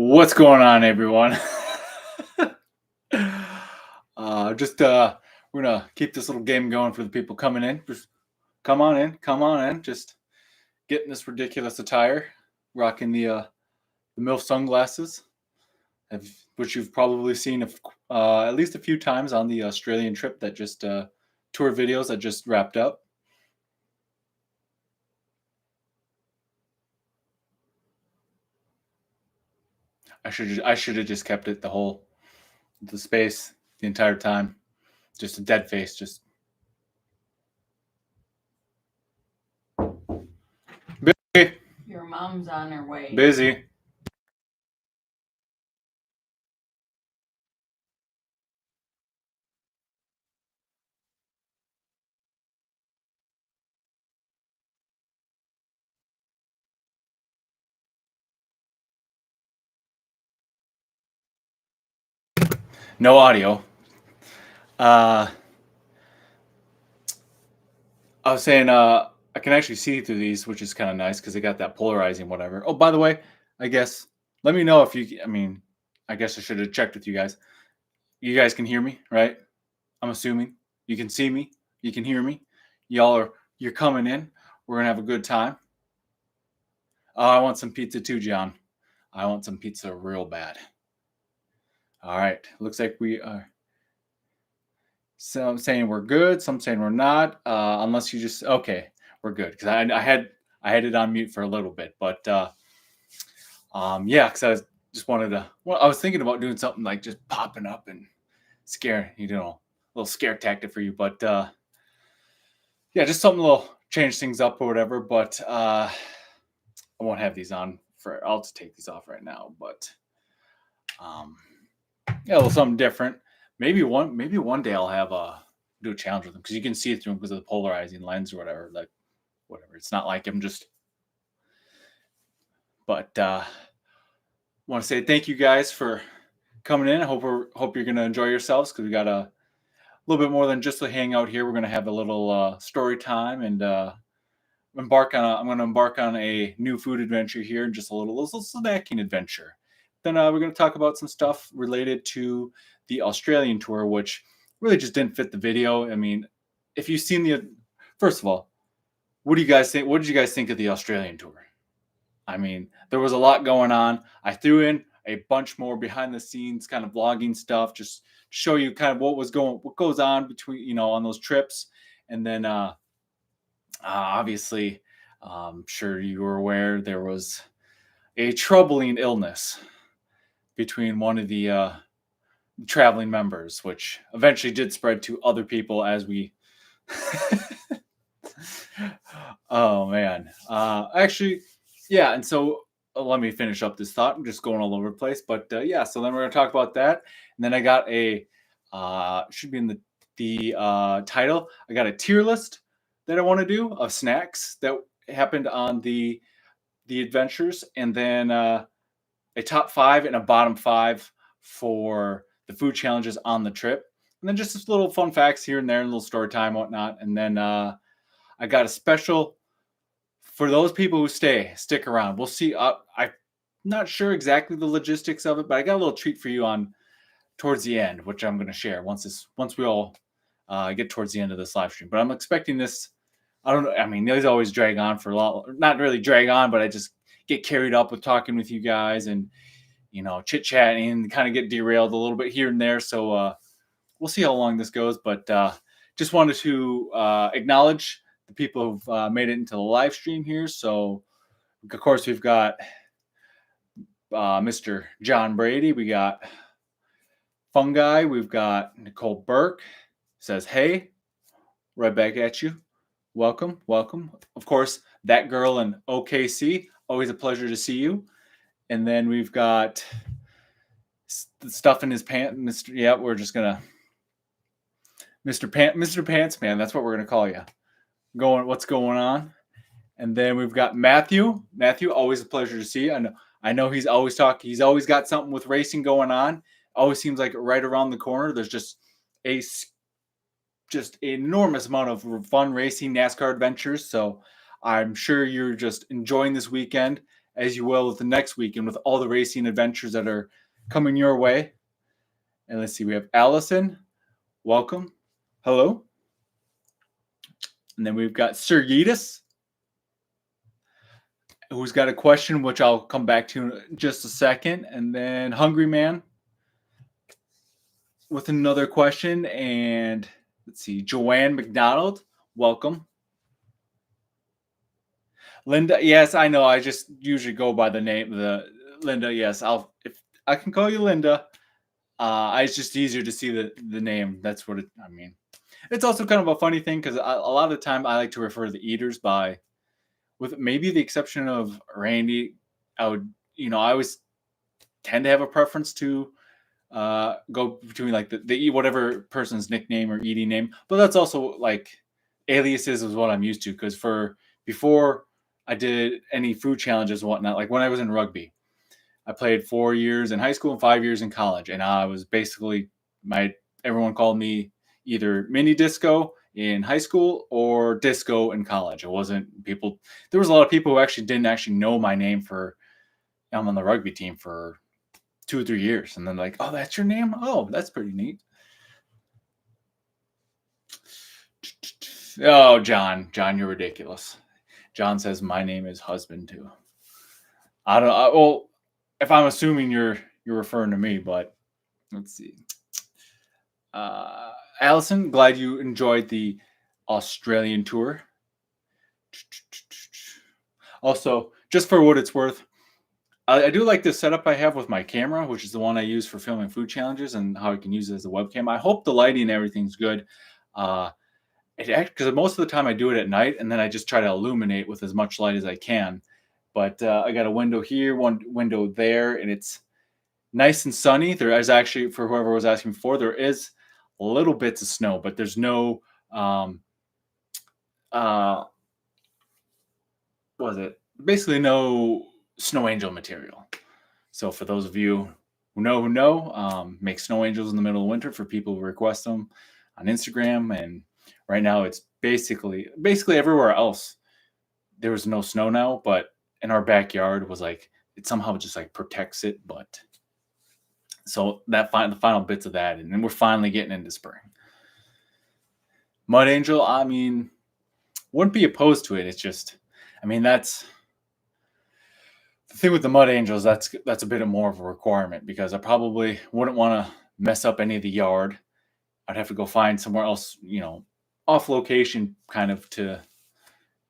What's going on, everyone? We're gonna keep this little game going for the people coming in. Just come on in, come on in. Just getting this ridiculous attire, rocking the MILF sunglasses, which you've probably seen at least a few times on the Australian trip that just tour videos that just wrapped up. I should have just kept it the space the entire time, just a dead face, just busy, Your mom's on her way. busy. No audio. Uh, I was saying, I can actually see through these, which is kind of nice because they got that polarizing whatever. Oh, by the way, I guess let me know if you. I mean, I guess I should have checked with you guys. You guys can hear me, right? I'm assuming you can see me, you can hear me. You're coming in. We're gonna have a good time. Oh, I want some pizza too, John. I want some pizza real bad. All right, looks like we are. Some saying we're good, some saying we're not. Unless you just okay, we're good because I had it on mute for a little bit, but yeah, because just wanted to. Well, I was thinking about doing something like just popping up and scare a little scare tactic for you, but yeah, just something a little change things up or whatever. But I won't have these on for. I'll just take these off right now, but um, yeah, a little something different. Maybe one day I'll have do a challenge with them because you can see through them because of the polarizing lens or whatever. Like whatever, it's not like I'm just. But want to say thank you guys for coming in. I hope you're gonna enjoy yourselves because we got a little bit more than just a hangout here. We're gonna have a little story time and I'm gonna embark on a new food adventure here and just a little snacking adventure. Then we're gonna talk about some stuff related to the Australian tour, which really just didn't fit the video. I mean, if you've seen the first of all, what do you guys think? What did you guys think of the Australian tour? I mean, there was a lot going on. I threw in a bunch more behind the scenes kind of vlogging stuff, just show you kind of what goes on between, on those trips. And then obviously, I'm sure you were aware there was a troubling illness between one of the traveling members, which eventually did spread to other people as we. Oh man. Actually, yeah. And so let me finish up this thought. I'm just going all over the place, but yeah. So then we're gonna talk about that, and then I got a should be in the title. I got a tier list that I want to do of snacks that happened on the adventures, and then a top five and a bottom five for the food challenges on the trip, and then just little fun facts here and there, and a little story time, whatnot, and then I got a special for those people who stick around. We'll see. I'm not sure exactly the logistics of it, but I got a little treat for you on towards the end, which I'm going to share once we all get towards the end of this live stream. But I'm expecting this. I don't know. I mean, these always drag on for a lot. Not really drag on, but I just get carried up with talking with you guys and chit chatting and kind of get derailed a little bit here and there. So we'll see how long this goes. But just wanted to acknowledge the people who've made it into the live stream here. So, of course, we've got Mr. John Brady. We got Fungi. We've got Nicole Burke. Says, hey, right back at you. Welcome, welcome. Of course, that girl in OKC. Always a pleasure to see you. And then we've got stuff in his pants. Mr. Yeah, we're just gonna Mr. Pants Man. That's what we're gonna call you. What's going on? And then we've got Matthew. Matthew, always a pleasure to see you. I know he's always talking. He's always got something with racing going on. Always seems like right around the corner. There's just enormous amount of fun racing NASCAR adventures. So I'm sure you're just enjoying this weekend as you will with the next weekend with all the racing adventures that are coming your way. And let's see, we have Allison. Welcome. Hello. And then we've got Sergitas, who's got a question, which I'll come back to in just a second. And then Hungry Man with another question. And let's see, Joanne McDonald, welcome. Linda, yes, I know. I just usually go by the name, the Linda. Yes, if I can call you Linda. It's just easier to see the name. That's what I mean. It's also kind of a funny thing because a lot of the time I like to refer to the eaters by, with maybe the exception of Randy. I always tend to have a preference to go between like the whatever person's nickname or eating name, but that's also like aliases is what I'm used to because before I did any food challenges and whatnot, like when I was in rugby, I played 4 years in high school and 5 years in college, and I was basically everyone called me either mini disco in high school or disco in college. It wasn't people. There was a lot of people who actually didn't actually know my name for. I'm on the rugby team for 2 or 3 years, and then like, oh, that's your name. Oh, that's pretty neat. Oh, John, you're ridiculous. John says my name is husband too. I don't. Well, if I'm assuming you're referring to me, but let's see. Allison, glad you enjoyed the Australian tour. Also, just for what it's worth, I do like the setup I have with my camera, which is the one I use for filming food challenges and how I can use it as a webcam. I hope the lighting and everything's good. Because most of the time I do it at night, and then I just try to illuminate with as much light as I can. But I got a window here, one window there, and it's nice and sunny. There is actually, for whoever was asking before, there is little bits of snow, but there's no what was it? Basically no snow angel material. So for those of you who know, make snow angels in the middle of winter for people who request them on Instagram. And right now it's basically everywhere else. There was no snow now, but in our backyard was like, it somehow just like protects it. But so the final bits of that, and then we're finally getting into spring. Mud Angel, I mean, wouldn't be opposed to it. It's just, I mean, that's the thing with the Mud Angels. That's a bit more of a requirement because I probably wouldn't want to mess up any of the yard. I'd have to go find somewhere else, off location, kind of to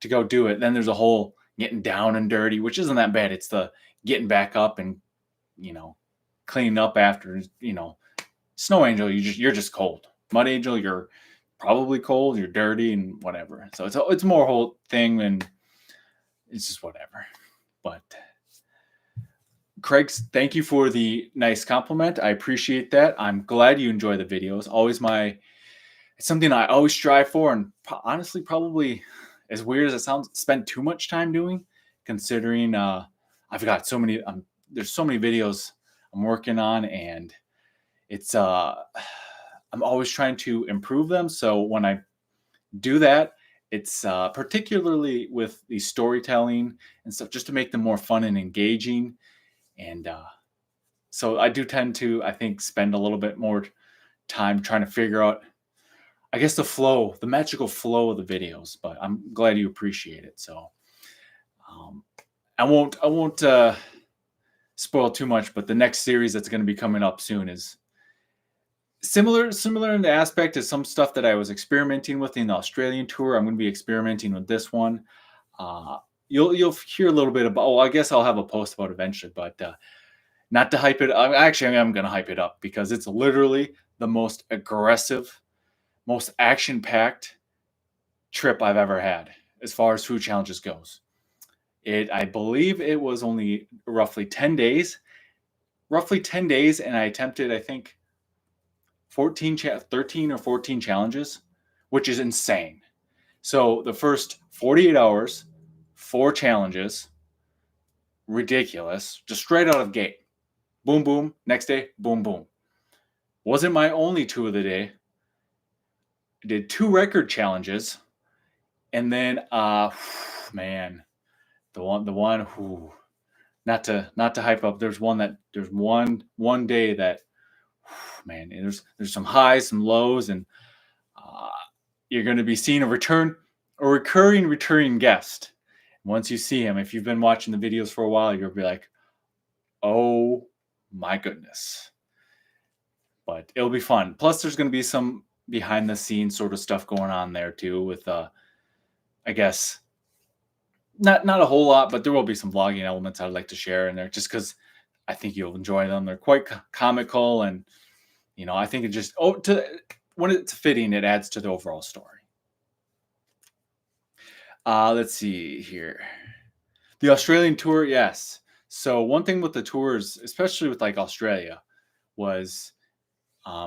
go do it. Then there's a whole getting down and dirty, which isn't that bad. It's the getting back up and cleaning up after. Snow Angel, you're just cold. Mud Angel, you're probably cold, you're dirty, and whatever. So it's more a whole thing, and it's just whatever. But Craig, thank you for the nice compliment. I appreciate that. I'm glad you enjoy the videos. It's something I always strive for, and honestly, probably as weird as it sounds, spend too much time doing, considering I've got so many. There's so many videos I'm working on, and it's I'm always trying to improve them. So when I do that, it's particularly with the storytelling and stuff, just to make them more fun and engaging. And so I do tend to, I think, spend a little bit more time trying to figure out, I guess, the magical flow of the videos. But I'm glad you appreciate it. So I won't spoil too much. But the next series that's going to be coming up soon is similar in the aspect to some stuff that I was experimenting with in the Australian tour. I'm going to be experimenting with this one. You'll hear a little bit about. Oh, I guess I'll have a post about it eventually, but not to hype it. Actually, I'm going to hype it up because it's literally the most aggressive, most action-packed trip I've ever had as far as food challenges goes. I believe it was only roughly 10 days, and I attempted, I think, 13 or 14 challenges, which is insane. So the first 48 hours, 4 challenges, ridiculous, just straight out of gate. Boom, boom. Next day, boom, boom. Wasn't my only 2 of the day. I did 2 record challenges, and then man, the one, not to hype up. There's one day that, man, there's some highs, some lows, and uh, you're going to be seeing a recurring returning guest. Once you see him, if you've been watching the videos for a while, you'll be like, oh my goodness. But it'll be fun. Plus, there's going to be some behind the scenes sort of stuff going on there too. With I guess not a whole lot, but there will be some vlogging elements I'd like to share in there, just because I think you'll enjoy them. They're quite comical, and I think it just when it's fitting, it adds to the overall story. Let's see here. The Australian tour, yes. So one thing with the tours, especially with like Australia, was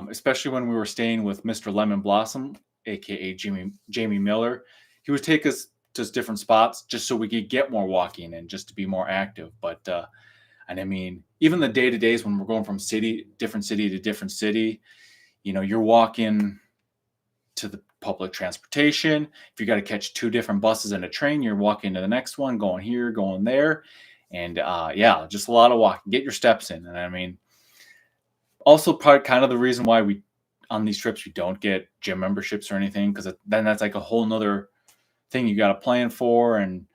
especially when we were staying with Mr. Lemon Blossom, aka Jamie Miller. He would take us to different spots just so we could get more walking and just to be more active. But and I mean, even the day to days when we're going from different city to different city, you're walking to the public transportation. If you got to catch two different buses and a train, you're walking to the next one, going here, going there, and yeah, just a lot of walking. Get your steps in, and I mean, also part kind of the reason why we on these trips we don't get gym memberships or anything, because then that's like a whole nother thing you got to plan for, and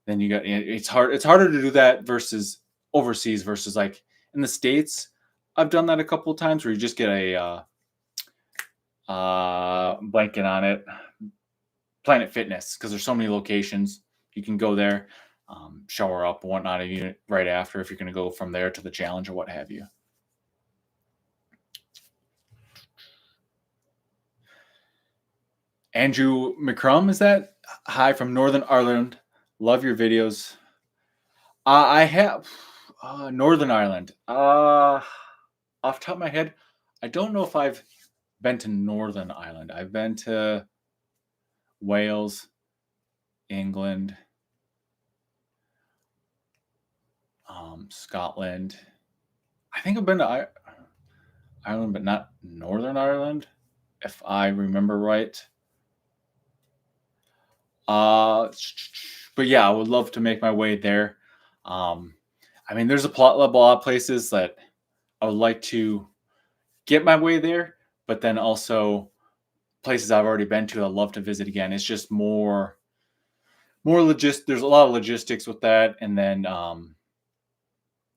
then it's harder to do that versus overseas versus like in the States. I've done that a couple of times where you just get a blanket on it, Planet Fitness, because there's so many locations you can go there, shower up and whatnot right after if you're going to go from there to the challenge or what have you. Andrew McCrum, is that? Hi from Northern Ireland. Love your videos. I have Northern Ireland. Off the top of my head, I don't know if I've been to Northern Ireland. I've been to Wales, England, Scotland. I think I've been to Ireland, but not Northern Ireland, if I remember right. But yeah, I would love to make my way there. I mean, there's a lot of places that I would like to get my way there, but then also places I've already been to I'd love to visit again. It's just more there's a lot of logistics with that, and then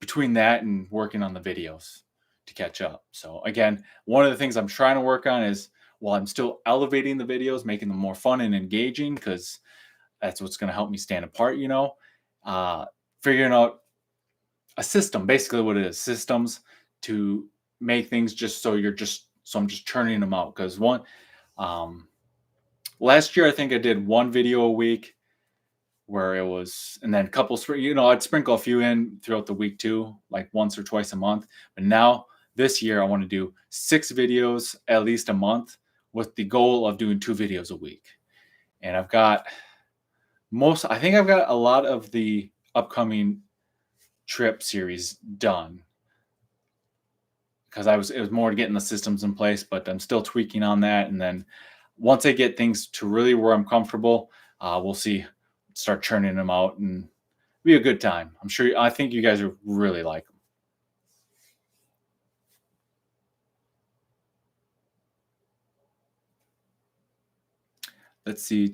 between that and working on the videos to catch up. So again, one of the things I'm trying to work on is, while I'm still elevating the videos, making them more fun and engaging, because that's what's going to help me stand apart, figuring out a system, basically what it is, systems to make things just so I'm just churning them out. Because last year, I think I did one video a week where it was, and then I'd sprinkle a few in throughout the week too, like once or twice a month. But now this year I want to do 6 videos at least a month, with the goal of doing 2 videos a week. And I think I've got a lot of the upcoming trip series done, because it was more getting the systems in place, but I'm still tweaking on that. And then once I get things to really where I'm comfortable, we'll start churning them out and be a good time. I think you guys will really like them. Let's see.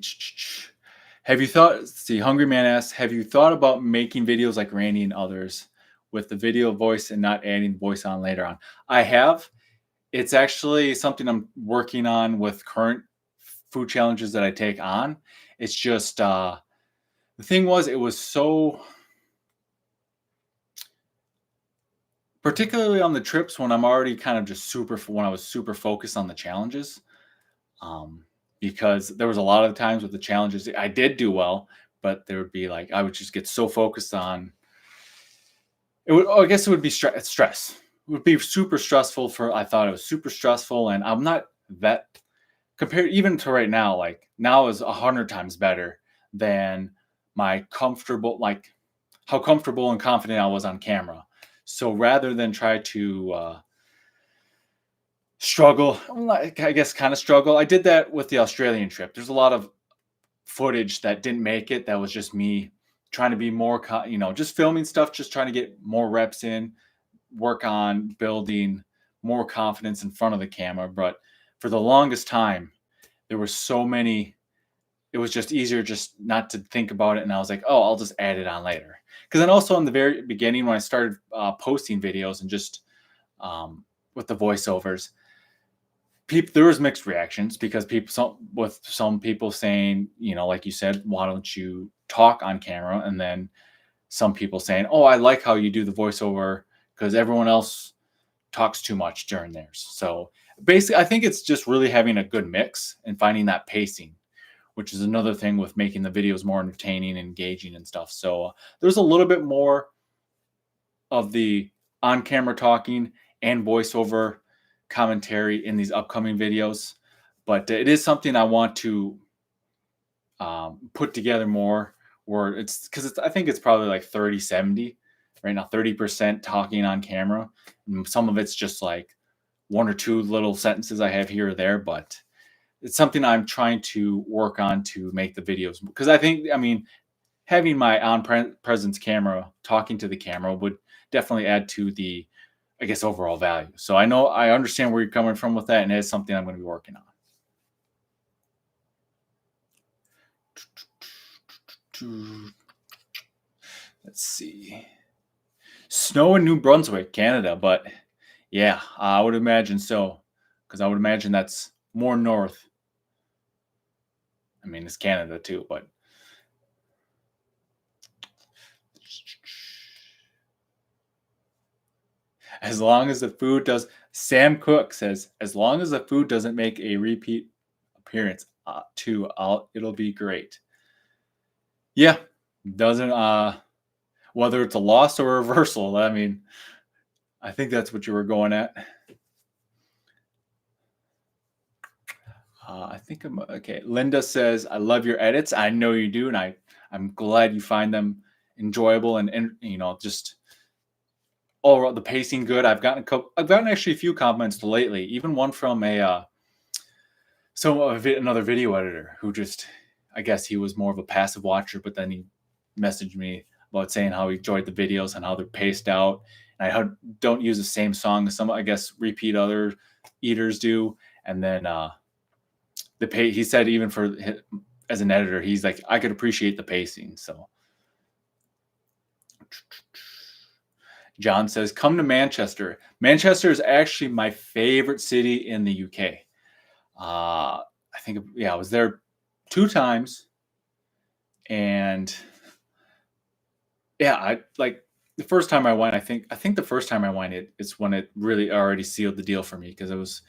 Hungry Man asks, have you thought about making videos like Randy and others with the video voice and not adding voice on later on? I have. It's actually something I'm working on with current food challenges that I take on. It's just, the thing was, it was so, particularly on the trips when I'm already kind of just when I was super focused on the challenges. Because there was a lot of times with the challenges I did do well, but there would be like, I would just get so focused on it. I guess it would be stress. It would be super stressful I thought it was super stressful, and I'm not that, compared even to right now, like now is 100 times better than my how comfortable and confident I was on camera. So rather than try to struggle, I guess kind of struggle. I did that with the Australian trip. There's a lot of footage that didn't make it. That was just me trying to be more, just filming stuff, just trying to get more reps in, work on building more confidence in front of the camera. But for the longest time, there were so many, it was just easier just not to think about it. And I was like, oh, I'll just add it on later. Because then also in the very beginning, when I started posting videos and just with the voiceovers, people, there was mixed reactions because some people saying, like you said, why don't you talk on camera? And then some people saying, oh, I like how you do the voiceover because everyone else talks too much during theirs. So basically, I think it's just really having a good mix and finding that pacing, which is another thing with making the videos more entertaining, engaging, and stuff. So there's a little bit more of the on camera talking and voiceover commentary in these upcoming videos, but it is something I want to put together more, where it's because I think it's probably like 30-70 right now, 30% talking on camera, and some of it's just like one or two little sentences I have here or there, but it's something I'm trying to work on to make the videos, because I mean, having my presence camera talking to the camera would definitely add to the, I guess, overall value. So I understand where you're coming from with that, and it's something I'm going to be working on. Let's see. Snow in New Brunswick, Canada, but yeah, I would imagine so, because I would imagine that's more north. I mean, it's Canada too, but as long as the food does, Sam Cook says, as long as the food doesn't make a repeat appearance, it'll be great. Yeah, doesn't whether it's a loss or a reversal. I mean, I think that's what you were going at. I think I'm okay. Linda says, I love your edits. I know you do, and I'm glad you find them enjoyable and just all the pacing good. I've gotten actually a few compliments lately, even one from another video editor who just, I guess he was more of a passive watcher, but then he messaged me about saying how he enjoyed the videos and how they're paced out. And I don't use the same song as some, I guess, repeat other eaters do. And then he said even as an editor, he's like, I could appreciate the pacing. So John says, come to Manchester. Manchester is actually my favorite city in the UK. I think, I was there 2 times, and yeah, I like the first time I went. I think the first time I went, it's when it really already sealed the deal for me, because it was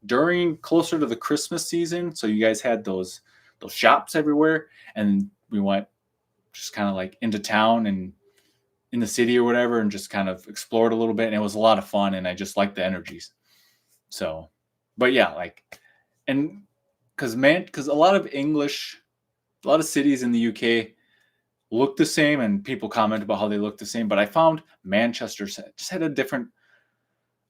during closer to the Christmas season. So you guys had those shops everywhere, and we went just kind of like into town and in the city or whatever, and just kind of explored a little bit, and it was a lot of fun, and I just liked the energies. So, but yeah, and because a lot of cities in the UK look the same, and people comment about how they look the same, but I found Manchester just had a different,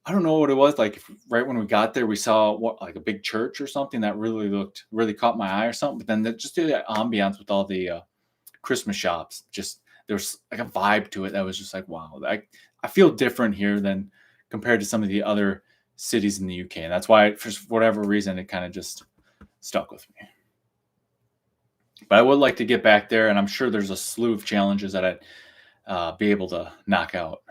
I don't know what it was. Like, right when we got there, we saw like a big church or something that really caught my eye or something. But then just the ambiance with all the Christmas shops, just there's like a vibe to it that was just like, wow, I feel different here than compared to some of the other cities in the UK. And that's why, for whatever reason, it kind of just stuck with me. But I would like to get back there, and I'm sure there's a slew of challenges that I'd be able to knock out.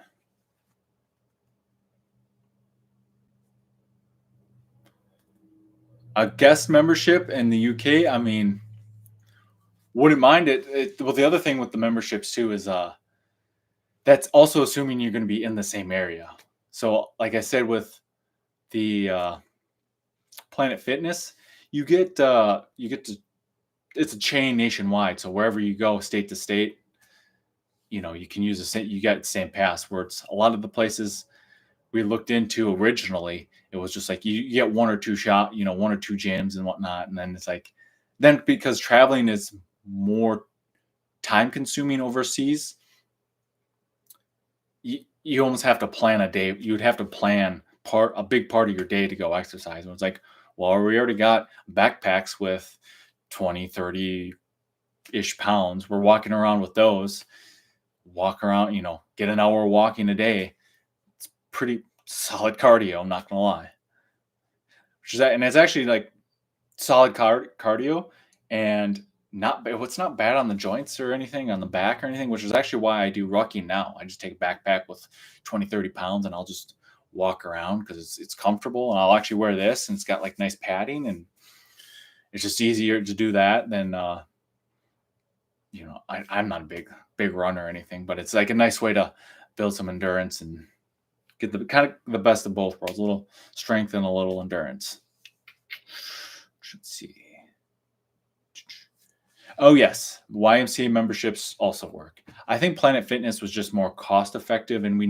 A guest membership in the UK, I mean, wouldn't mind it. Well, the other thing with the memberships too is that's also assuming you're going to be in the same area. So, like I said, with the Planet Fitness, you get to, it's a chain nationwide. So wherever you go, state to state, you can use you got the same pass. Where it's a lot of the places we looked into originally, it was just like you get one or two one or two gyms and whatnot, and then it's like, then because traveling is more time consuming overseas, you almost have to plan a day. You'd have to plan a big part of your day to go exercise. And it's like, well, we already got backpacks with 20, 30 ish pounds. We're walking around with those, walk around, get an hour walking a day. It's pretty solid cardio. I'm not going to lie. And it's actually like solid cardio and what's not bad on the joints or anything on the back or anything, which is actually why I do rucking now. I just take a backpack with 20-30 pounds and I'll just walk around because it's comfortable, and I'll actually wear this and it's got like nice padding, and it's just easier to do that than I'm not a big runner or anything, but it's like a nice way to build some endurance and get the kind of the best of both worlds, a little strength and a little endurance. Let's see. Oh yes, YMCA memberships also work. I think Planet Fitness was just more cost effective, and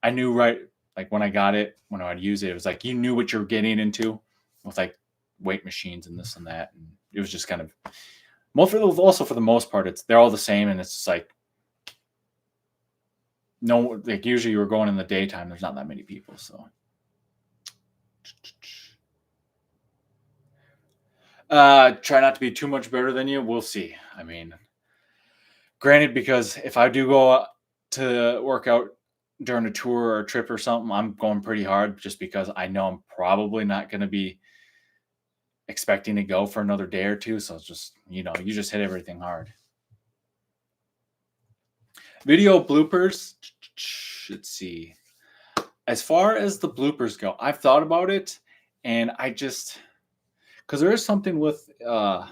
I knew right, like when I got it, when I'd use it, it was like you knew what you were getting into with like weight machines and this and that, and it was just kind of also for the most part, they're all the same, and it's just like no, like usually you were going in the daytime. There's not that many people, so. Try not to be too much better than you. We'll see. I mean, granted, because if I do go to work out during a tour or a trip or something, I'm going pretty hard just because I know I'm probably not going to be expecting to go for another day or two. So it's just, you just hit everything hard. Video bloopers. Let's see. As far as the bloopers go, I've thought about it, and I just, because there is something with, I'm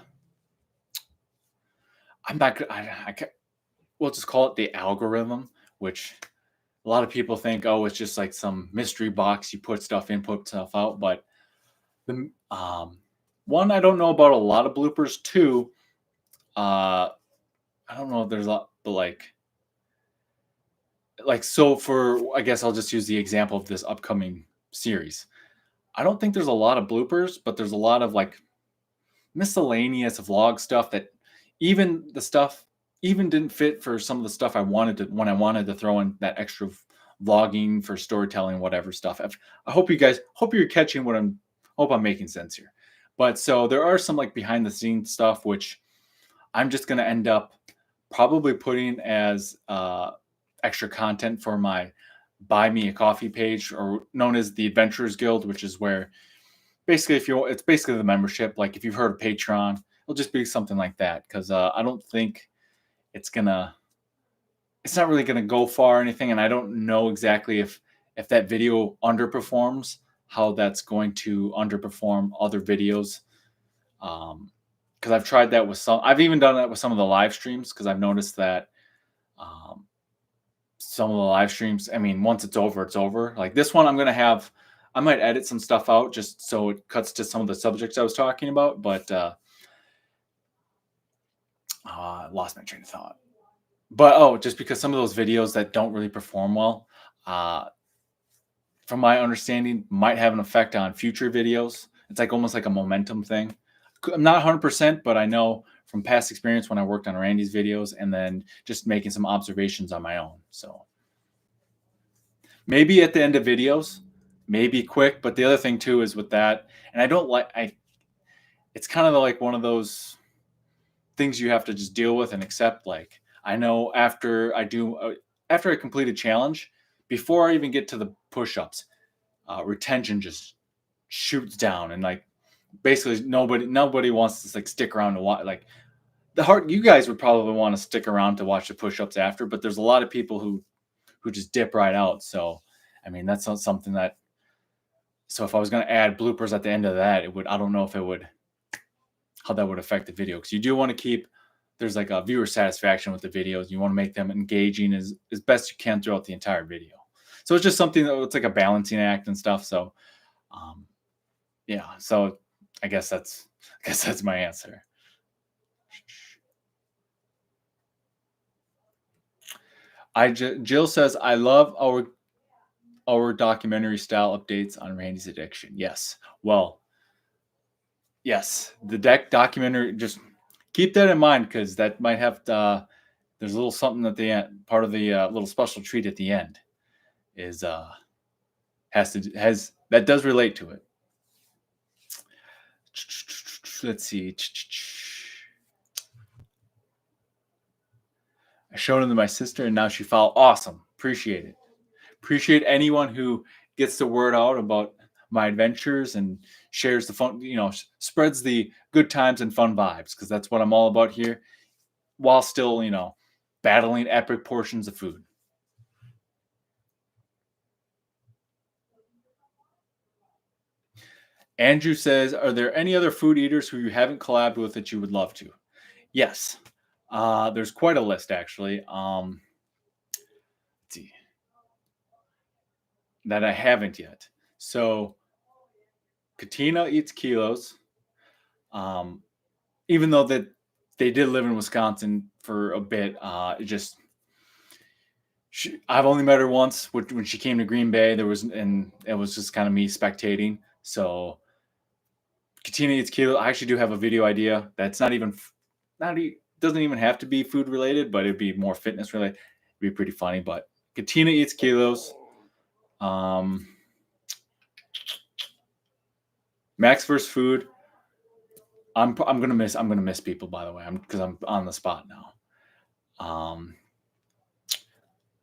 not, I can't, we'll just call it the algorithm, which a lot of people think, oh, it's just like some mystery box. You put stuff in, put stuff out. But the one, I don't know about a lot of bloopers. Two, I don't know if there's a lot, but so for, I guess I'll just use the example of this upcoming series. I don't think there's a lot of bloopers, but there's a lot of like miscellaneous vlog stuff that even didn't fit for some of the stuff I wanted to throw in that extra vlogging for storytelling, whatever stuff. I hope you're catching hope I'm making sense here. But so there are some like behind the scenes stuff, which I'm just going to end up probably putting as extra content for my Buy Me a Coffee page, or known as the Adventurers Guild, which is where basically it's basically the membership. Like if you've heard of Patreon, it'll just be something like that. Because I don't think it's not really gonna go far or anything, and I don't know exactly if that video underperforms, how that's going to underperform other videos. Because I've tried that with I've even done that with some of the live streams, because I've noticed that some of the live streams, I mean, once it's over, it's over. Like this one, I might edit some stuff out just so it cuts to some of the subjects I was talking about, but I lost my train of thought. But just because some of those videos that don't really perform well, from my understanding, might have an effect on future videos. It's like almost like a momentum thing. I'm not 100%, but I know from past experience when I worked on Randy's videos and then just making some observations on my own. So maybe at the end of videos, maybe quick. But the other thing too is with that, and it's kind of like one of those things you have to just deal with and accept. Like I know after I complete a challenge, before I even get to the push-ups, retention just shoots down, and like basically nobody wants to like stick around to watch. Like you guys would probably want to stick around to watch the push-ups after, but there's a lot of people who just dip right out. So I mean, that's not something that. So if I was going to add bloopers at the end of that, I don't know how that would affect the video, because you do want to keep, there's like a viewer satisfaction with the videos. You want to make them engaging as best you can throughout the entire video. So it's just something it's like a balancing act and stuff. So, yeah. So I guess that's my answer. Jill says, I love our documentary style updates on Randy's addiction. Yes. Well, yes, the documentary, just keep that in mind, because that might have there's a little something at the end. Part of the little special treat at the end is that does relate to it. Let's see. showed them to my sister, and now she followed. Awesome. Appreciate it. Appreciate anyone who gets the word out about my adventures and shares the fun, spreads the good times and fun vibes, because that's what I'm all about here, while still, battling epic portions of food. Andrew says, are there any other food eaters who you haven't collabed with that you would love to? Yes. There's quite a list, actually. Let's see. That I haven't yet. So Katina eats kilos. Even though that they did live in Wisconsin for a bit, I've only met her once when she came to Green Bay. And it was just kind of me spectating. So Katina eats kilos. I actually do have a video idea that's doesn't even have to be food related, but it'd be more fitness related. It'd be pretty funny. But Katina eats kilos. Max versus food. I'm gonna miss people, by the way, because I'm on the spot now.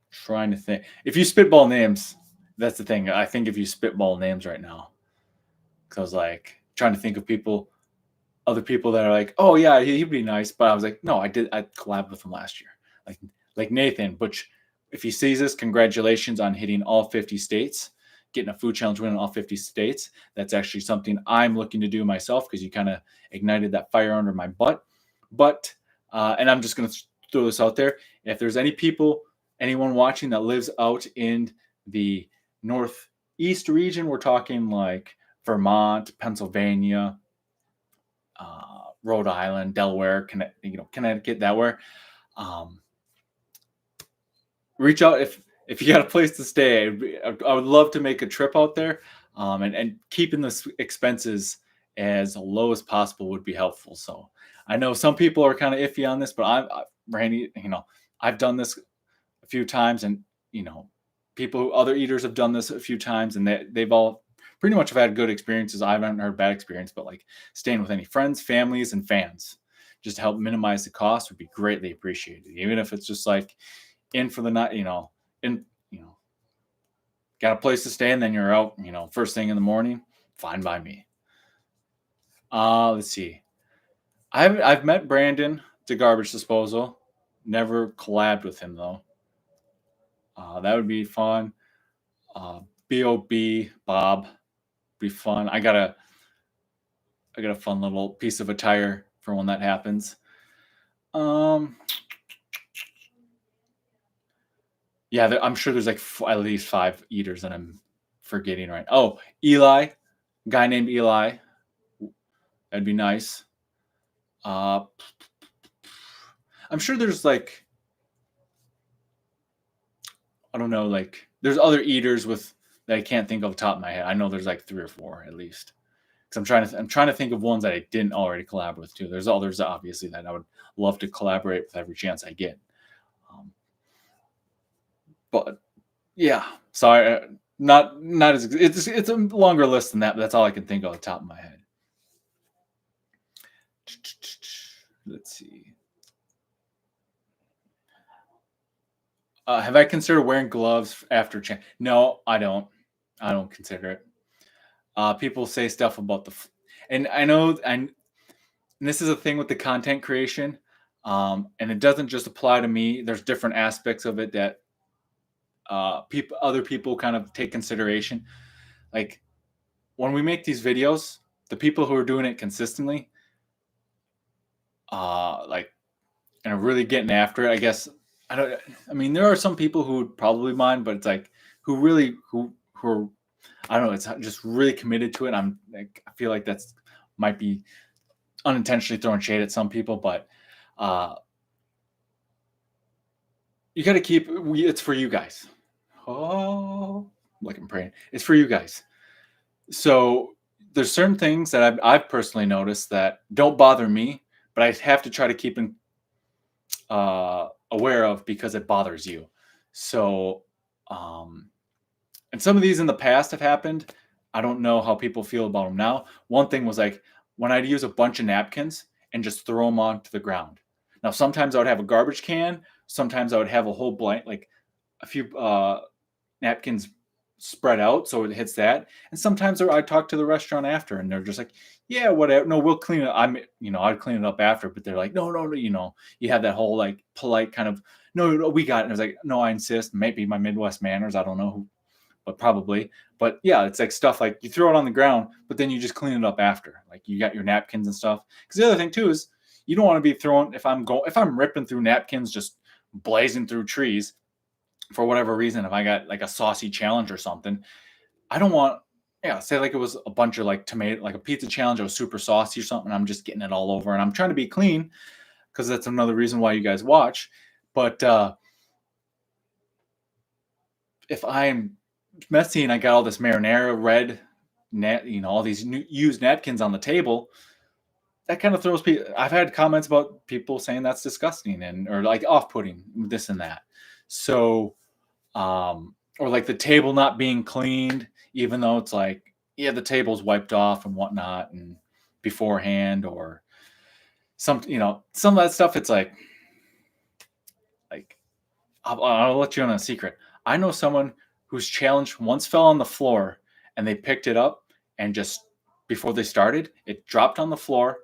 Trying to think. If you spitball names, that's the thing. I think if you spitball names right now, because like trying to think of other people that are like, oh yeah, he'd be nice, but I was like, no, I collabed with him last year, like Nathan. But if he sees this, congratulations on hitting all 50 states, getting a food challenge win in all 50 states. That's actually something I'm looking to do myself, because you kind of ignited that fire under my butt. But and I'm just going to throw this out there. If there's anyone watching that lives out in the Northeast region, we're talking like Vermont, Pennsylvania, Rhode Island, Delaware, Connecticut, that way. Reach out if you got a place to stay. I would love to make a trip out there, and keeping the expenses as low as possible would be helpful. So I know some people are kind of iffy on this, but Randy, I've done this a few times, and other eaters have done this a few times, and they've all pretty much have had good experiences. I haven't heard bad experience, but like staying with any friends, families, and fans, just to help minimize the cost would be greatly appreciated. Even if it's just like in for the night, got a place to stay, and then you're out, first thing in the morning, fine by me. Let's see. I've met Brandon to Garbage Disposal. Never collabed with him though. That would be fun. B.O.B. Bob be fun. I got a fun little piece of attire for when that happens. Yeah, I'm sure there's like at least 5 eaters that I'm forgetting right. Oh, Eli, guy named Eli. That'd be nice. I'm sure there's like, I don't know, like there's other eaters that I can't think of the top of my head. I know there's like 3 or 4 at least. Because I'm trying to think of ones that I didn't already collaborate with too. There's others obviously that I would love to collaborate with every chance I get. But yeah, sorry, not as it's a longer list than that, but that's all I can think of the top of my head. Let's see. Have I considered wearing gloves after No, I don't. I don't consider it. People say stuff about and I know, and this is a thing with the content creation, and it doesn't just apply to me. There's different aspects of it that other people kind of take consideration. Like when we make these videos, the people who are doing it consistently, like, and are really getting after it, I guess. I mean, there are some people who would probably mind, but it's like who are, I don't know, it's just really committed to it. I feel like that's might be unintentionally throwing shade at some people, but you got to it's for you guys. Oh, like I'm praying. It's for you guys. So there's certain things that I've personally noticed that don't bother me, but I have to try to keep aware of because it bothers you. So, and some of these in the past have happened. I don't know how people feel about them now. One thing was like when I'd use a bunch of napkins and just throw them onto the ground. Now, sometimes I would have a garbage can sometimes I would have a whole blank, like a few napkins spread out so it hits that. And sometimes I talk to the restaurant after and they're just like, yeah, whatever. No, we'll clean it. I'd clean it up after, but they're like, no, no, no. You have that whole like polite kind of, no, no, we got it. And I was like, no, I insist. Maybe my Midwest manners. I don't know who, but probably. But yeah, it's like stuff like you throw it on the ground, but then you just clean it up after. Like you got your napkins and stuff. Because the other thing too is you don't want to be throwing if I'm ripping through napkins, just blazing through trees for whatever reason. If I got like a saucy challenge or something, I don't want. Yeah, say like it was a bunch of like tomato, like a pizza challenge. It was super saucy or something. I'm just getting it all over, and I'm trying to be clean because that's another reason why you guys watch. But if I'm messy and I got all this marinara red all these used napkins on the table, that kind of throws people. I've had comments about people saying that's disgusting and or like off-putting, this and that. So, or like the table not being cleaned, even though it's like, yeah, the table's wiped off and whatnot and beforehand, or some of that stuff. It's like I'll let you in on a secret. I know someone whose challenge once fell on the floor and they picked it up and just before they started, it dropped on the floor.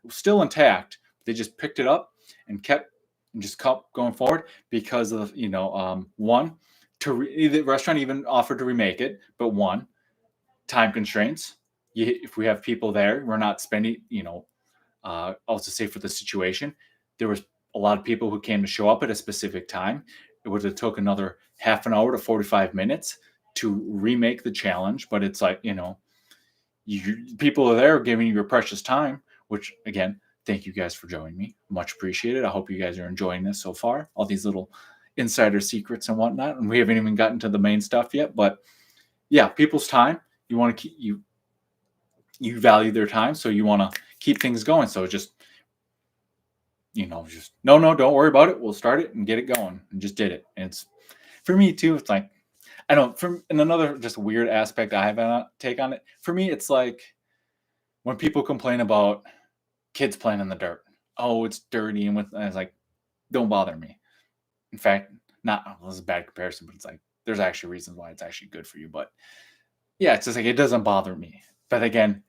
It was still intact. They just picked it up and kept going forward because of one the restaurant even offered to remake it, but one, time constraints. If we have people there, we're not spending also say for the situation, there was a lot of people who came to show up at a specific time. It would have took another half an hour to 45 minutes to remake the challenge, but it's like, people are there giving you your precious time, which again, thank you guys for joining me. Much appreciated. I hope you guys are enjoying this so far. All these little insider secrets and whatnot. And we haven't even gotten to the main stuff yet, but yeah, people's time. You want to keep you value their time, so you want to keep things going. So just just no, don't worry about it. We'll start it and get it going, and just did it. And it's for me too. It's like I don't. From and another just weird aspect I have a take on it. For me, it's like when people complain about kids playing in the dirt. Oh, it's dirty, and it's like, don't bother me. In fact, not well, this is a bad comparison, but it's like there's actually reasons why it's actually good for you. But yeah, it's just like it doesn't bother me. But again,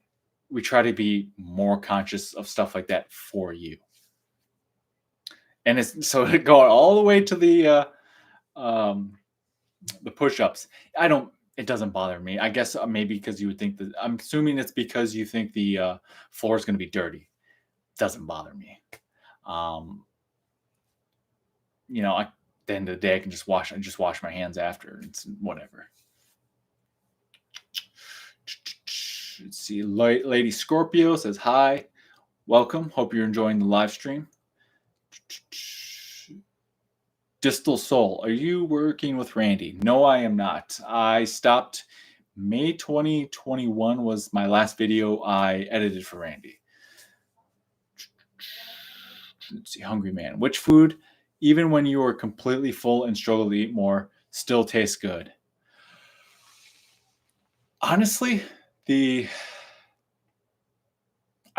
we try to be more conscious of stuff like that for you. And it's so going all the way to the push-ups. It doesn't bother me. I guess maybe because you would think that I'm assuming it's because you think the floor is going to be dirty. Doesn't bother me. At the end of the day, I just wash my hands after. It's whatever. Let's see. Lady Scorpio says hi. Welcome. Hope you're enjoying the live stream. Distal Soul, are you working with Randy? No, I am not. I stopped. May 2021 was my last video I edited for Randy. Let's see. Hungry Man. Which food, even when you are completely full and struggle to eat more, still tastes good? Honestly, I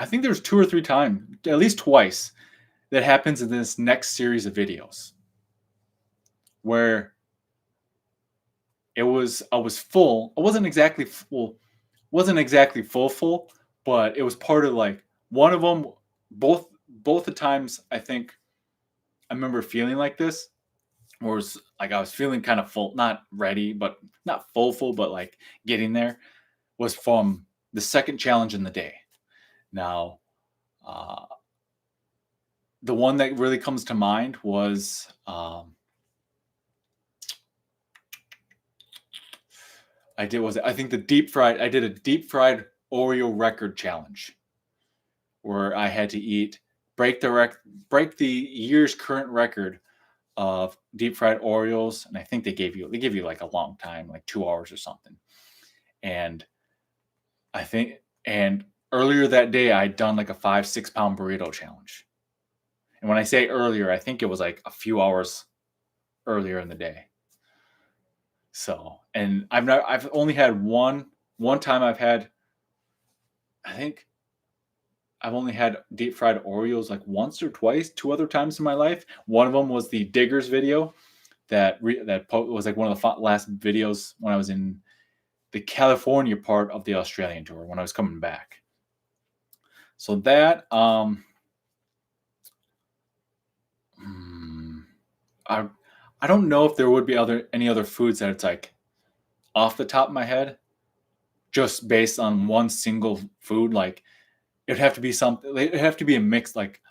think there's 2 or 3 times, at least twice, that happens in this next series of videos where I was full. I wasn't exactly full, but it was part of like one of them. Both the times I think I remember feeling like this, or was like I was feeling kind of full, not ready, but not full, but like getting there, was from the second challenge in the day. Now, the one that really comes to mind was I think the deep fried. I did a deep fried Oreo record challenge where I had to break the year's current record of deep fried Oreos, and I think they give you like a long time, like 2 hours or something. And earlier that day I'd done like a 5-6 pound burrito challenge. And when I say earlier, I think it was like a few hours earlier in the day. So, and I've only had one time I think I've only had deep fried Oreos like once or twice, two other times in my life. One of them was the Diggers video was like one of the last videos when I was in the California part of the Australian tour when I was coming back. So that hmm, I I don't know if there would be any other foods that it's like off the top of my head, just based on one single food. Like it'd have to be something. It'd have to be a mix, like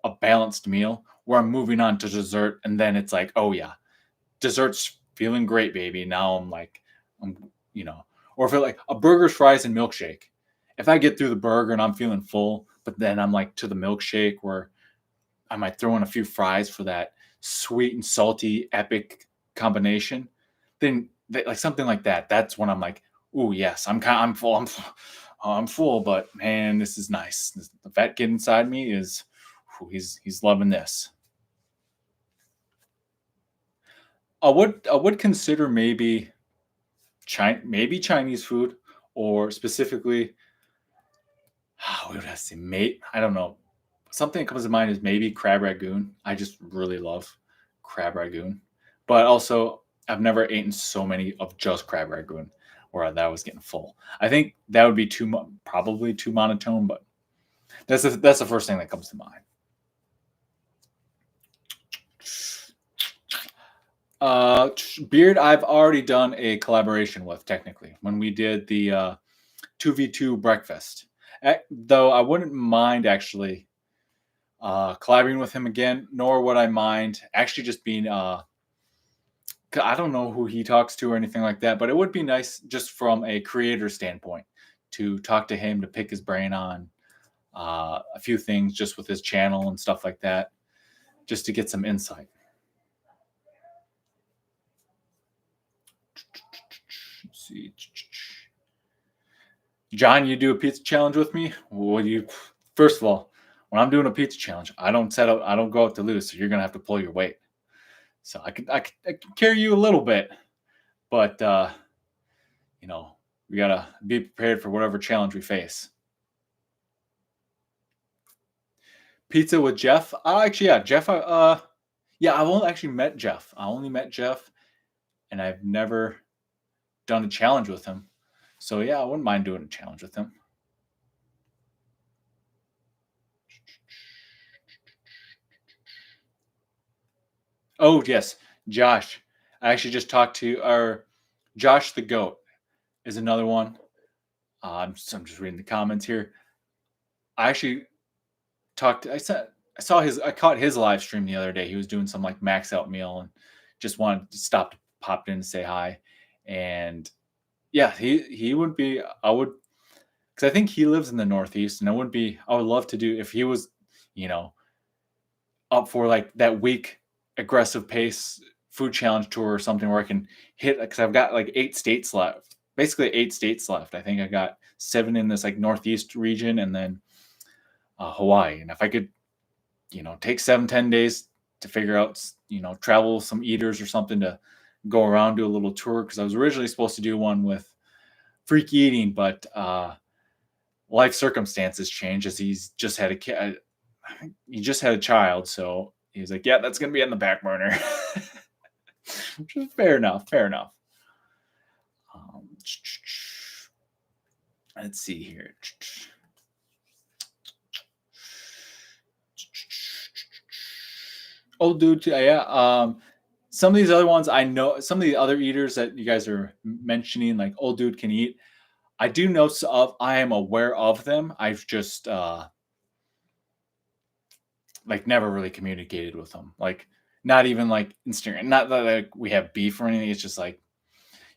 a balanced meal where I'm moving on to dessert, and then it's like, oh yeah, dessert's feeling great, baby. Now I'm like, I'm or if it like a burgers, fries, and milkshake. If I get through the burger and I'm feeling full, but then I'm like to the milkshake where I might throw in a few fries for that sweet and salty epic combination. Then like something like that. That's when I'm like, oh yes, I'm full. I'm full, but man, this is nice. The fat kid inside me is, he's loving this. I would consider maybe Chinese food, or specifically, what would I say? Mate, I don't know. Something that comes to mind is maybe crab ragoon. I just really love crab ragoon, but also I've never eaten so many of just crab ragoon where that was getting full. I think that would be probably too monotone, but that's the first thing that comes to mind. Beard, I've already done a collaboration with technically when we did the 2v2 breakfast. Though I wouldn't mind actually collaborating with him again, nor would I mind actually just being. I don't know who he talks to or anything like that, but it would be nice just from a creator standpoint to talk to him, to pick his brain on a few things just with his channel and stuff like that, just to get some insight. Let's see. John, you do a pizza challenge with me? Well, first of all, when I'm doing a pizza challenge, I don't go out to lose, so you're gonna have to pull your weight. So I can carry you a little bit, but we gotta be prepared for whatever challenge we face. Pizza with Jeff? Actually, yeah, Jeff. Yeah, I've only actually met Jeff. I only met Jeff, and I've never done a challenge with him. So yeah, I wouldn't mind doing a challenge with him. Oh yes, Josh. I actually just talked to our Josh the Goat is another one. I'm just reading the comments here. I actually talked. I caught his live stream the other day. He was doing some like max out meal and just wanted to stop, pop in and say hi. And yeah, he would be. I would, because I think he lives in the Northeast, and I would love to do if he was, you know, up for like that week aggressive pace food challenge tour or something where I can hit, because I've got like 8 states left. Basically 8 states left. I think I got 7 in this like Northeast region, and then Hawaii. And if I could, take 7-10 days to figure out, travel some eaters or something to go around, do a little tour, because I was originally supposed to do one with Freak Eating, but life circumstances change as he's just had a kid. He just had a child, so he's like, yeah, that's gonna be on the back burner. Which is fair enough. Fair enough. Um, let's see here. Oh, dude, yeah. Some of these other ones I know. Some of the other eaters that you guys are mentioning, like old dude can eat. I do know of. I am aware of them. I've just like never really communicated with them. Like not even like Instagram. Not that like we have beef or anything. It's just like,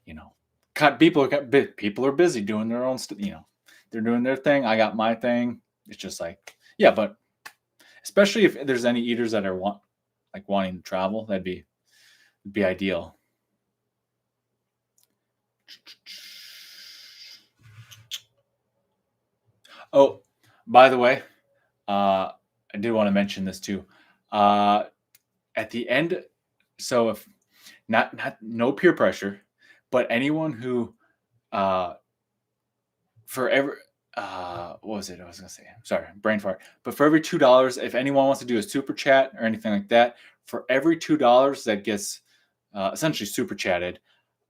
you know, people are busy doing their own stuff. They're doing their thing. I got my thing. It's just like, yeah, but especially if there's any eaters that are wanting to travel, that'd be ideal. Oh, by the way, I did want to mention this too. Uh, at the end, so if not no peer pressure, but anyone who uh, forever, what was it? I was gonna say. Sorry, brain fart. But for every $2, if anyone wants to do a super chat or anything like that, for every $2 that gets essentially super chatted,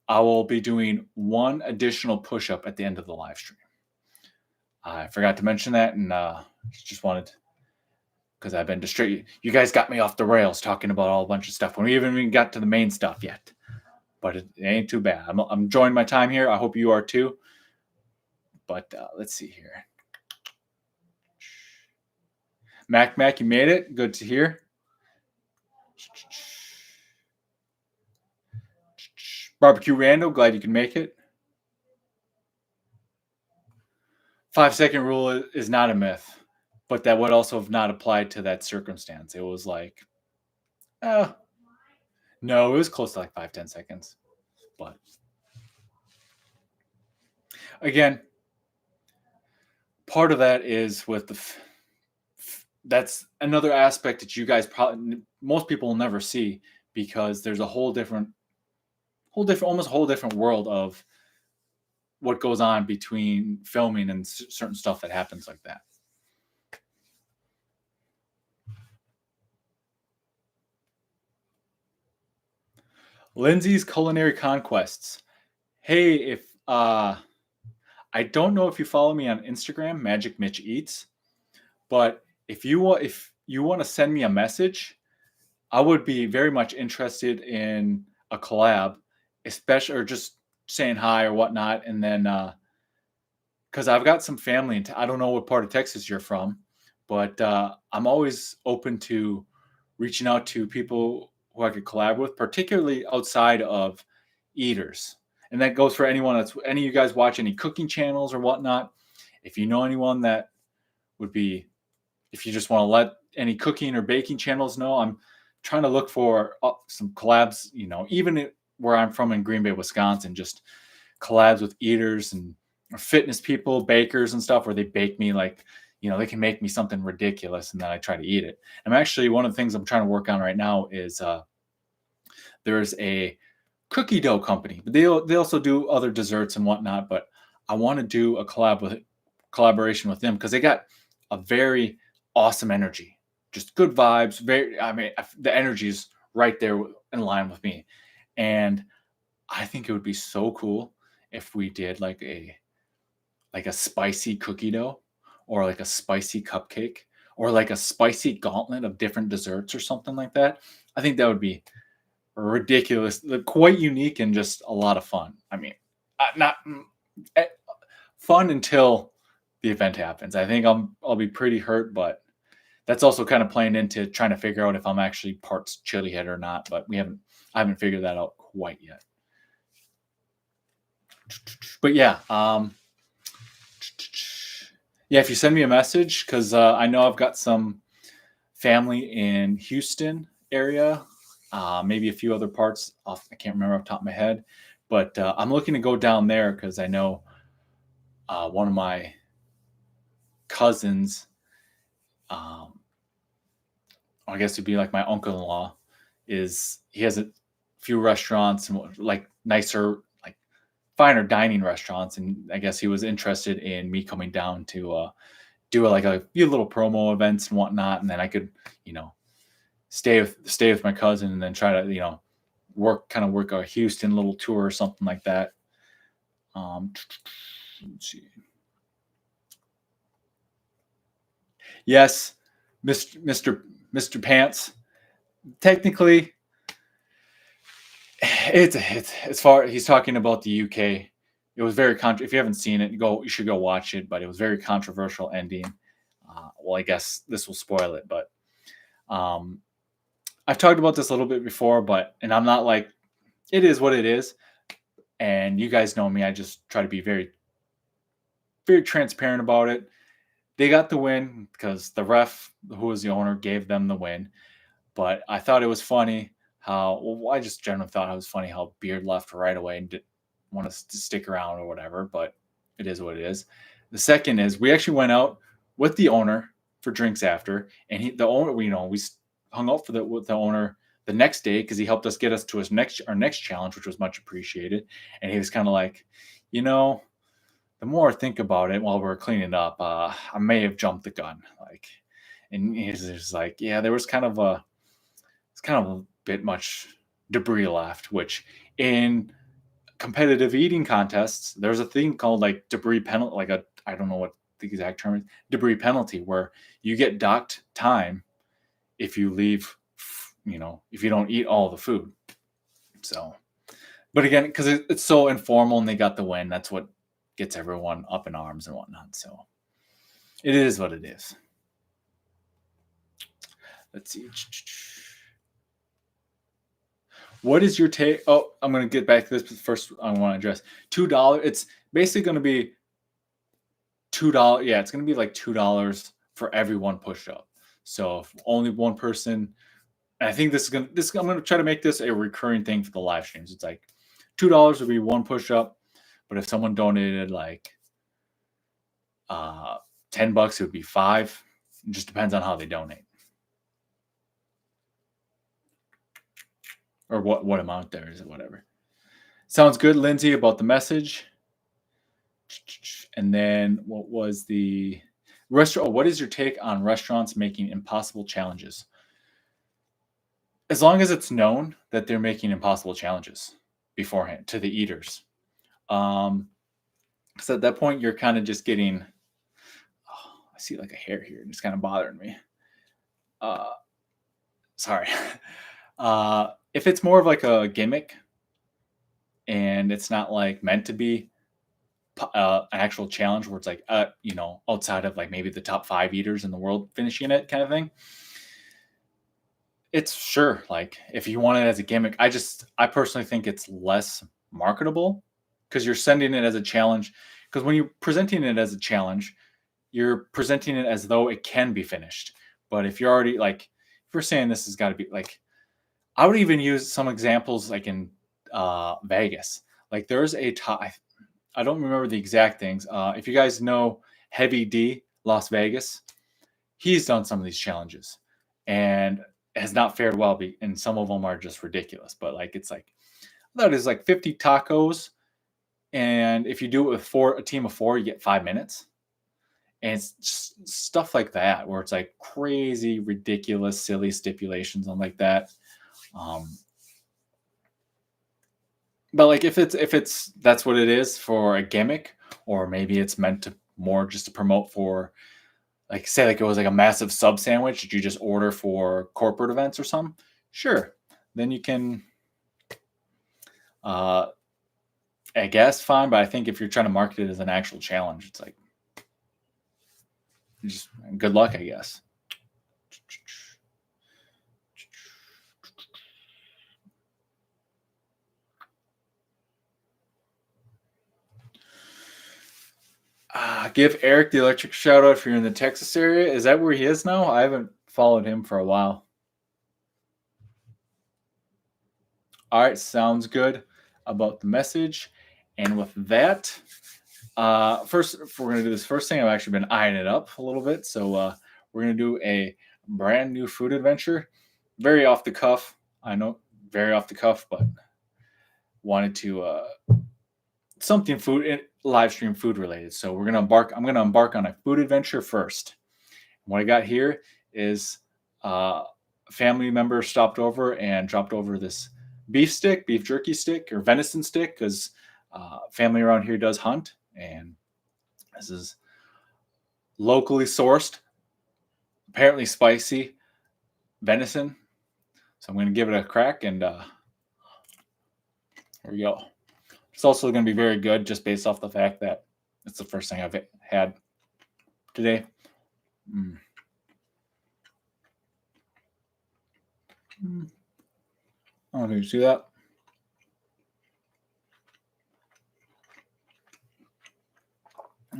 I will be doing one additional push up at the end of the live stream. I forgot to mention that, and just wanted because I've been distracted. You guys got me off the rails talking about all a bunch of stuff when we haven't even got to the main stuff yet. But it ain't too bad. I'm enjoying my time here. I hope you are too. But let's see here. Mac, you made it. Good to hear. Barbecue Randall, glad you can make it. 5-second rule is not a myth, but that would also have not applied to that circumstance. It was like, no, it was close to like 5-10 seconds. But again, part of that is with that's another aspect that you guys probably most people will never see because there's a almost whole different world of what goes on between filming and certain stuff that happens like that. Lindsay's Culinary Conquests. Hey, if I don't know if you follow me on Instagram, Magic Mitch Eats, but if you want to send me a message, I would be very much interested in a collab, especially or just saying hi or whatnot, and then because I've got some family in I don't know what part of Texas you're from, but I'm always open to reaching out to people who I could collab with, particularly outside of eaters. And that goes for anyone that's any of you guys watch any cooking channels or whatnot. If you know anyone that would be, if you just want to let any cooking or baking channels know, I'm trying to look for some collabs, even where I'm from in Green Bay, Wisconsin, just collabs with eaters and fitness people, bakers and stuff where they bake me like, they can make me something ridiculous and then I try to eat it. I'm actually, one of the things I'm trying to work on right now is there's a cookie dough company, but they also do other desserts and whatnot, but I want to do a collaboration with them because they got a very awesome energy, just good vibes. The energy is right there in line with me. And I think it would be so cool if we did like a spicy cookie dough or like a spicy cupcake or like a spicy gauntlet of different desserts or something like that. I think that would be ridiculous, quite unique and just a lot of fun. I mean, not fun until the event happens. I think I'll be pretty hurt, but that's also kind of playing into trying to figure out if I'm actually parts chili head or not, but I haven't figured that out quite yet. But yeah, if you send me a message, because I know I've got some family in Houston area, maybe a few other parts I can't remember off the top of my head, but I'm looking to go down there because I know one of my cousins, I guess it'd be like my uncle-in-law, he has a few restaurants and like nicer, like finer dining restaurants, and I guess he was interested in me coming down to do like a few little promo events and whatnot, and then I could, stay with my cousin and then try to, work a Houston little tour or something like that. Let's see. Yes, Mr. Pants. Technically, it's far. He's talking about the UK. It was very if you haven't seen it, you should go watch it. But it was very controversial ending. Well, I guess this will spoil it, but I've talked about this a little bit before, and I'm not like, it is what it is. And you guys know me. I just try to be very, very transparent about it. They got the win because the ref, who was the owner, gave them the win. But I thought it was funny I just generally thought it was funny how Beard left right away and didn't want to stick around or whatever. But it is what it is. The second is we actually went out with the owner for drinks after, and the owner, we hung out with the owner the next day because he helped us get us to our next challenge, which was much appreciated. And he was kind of like, the the more I think about it while we're cleaning up, I may have jumped the gun. Like, and he's just like, yeah, there was it's kind of a bit much debris left, which in competitive eating contests, there's a thing called like debris penalty, like a, I don't know what the exact term is, debris penalty, where you get docked time if you leave, if you don't eat all the food. So, but again, because it's so informal and they got the win, that's what gets everyone up in arms and whatnot. So it is what it is. Let's see. What is your take? Oh, I'm going to get back to this, but first I want to address $2. It's basically going to be $2. Yeah, it's going to be like $2 for every one push up. So if only one person, and I think I'm going to try to make this a recurring thing for the live streams. It's like $2 would be one push up, but if someone donated like $10, it would be $5. It just depends on how they donate or what amount there is or whatever. Sounds good, Lindsay, about the message. And then what was the restaurant? What is your take on restaurants making impossible challenges? As long as it's known that they're making impossible challenges beforehand to the eaters. Because at that point, you're kind of just getting, I see like a hair here. And it's kind of bothering me. Sorry. If it's more of like a gimmick and it's not like meant to be an actual challenge where it's like, outside of like maybe the top 5 eaters in the world finishing it kind of thing, it's sure, like if you want it as a gimmick, I personally think it's less marketable because you're sending it as a challenge. Because when you're presenting it as a challenge, you're presenting it as though it can be finished. But if you're already like, if we're saying this has got to be like, I would even use some examples like in Vegas. Like there's I don't remember the exact things. If you guys know Heavy D, Las Vegas, he's done some of these challenges and has not fared well. And some of them are just ridiculous. But like it's like, I thought it was like 50 tacos. And if you do it with a team of 4, you get 5 minutes. And it's just stuff like that where it's like crazy, ridiculous, silly stipulations on like that. But like if it's that's what it is for a gimmick, or maybe it's meant to more just to promote for, like say like it was like a massive sub sandwich that you just order for corporate events or something, sure, then you can I guess fine. But I think if you're trying to market it as an actual challenge, it's like just good luck, I guess. Give Eric the electric shout out if you're in the Texas area. Is that where he is now? I haven't followed him for a while. All right, sounds good about the message. And with that, first, if we're going to do this first thing, I've actually been eyeing it up a little bit. So we're going to do a brand new food adventure. Very off the cuff. I know, very off the cuff, but wanted to something live stream food related. So I'm going to embark on a food adventure first. What I got here is a family member stopped over and dropped over this beef jerky stick, or venison stick, because family around here does hunt, and this is locally sourced, apparently spicy venison. So I'm going to give it a crack, and here we go. It's also going to be very good just based off the fact that it's the first thing I've had today. I don't know if you see that.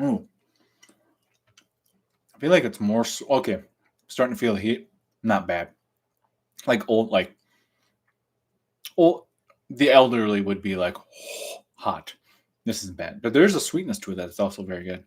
Oh, I feel like it's more okay. Starting to feel the heat. Not bad. Like old, the elderly would be like hot. This isn't bad, but there's a sweetness to it that's also very good.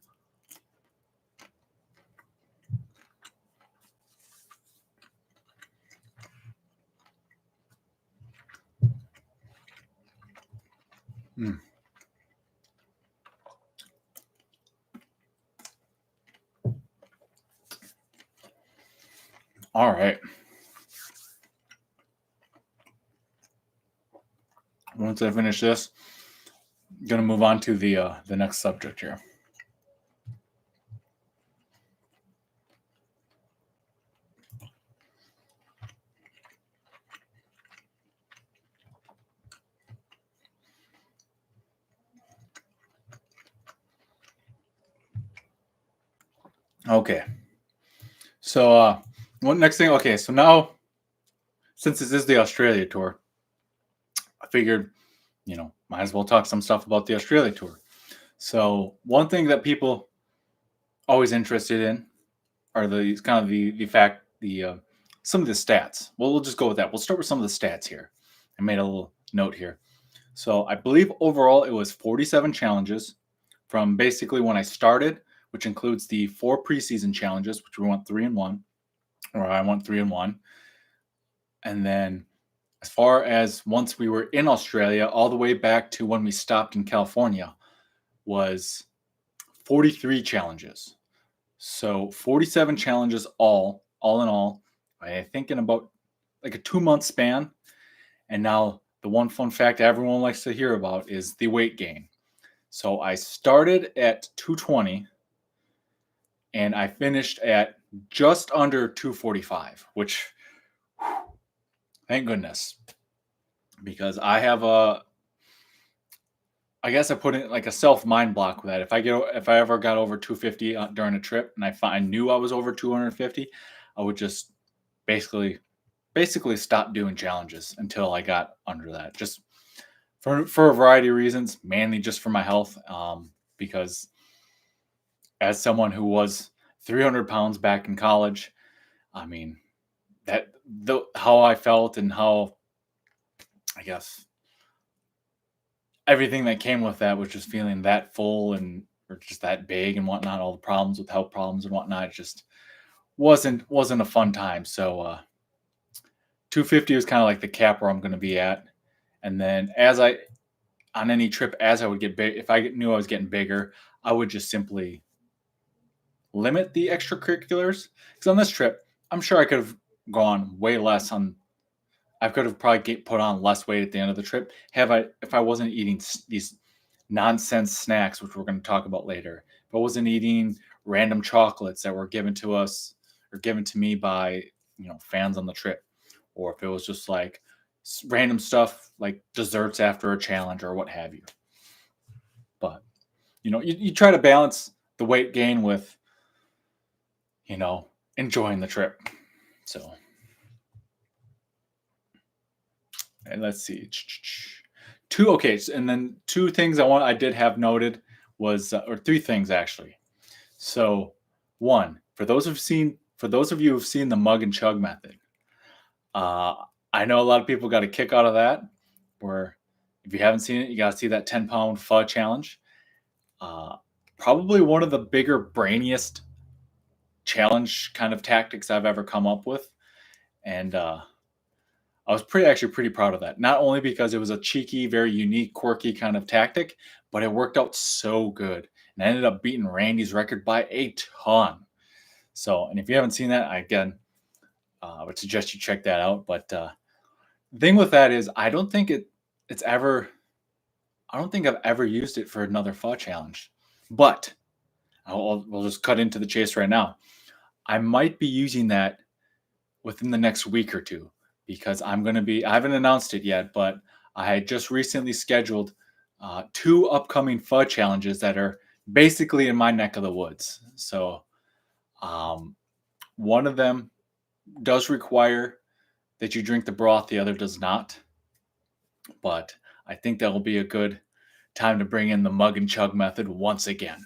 All right. Once I finish this, I'm gonna move on to the next subject here. Okay. So what next thing? Okay, so now since this is the Australia tour, I figured, might as well talk some stuff about the Australia tour. So one thing that people always interested in are the kind of the fact the some of the stats. Well, we'll just go with that. We'll start with some of the stats here. I made a little note here. So I believe overall it was 47 challenges from basically when I started, which includes the 4 preseason challenges, which we went 3-1, or I went 3-1, and then as far as once we were in Australia, all the way back to when we stopped in California, was 43 challenges. So 47 challenges all in all, I think in about like a 2 month span. And now the one fun fact everyone likes to hear about is the weight gain. So I started at 220 and I finished at just under 245, which thank goodness, because I guess I put in like a self mind block with that. If I ever got over 250 during a trip and I knew I was over 250, I would just basically stop doing challenges until I got under that. Just for a variety of reasons, mainly just for my health. Because as someone who was 300 pounds back in college, I mean how I felt and how I guess everything that came with that was just feeling that full and or just that big and whatnot. All the problems with health problems and whatnot, it just wasn't a fun time. So 250 was kind of like the cap where I'm going to be at. And then on any trip, as I would get big, if I knew I was getting bigger, I would just simply limit the extracurriculars. Because on this trip, I'm sure I could have gone way less on. I could have probably put on less weight at the end of the trip. If I wasn't eating these nonsense snacks, which we're going to talk about later. If I wasn't eating random chocolates that were given to us or given to me by fans on the trip, or if it was just like random stuff like desserts after a challenge or what have you. But you try to balance the weight gain with enjoying the trip. So, and let's see. And then two things I did have noted was or three things actually. So, one, for those of you who've seen the mug and chug method, I know a lot of people got a kick out of that. Where if you haven't seen it, you got to see that 10-pound pho challenge. Probably one of the bigger, brainiest challenge kind of tactics I've ever come up with, and I was pretty proud of that. Not only because it was a cheeky, very unique, quirky kind of tactic, but it worked out so good, and I ended up beating Randy's record by a ton. So, and if you haven't seen that, I would suggest you check that out. But the thing with that is, I don't think I've ever used it for another pho challenge. But we'll just cut into the chase right now. I might be using that within the next week or two because I haven't announced it yet, but I had just recently scheduled 2 upcoming pho challenges that are basically in my neck of the woods. So one of them does require that you drink the broth, the other does not. But I think that will be a good time to bring in the mug and chug method once again.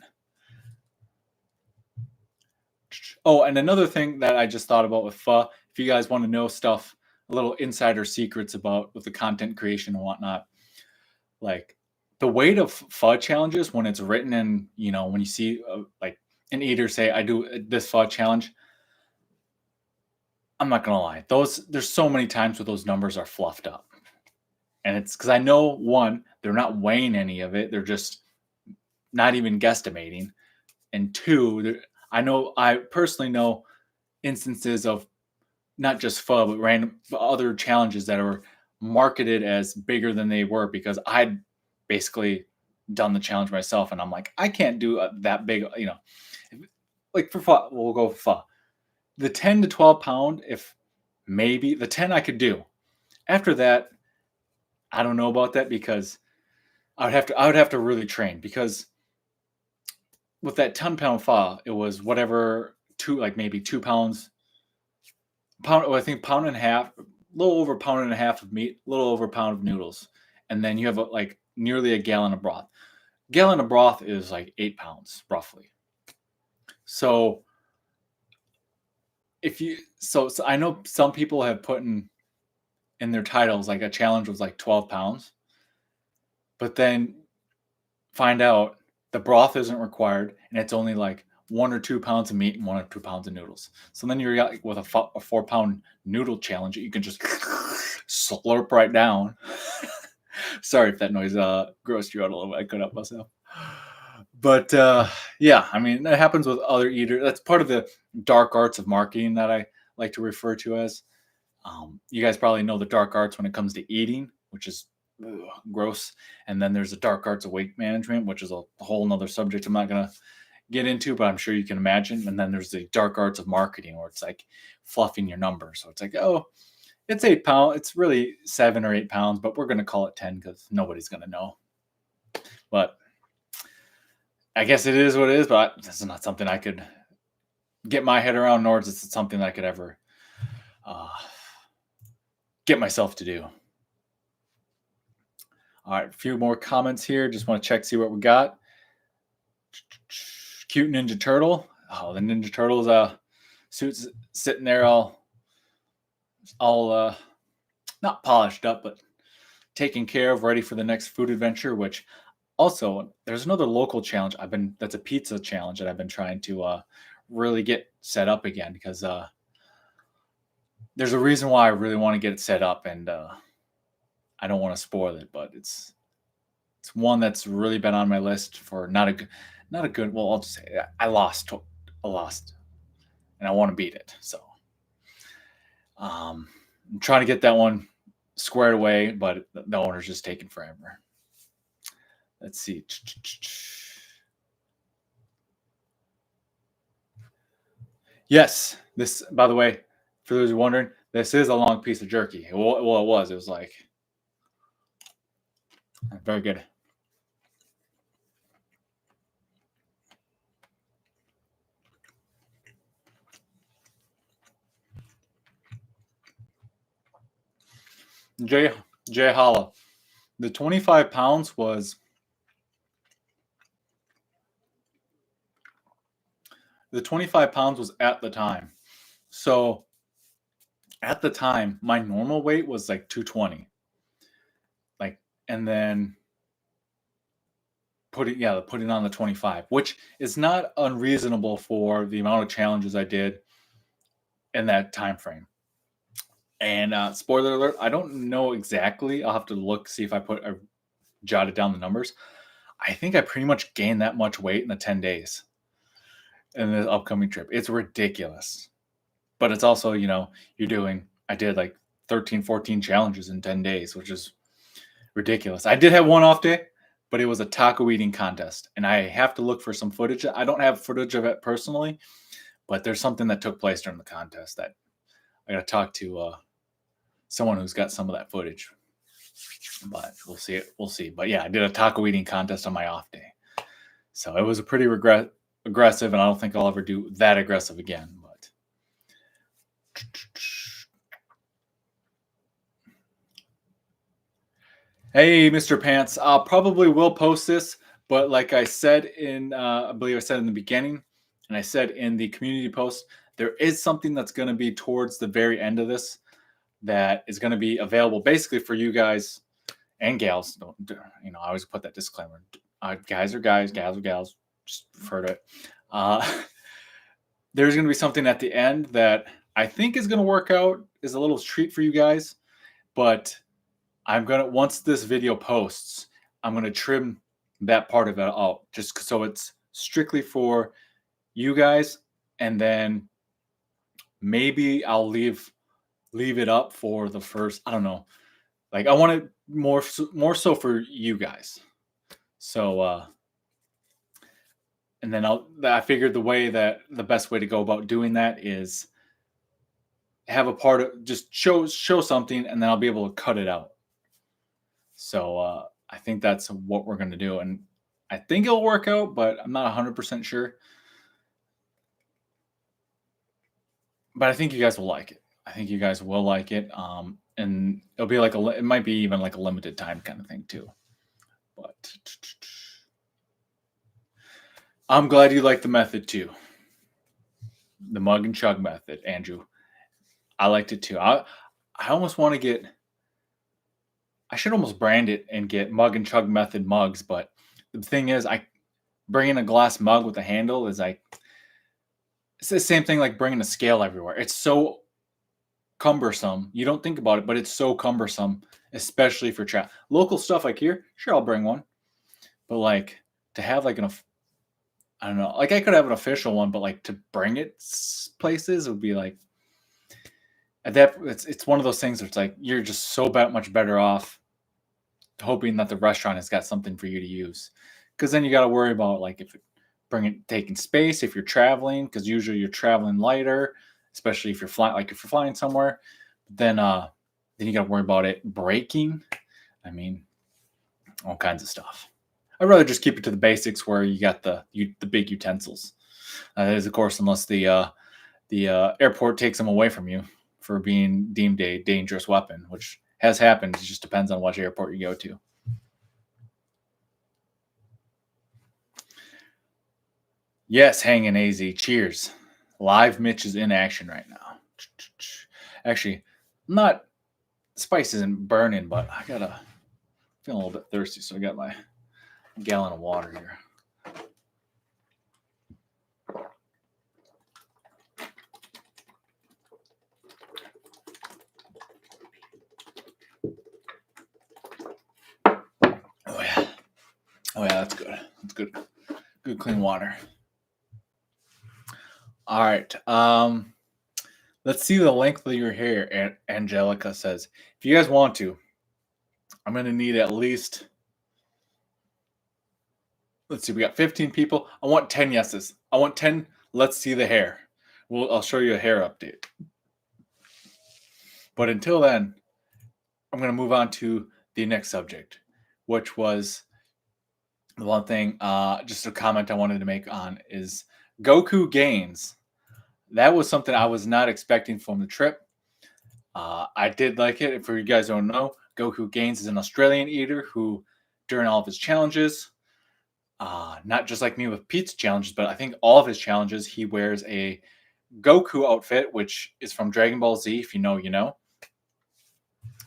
Oh, and another thing that I just thought about with pho, if you guys want to know stuff, a little insider secrets about with the content creation and whatnot, like the weight of pho challenges when it's written in, when you see like an eater say, I do this pho challenge, I'm not going to lie. There's so many times where those numbers are fluffed up. And it's because I know, one, they're not weighing any of it. They're just not even guesstimating. And two, I personally know instances of not just pho, but random other challenges that are marketed as bigger than they were because I'd basically done the challenge myself, and I'm like, I can't do that big, like for pho, we'll go for pho. The 10 to 12 pound, if maybe the 10 I could do. After that, I don't know about that because I would have to really train because with that 10-pound pho, it was whatever two like maybe 2 pounds pound. I think pound and a half, a little over a pound and a half of meat, a little over a pound of noodles, and then you have like nearly a gallon of broth. Gallon of broth is like 8 pounds roughly. So if you so I know some people have put in their titles like a challenge was like 12 pounds, but then find out the broth isn't required and it's only like 1 or 2 pounds of meat and 1 or 2 pounds of noodles. So then you're like with a 4 pound noodle challenge, you can just slurp right down. Sorry if that noise grossed you out a little bit. I couldn't help myself. But yeah, I mean, that happens with other eaters. That's part of the dark arts of marketing that I like to refer to as. You guys probably know the dark arts when it comes to eating, which is gross. And then there's the dark arts of weight management, which is a whole nother subject I'm not going to get into, but I'm sure you can imagine. And then there's the dark arts of marketing where it's like fluffing your numbers. So it's like, oh, it's 8 pounds. It's really 7 or 8 pounds, but we're going to call it 10 because nobody's going to know. But I guess it is what it is, but this is not something I could get my head around, nor is it something that I could ever get myself to do. All right, a few more comments here. Just want to check, see what we got. Cute Ninja Turtle. Oh, the Ninja Turtle's suit's sitting there all not polished up, but taken care of, ready for the next food adventure. Which also, there's another local challenge that's a pizza challenge that I've been trying to really get set up again because there's a reason why I really want to get it set up, and I don't want to spoil it, but it's one that's really been on my list for not a good. Well, I'll just say I lost, and I want to beat it. So I'm trying to get that one squared away, but the owner's just taking forever. Let's see. Yes, this, by the way, for those who are wondering, this is a long piece of jerky. Well, it was. It was like very good. Jay Holla. The 25 pounds was at the time. So at the time, my normal weight was like 220. Like, and then putting on the 25, which is not unreasonable for the amount of challenges I did in that time frame. And spoiler alert, I don't know exactly. I'll have to look, see if I jotted down the numbers. I think I pretty much gained that much weight in the 10 days in the upcoming trip. It's ridiculous. But it's also, I did like 13, 14 challenges in 10 days, which is ridiculous. I did have one off day, but it was a taco eating contest. And I have to look for some footage. I don't have footage of it personally, but there's something that took place during the contest that I got to talk to someone who's got some of that footage. But we'll see it. We'll see. But yeah, I did a taco eating contest on my off day. So it was a pretty aggressive, and I don't think I'll ever do that aggressive again. But hey, Mr. Pants, I probably will post this, but like I said I believe I said in the beginning, and I said in the community post, there is something that's going to be towards the very end of this that is going to be available basically for you guys and gals. I always put that disclaimer. Guys are guys, gals are gals. Just refer to it. There's going to be something at the end that I think is going to work out, is a little treat for you guys. But once this video posts, I'm going to trim that part of it out just so it's strictly for you guys. And then maybe I'll leave leave it up for the first, I don't know. Like I want it more so for you guys. So and then I figured the best way to go about doing that is have a part of just show something, and then I'll be able to cut it out. So I think that's what we're gonna do, and I think it'll work out, but I'm not 100% sure. But I think you guys will like it. I think you guys will like it. And it'll be like it might be even like a limited time kind of thing too. But I'm glad you like the method too. The mug and chug method, Andrew. I liked it too. I almost want to get. I should almost brand it and get mug and chug method mugs. But the thing is, I bringing a glass mug with a handle is like it's the same thing like bringing a scale everywhere. It's so cumbersome. You don't think about it, but it's so cumbersome, especially for local stuff like here. Sure, I'll bring one, but like to have like I don't know, like I could have an official one, but like to bring it places would be like at that. It's one of those things where it's like you're just so much better off hoping that the restaurant has got something for you to use, because then you got to worry about like if it taking space if you're traveling, because usually you're traveling lighter, especially if you're flying, like if you're flying somewhere, then you got to worry about it breaking. I mean, all kinds of stuff. I'd rather just keep it to the basics where you got the big utensils. That is, of course, unless the airport takes them away from you for being deemed a dangerous weapon, which has happened. It just depends on which airport you go to. Yes, hanging AZ. Cheers. Live Mitch is in action right now. Actually, not spice isn't burning, but I gotta feel a little bit thirsty, so I got my gallon of water here. Oh yeah. Oh yeah, that's good. That's good. Good clean water. All right. Let's see the length of your hair. Angelica says, if you guys want to, I'm gonna need at least. Let's see, we got 15 people. I want 10 yeses. I want 10. Let's see the hair. I'll show you a hair update. But until then, I'm going to move on to the next subject, which was the one thing, just a comment I wanted to make on is Goku gains. That was something I was not expecting from the trip. I did like it. If you guys don't know, Goku Gains is an Australian eater who, during all of his challenges, not just like me with pizza challenges, but I think all of his challenges, he wears a Goku outfit, which is from Dragon Ball Z. If you know, you know.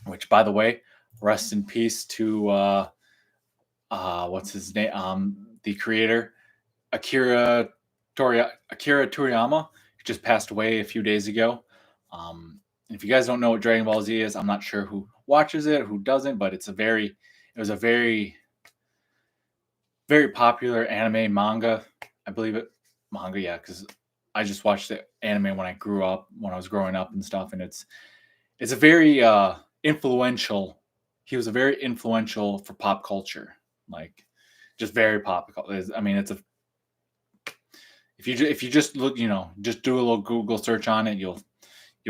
Which, by the way, rest in peace to what's his name? The creator, Akira Toriyama, who just passed away a few days ago. If you guys don't know what Dragon Ball Z is, I'm not sure who watches it, who doesn't, but it was a very, very popular anime manga. I believe it manga, yeah, because I just watched the anime when I was growing up and stuff, and it's a very influential. He was a very influential for pop culture, like just very pop. I mean, if you just look, just do a little Google search on it, you'll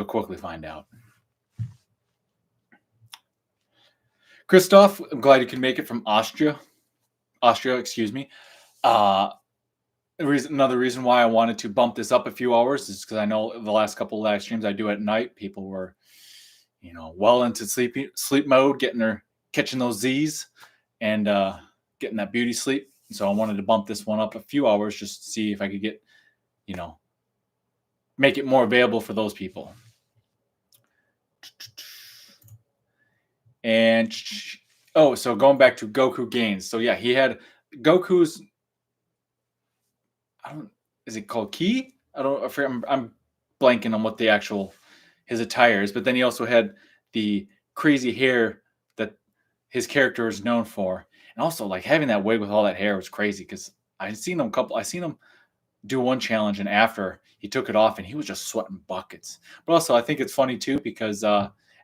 quickly find out. Christoph, I'm glad you can make it from Austria, excuse me. Another reason why I wanted to bump this up a few hours is because I know the last couple of live streams I do at night, people were, well into sleep mode, catching those Z's and getting that beauty sleep. So I wanted to bump this one up a few hours just to see if I could get, make it more available for those people. And so going back to Goku gains. So yeah, he had Goku's. Is it called Ki? I'm blanking on what the actual his attire is, but then he also had the crazy hair that his character is known for, and also like having that wig with all that hair was crazy because I seen him do one challenge, and after he took it off, and he was just sweating buckets. But also, I think it's funny too because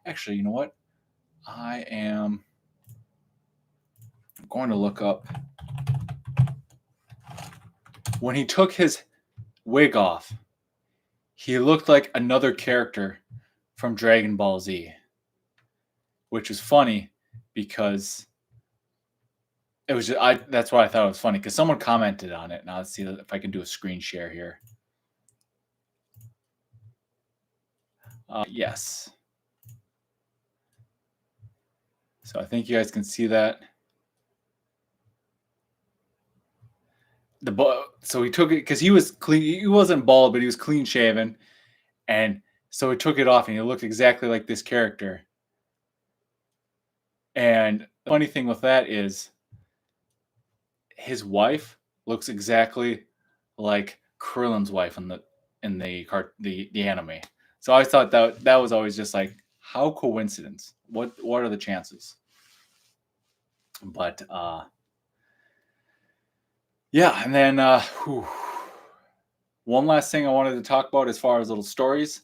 actually, you know what? I am going to look up when he took his wig off. He looked like another character from Dragon Ball Z, which is funny because it was just, that's why I thought it was funny because someone commented on it. Now let's see if I can do a screen share here. Yes. So I think you guys can see that. So he took it because he was clean. He wasn't bald, but he was clean shaven, and so he took it off, and he looked exactly like this character. And the funny thing with that is, his wife looks exactly like Krillin's wife the anime. So I thought that was always just like, how coincidence? What are the chances? But yeah, and then one last thing I wanted to talk about as far as little stories,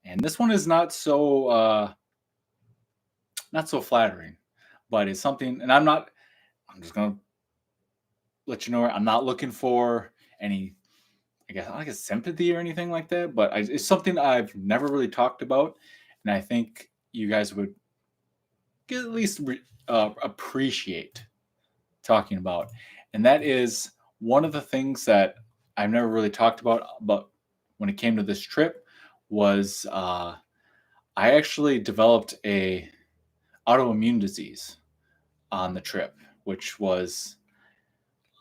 and this one is not so flattering, but it's something, and I'm just gonna let you know I'm not looking for any, I guess sympathy or anything like that, but it's something I've never really talked about, and I think you guys would at least appreciate talking about, and that is one of the things that I've never really talked about. But when it came to this trip, was I actually developed a autoimmune disease on the trip, which was,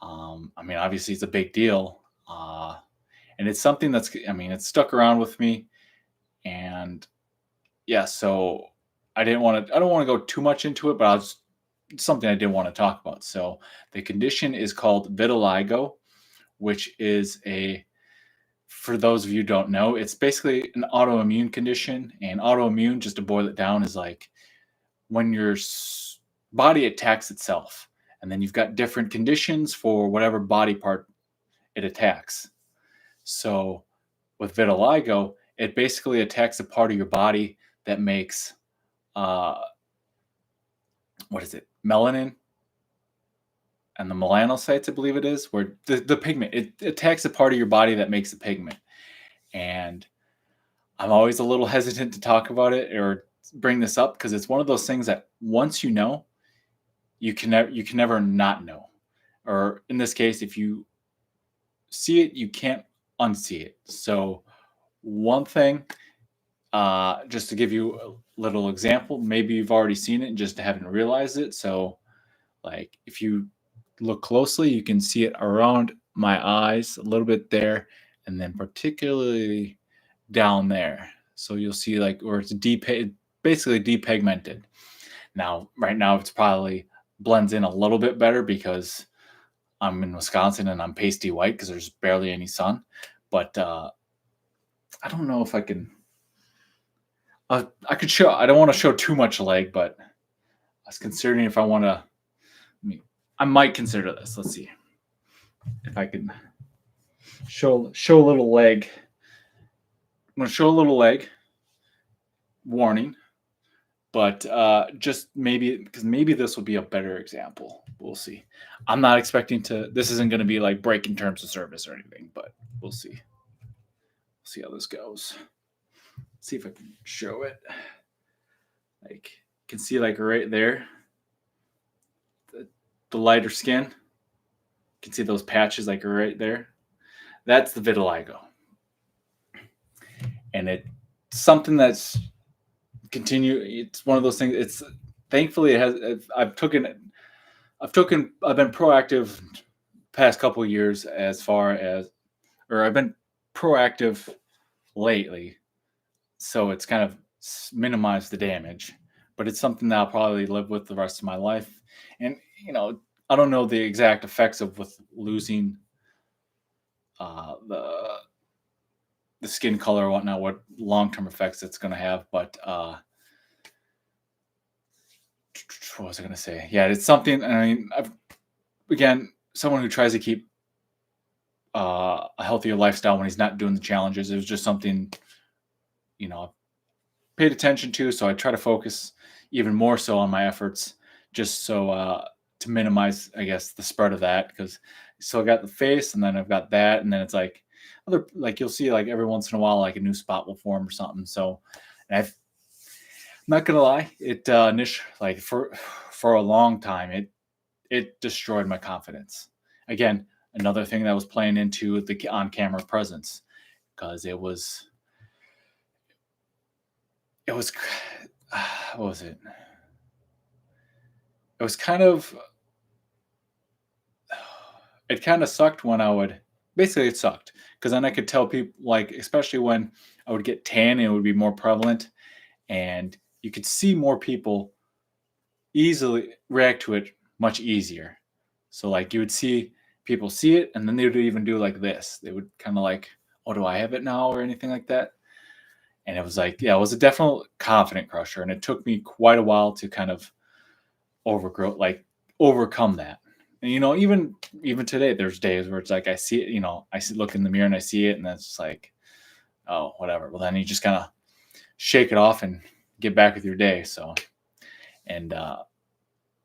I mean, obviously it's a big deal, and it's something it's stuck around with me, and yeah, so I don't want to go too much into it, but it's something I did want to talk about. So the condition is called vitiligo, which is for those of you who don't know, it's basically an autoimmune condition. And autoimmune, just to boil it down, is like when your body attacks itself, and then you've got different conditions for whatever body part it attacks. So with vitiligo, it basically attacks a part of your body that makes what is it? Melanin and the melanocytes, I believe it is, where the pigment, it attacks a part of your body that makes the pigment. And I'm always a little hesitant to talk about it or bring this up because it's one of those things that once you know, you can never not know. Or in this case, if you see it, you can't unsee it. So one thing, just to give you a little example, maybe you've already seen it and just haven't realized it. So like if you look closely, you can see it around my eyes a little bit there, and then particularly down there. So you'll see like where it's basically depigmented. Now, right now, it's probably blends in a little bit better because I'm in Wisconsin and I'm pasty white because there's barely any sun. But I don't know if I can. I could show. I don't want to show too much leg, but I was considering if I want to. I might consider this. Let's see if I can show a little leg. I'm going to show a little leg. Warning, but just maybe because maybe this will be a better example. We'll see. I'm not expecting to. This isn't going to be like breaking terms of service or anything, but we'll see. We'll see how this goes. See if I can show it. Like you can see like right there, the lighter skin. You can see those patches like right there. That's the vitiligo, and it's something that's it's one of those things. It's thankfully it has. I've been proactive past couple of years as far as, or I've been proactive lately, so it's kind of minimized the damage. But it's something that I'll probably live with the rest of my life. And I don't know the exact effects of with losing the skin color or whatnot, what long-term effects it's going to have. But what was I going to say? Yeah, it's something. I mean, again, someone who tries to keep a healthier lifestyle when he's not doing the challenges. It was just something, I paid attention to. So I try to focus even more so on my efforts, just so to minimize, I guess, the spread of that. Because so I got the face, and then I've got that, and then it's like other like you'll see like every once in a while like a new spot will form or something. So, and I'm not gonna lie, it like for a long time it destroyed my confidence. Again, another thing that was playing into the on camera presence because it was what was it? It was kind of it kind of sucked when I would basically it sucked because then I could tell people like especially when I would get tan and it would be more prevalent and you could see more people easily react to it much easier. So like you would see people see it and then they would even do like this. They would kind of like, oh, do I have it now or anything like that? And it was like, yeah, it was a definite confident crusher. And it took me quite a while to kind of overcome that. And even today, there's days where it's like I see it, look in the mirror and I see it, and that's just like, oh, whatever. Well, then you just kind of shake it off and get back with your day. So, and the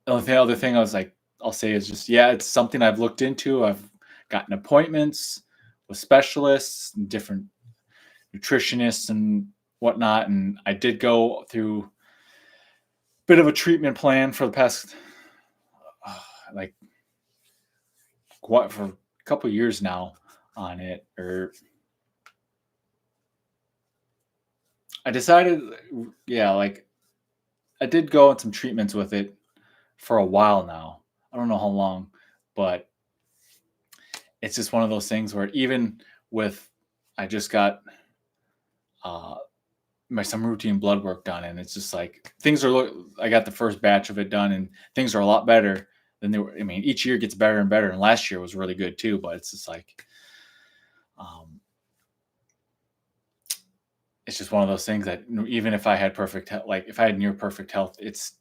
only other thing I was like, I'll say is just, yeah, it's something I've looked into. I've gotten appointments with specialists and different nutritionists and whatnot, and I did go through a bit of a treatment plan for the past like quite for a couple years now on it. Or I decided, yeah, like I did go on some treatments with it for a while now. I don't know how long, but it's just one of those things where even with I just got my some routine blood work done, and it's just like I got the first batch of it done, and things are a lot better than they were. I mean, each year gets better and better, and last year was really good too. But it's just like, it's just one of those things that even if I had perfect health, like if I had near perfect health, it's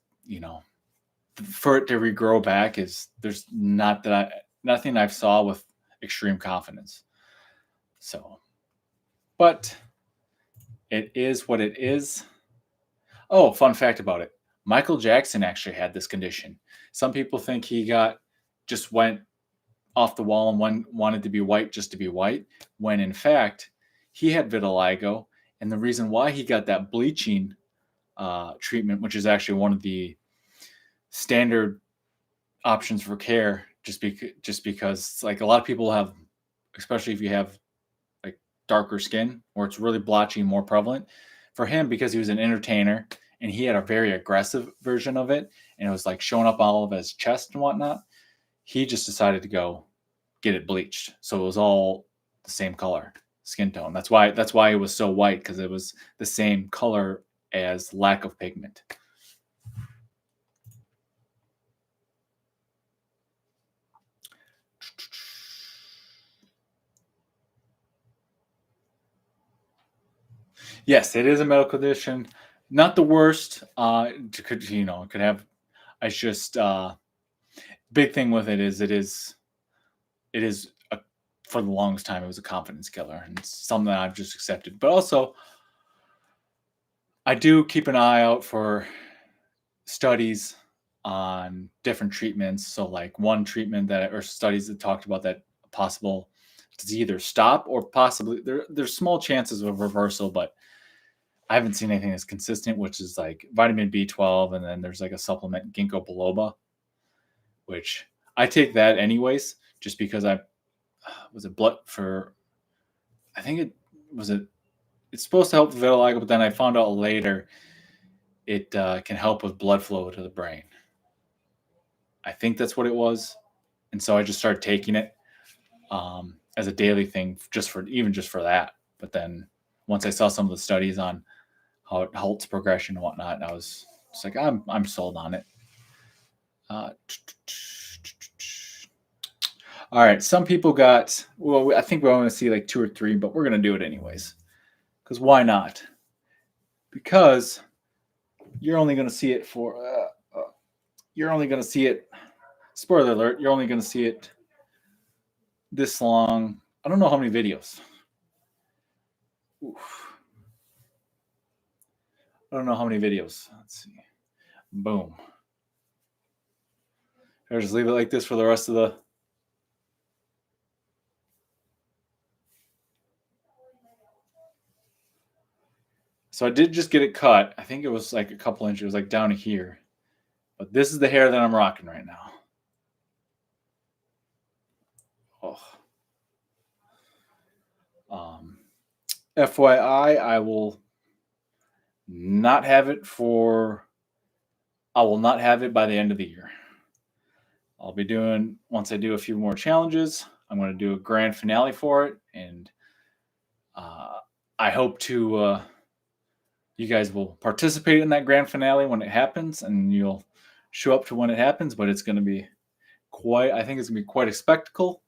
for it to regrow back is there's nothing I've saw with extreme confidence. So, but it is what it is. Oh, fun fact about it. Michael Jackson actually had this condition. Some people think he just went off the wall and wanted to be white just to be white, when in fact, he had vitiligo. And the reason why he got that bleaching treatment, which is actually one of the standard options for care, just because like a lot of people have, especially if you have like darker skin where it's really blotchy and more prevalent. For him, because he was an entertainer and he had a very aggressive version of it, and it was like showing up all of his chest and whatnot, he just decided to go get it bleached. So it was all the same color skin tone. That's why it was so white, because it was the same color as lack of pigment. Yes, it is a medical condition. Not the worst. It could have. It's just big thing with it is for the longest time it was a confidence killer, and it's something that I've just accepted. But also, I do keep an eye out for studies on different treatments. So, like one treatment that or studies that talked about that possible to either stop or possibly there's small chances of reversal, but I haven't seen anything that's consistent, which is like vitamin B12, and then there's like a supplement, ginkgo biloba, which I take that anyways, just because I was a blood for. I think it was a. It's supposed to help with vitiligo, but then I found out later it can help with blood flow to the brain. I think that's what it was, and so I just started taking it as a daily thing, just for that. But then once I saw some of the studies on how it halts progression and whatnot, and I was just like, I'm sold on it. Uh, all right, some people got. Well, I think we want to see like 2 or 3, but we're gonna do it anyways. Because why not? Because you're only gonna see it for. You're only gonna see it. Spoiler alert! You're only gonna see it this long I don't know how many videos. Oof. I don't know how many videos. Let's see. Boom. I'll just leave it like this for the rest of the. So I did just get it cut. I think it was like a couple inches, like down here. But this is the hair that I'm rocking right now. Oh. FYI, I will not have it by the end of the year. I'll be doing, once I do a few more challenges, I'm going to do a grand finale for it. And I hope you guys will participate in that grand finale when it happens, and you'll show up to when it happens. But it's going to be I think it's going to be quite a spectacle.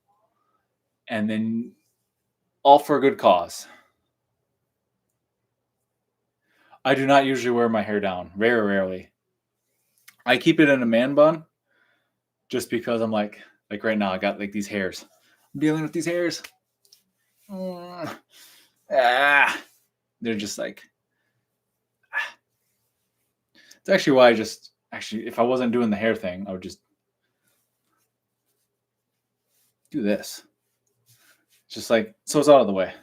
And then all for a good cause. I do not usually wear my hair down, very rarely. I keep it in a man bun just because I'm like right now, I got like these hairs. I'm dealing with these hairs. They're just like, it's actually why if I wasn't doing the hair thing, I would just do this. Just like, so it's out of the way.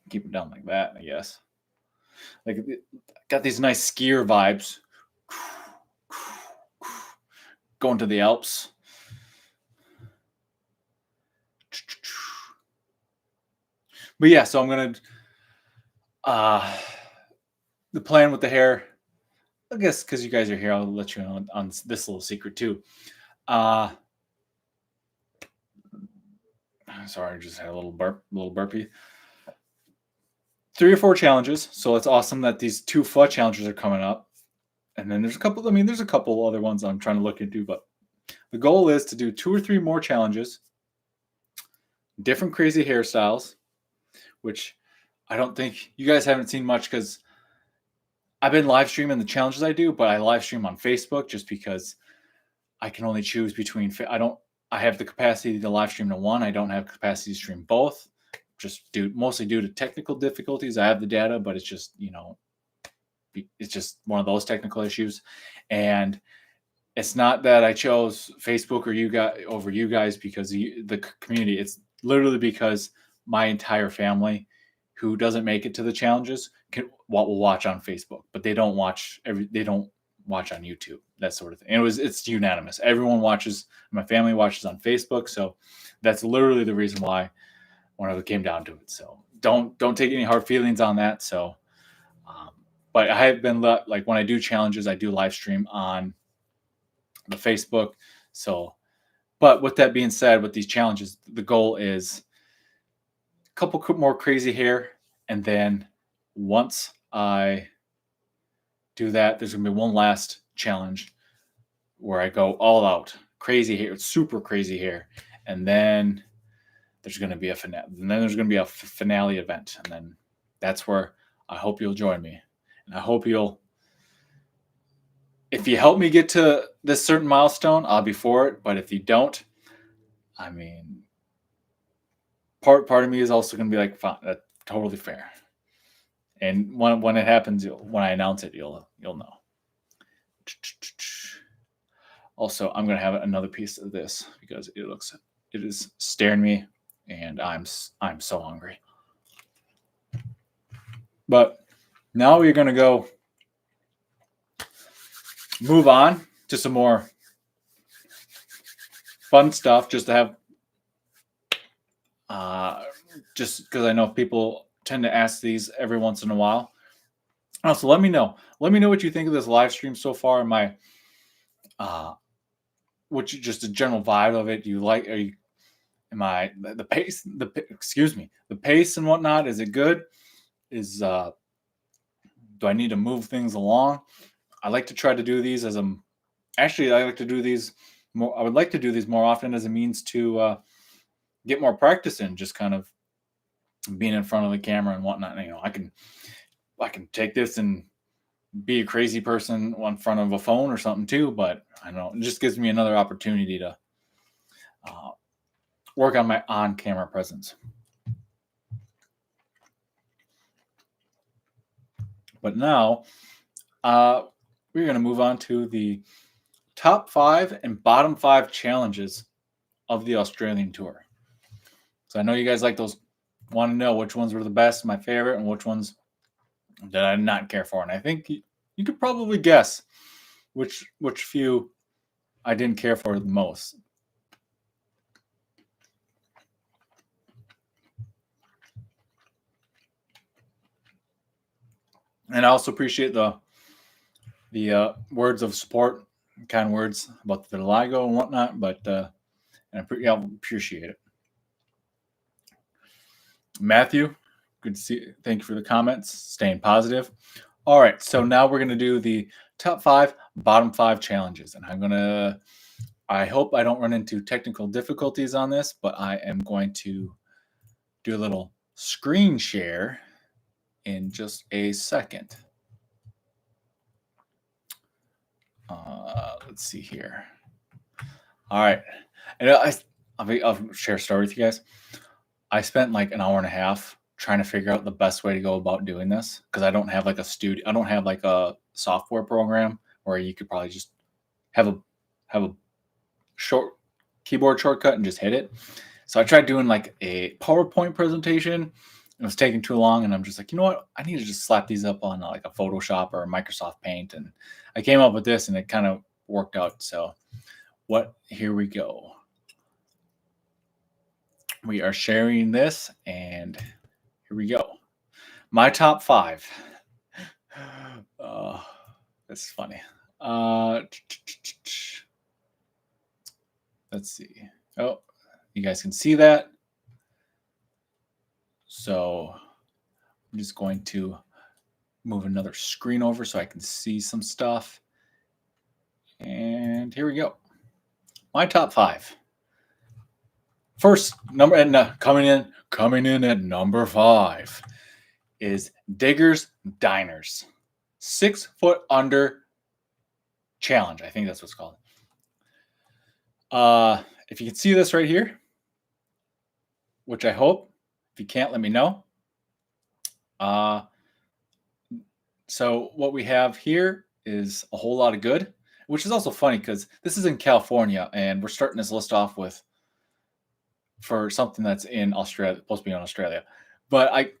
Keep it down like that, I guess. Like, got these nice skier vibes. Going to the Alps. But yeah, so I'm going to, the plan with the hair, I guess because you guys are here, I'll let you know on this little secret too. Sorry, I just had a little burpee. 3 or 4 challenges. So it's awesome that these 2 FUT challenges are coming up. And then there's a couple other ones I'm trying to look into, but the goal is to do 2 or 3 more challenges, different crazy hairstyles, which I don't think you guys haven't seen much because I've been live streaming the challenges I do, but I live stream on Facebook just because I can only choose between. I have the capacity to live stream to one. I don't have capacity to stream both, mostly due to technical difficulties. I have the data, but it's just, it's just one of those technical issues. And it's not that I chose Facebook or you guys over you guys because the community. It's literally because my entire family who doesn't make it to the challenges will watch on Facebook, but they don't watch on YouTube, that sort of thing. And it's unanimous. Everyone watches. My family watches on Facebook, so that's literally the reason why when it came down to it. So don't take any hard feelings on that. So, but I have been like when I do challenges, I do live stream on the Facebook. So, but with that being said, with these challenges, the goal is a couple more crazy hair, and then once I do that, there's gonna be one last challenge where I go all out, crazy hair, super crazy hair, and then there's gonna be a finale. And then there's gonna be a finale event, and then that's where I hope you'll join me, and I hope if you help me get to this certain milestone, I'll be for it. But if you don't, I mean, part of me is also gonna be like, fine, that's totally fair. And when it happens, when I announce it, you'll know. Also, I'm gonna have another piece of this because it is staring me, and I'm so hungry. But now we're gonna go move on to some more fun stuff, just to have, just because I know people tend to ask these every once in a while. Also, let me know what you think of this live stream so far. Just a general vibe of it. The pace, the pace and whatnot, is it good? Do I need to move things along? I like to try to do these I like to do these more. I would like to do these more often as a means to get more practice in, just kind of being in front of the camera and whatnot. I can take this and be a crazy person in front of a phone or something too, but I don't know, it just gives me another opportunity to work on my on-camera presence. But now, we're going to move on to the top 5 and bottom 5 challenges of the Australian tour. So I know you guys like those, want to know which ones were the best, my favorite, and which ones that I did not care for. And I think you could probably guess which few I didn't care for the most. And I also appreciate the words of support, kind words about the vitiligo and whatnot. But and I appreciate it. Matthew, good to see you. Thank you for the comments. Staying positive. All right, so now we're gonna do the top 5, bottom 5 challenges, and I hope I don't run into technical difficulties on this, but I am going to do a little screen share in just a second. Let's see here. All right, and I'll share a story with you guys. I spent like an hour and a half trying to figure out the best way to go about doing this because I don't have like a studio. I don't have like a software program where you could probably just have a short keyboard shortcut and just hit it. So I tried doing like a PowerPoint presentation. It was taking too long, and I'm just like, you know what? I need to just slap these up on like a Photoshop or a Microsoft Paint, and I came up with this, and it kind of worked out. So, here we go. We are sharing this, and here we go. My top 5. That's funny. Let's see. Oh, you guys can see that. So I'm just going to move another screen over so I can see some stuff. And here we go. My top 5. First number, and coming in at number 5 is Diggers Diners 6 foot under challenge. I think that's what's called. If you can see this right here, which I hope. If you can't, let me know. So what we have here is a whole lot of good, which is also funny because this is in California, and we're starting this list off for something that's in Australia, supposed to be in Australia. But I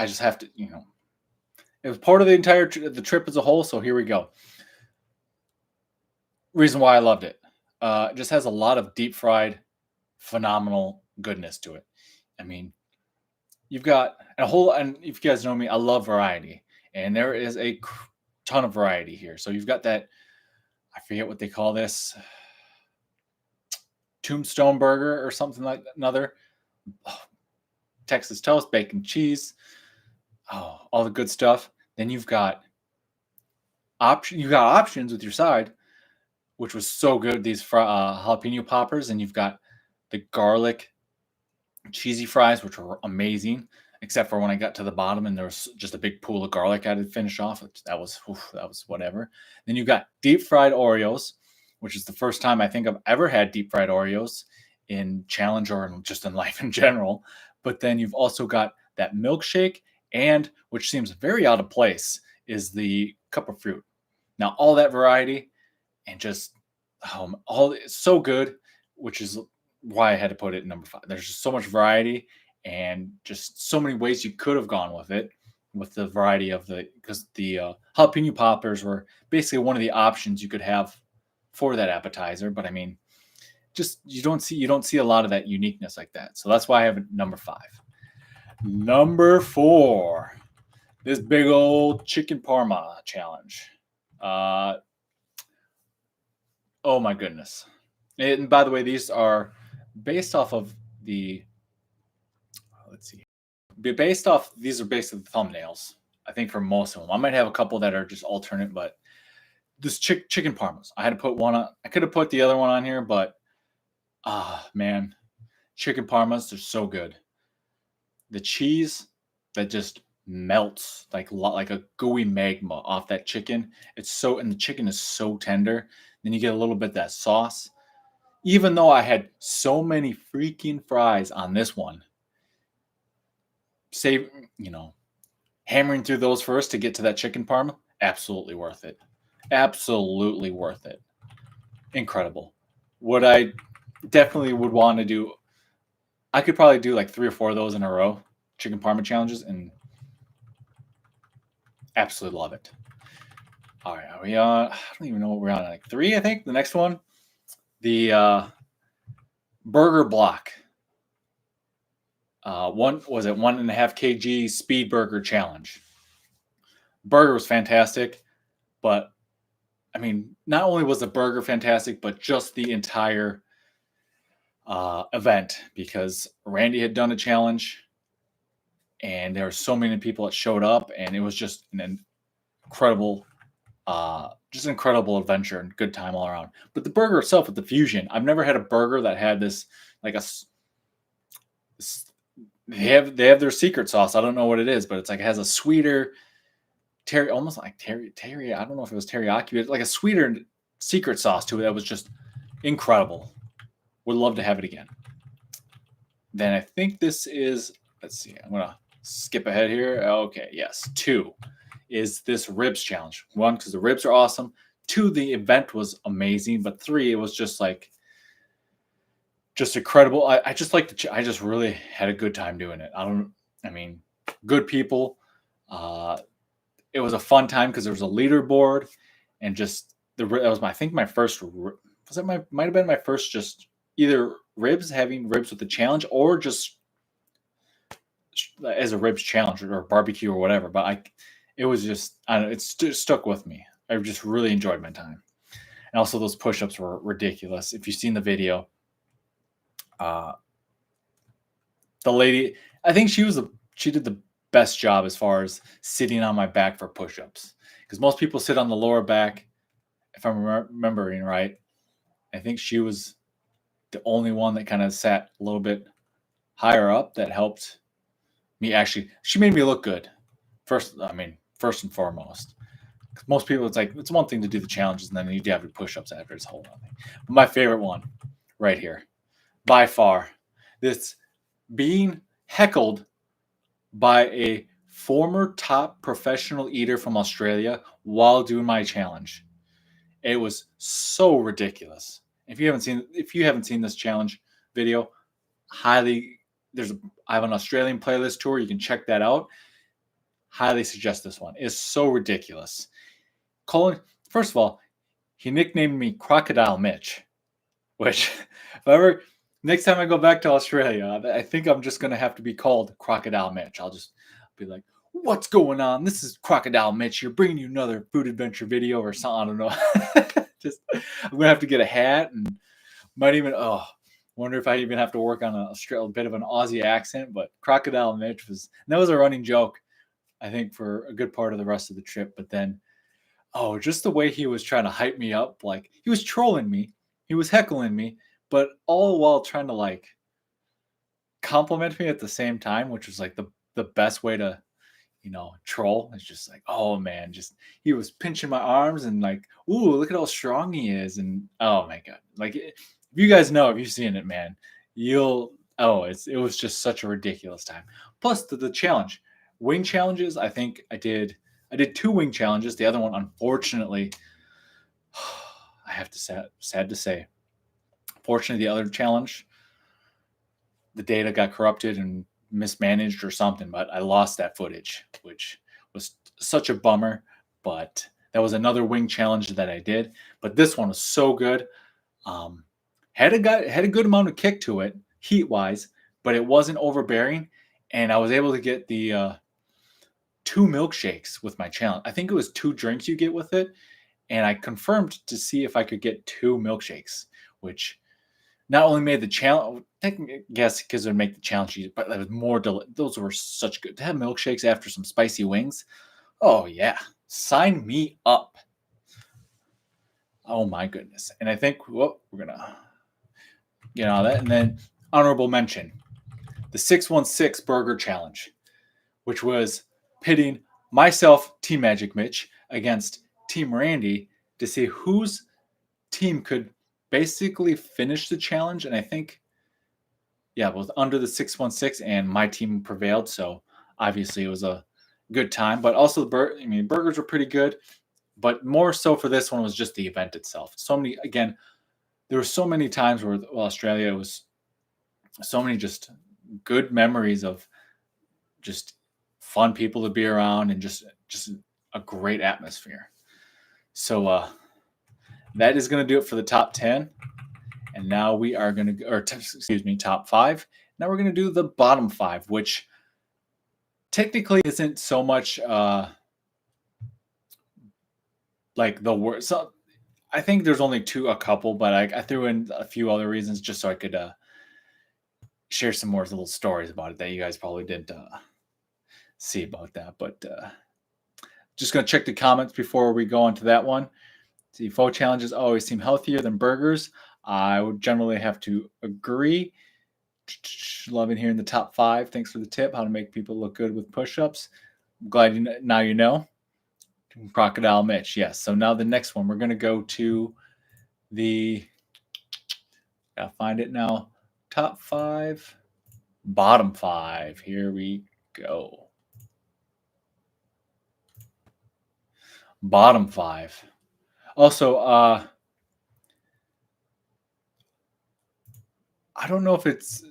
just have to, it was part of the entire the trip as a whole. So here we go. Reason why I loved it. It just has a lot of deep fried, phenomenal goodness to it. I mean, you've got and if you guys know me, I love variety, and there is a ton of variety here. So you've got that, I forget what they call this, tombstone burger or something like that, another. Oh, Texas toast, bacon, cheese, all the good stuff. Then you've got options with your side, which was so good. These jalapeno poppers, and you've got the garlic cheesy fries, which were amazing, except for when I got to the bottom and there was just a big pool of garlic I had to finish off. That was whatever. Then you've got deep fried Oreos, which is the first time I think I've ever had deep fried Oreos in challenge or just in life in general. But then you've also got that milkshake, and which seems very out of place is the cup of fruit. Now all that variety and just all it's so good, which is why I had to put it in number 5. There's just so much variety and just so many ways you could have gone with it, with the variety of because the jalapeno poppers were basically one of the options you could have for that appetizer. But I mean, just you don't see a lot of that uniqueness like that. So that's why I have it number 5. Number 4, this big old chicken parma challenge. Oh my goodness. And by the way, these are based off of these are basically the thumbnails, I think, for most of them. I might have a couple that are just alternate, but this chicken parmas, I had to put one on. I could have put the other one on here, but man, chicken parmas, they're so good. The cheese that just melts like a gooey magma off that chicken. And the chicken is so tender. Then you get a little bit of that sauce. even though I had so many freaking fries on this one, save, you know, hammering through those first to get to that chicken parm, absolutely worth it. Absolutely worth it. Incredible. What I definitely would want to do, I could probably do like 3 or 4 of those in a row, chicken parma challenges, and absolutely love it. All right, are we on? I don't even know what we're on. Like 3, I think. The next one, the burger block. 1.5 kg speed burger challenge. Burger was fantastic, but I mean, not only was the burger fantastic, but just the entire event, because Randy had done a challenge, and there were so many people that showed up, and it was just an incredible, incredible adventure and good time all around. But the burger itself with the fusion, I've never had a burger that had this like they have their secret sauce. I don't know what it is, but it's like it has a sweeter almost like terry. I don't know if it was teriyaki, but like a sweeter secret sauce to it that was just incredible. Would love to have it again. Then I think this is, let's see, I'm gonna skip ahead here. Okay, yes, 2 is this ribs challenge. 1, because the ribs are awesome. 2, the event was amazing. But 3, it was just like just incredible. I just like I just really had a good time doing it. I mean, good people. It was a fun time because there was a leaderboard, and just that was I think my first, might have been my first just either having ribs with the challenge, or just as a ribs challenge or barbecue or whatever. But it was just, I don't know, it's stuck with me. I just really enjoyed my time. And also those push-ups were ridiculous. If you've seen the video, the lady, I think she did the best job as far as sitting on my back for push-ups, because most people sit on the lower back. If I'm remembering right, I think she was the only one that kind of sat a little bit higher up. That helped me. Actually, she made me look good. First and foremost, most people, it's one thing to do the challenges, and then you have your push-ups after. It's a whole other thing. But my favorite one right here, by far, this being heckled by a former top professional eater from Australia while doing my challenge. It was so ridiculous. If you haven't seen this challenge video, highly I have an Australian playlist tour. You can check that out. Highly suggest this one. It's so ridiculous. First of all, he nicknamed me Crocodile Mitch, which next time I go back to Australia, I think I'm just gonna have to be called Crocodile Mitch. I'll just be like, "What's going on? This is Crocodile Mitch here, bringing you another food adventure video," or something. I don't know. I'm gonna have to get a hat, and might even wonder if I even have to work on a bit of an Aussie accent. But Crocodile Mitch that was a running joke, I think, for a good part of the rest of the trip. But then, just the way he was trying to hype me up, like he was trolling me, he was heckling me, but all while trying to like compliment me at the same time, which was like the best way to, troll. It's just like, oh man, he was pinching my arms and like, ooh, look at how strong he is, and oh my god, like if you guys know, if you've seen it, man, it was just such a ridiculous time. Plus the challenge, wing challenges. I think I did 2 wing challenges. The other one, unfortunately, I have to sad to say, fortunately, the other challenge, the data got corrupted and mismanaged or something, but I lost that footage, which was such a bummer. But that was another wing challenge that I did. But this one was so good. Had a good amount of kick to it, heat wise, but it wasn't overbearing, and I was able to get the 2 milkshakes with my challenge. I think it was 2 drinks you get with it, and I confirmed to see if I could get 2 milkshakes, which not only made the challenge, I guess because it would make the challenge easy, but it was more those were such good to have milkshakes after some spicy wings. Oh yeah, sign me up. Oh my goodness. And I think we're gonna get on that. And then honorable mention, the 616 burger challenge, which was pitting myself, Team Magic Mitch, against Team Randy to see whose team could basically finished the challenge, and I think, yeah, it was under the 616, and my team prevailed. So obviously, it was a good time. But also, I mean, burgers were pretty good. But more so for this one was just the event itself. So many, again, there were so many times where Australia was so many just good memories of just fun people to be around and just a great atmosphere. So that is going to do it for the top 10. And now we are going to, excuse me, top 5. Now we're going to do the bottom 5, which technically isn't so much like the worst. So I think there's only a couple, but I threw in a few other reasons just so I could share some more little stories about it that you guys probably didn't see about that. But just going to check the comments before we go on to that one. See, faux challenges always seem healthier than burgers. I would generally have to agree. Loving hearing the top 5. Thanks for the tip. How to make people look good with push-ups. I'm glad now you know. Crocodile Mitch. Yes. So now the next one, we're going to go to the. Gotta find it now. Top 5. Bottom 5. Here we go. Bottom 5. Also, I don't know if it's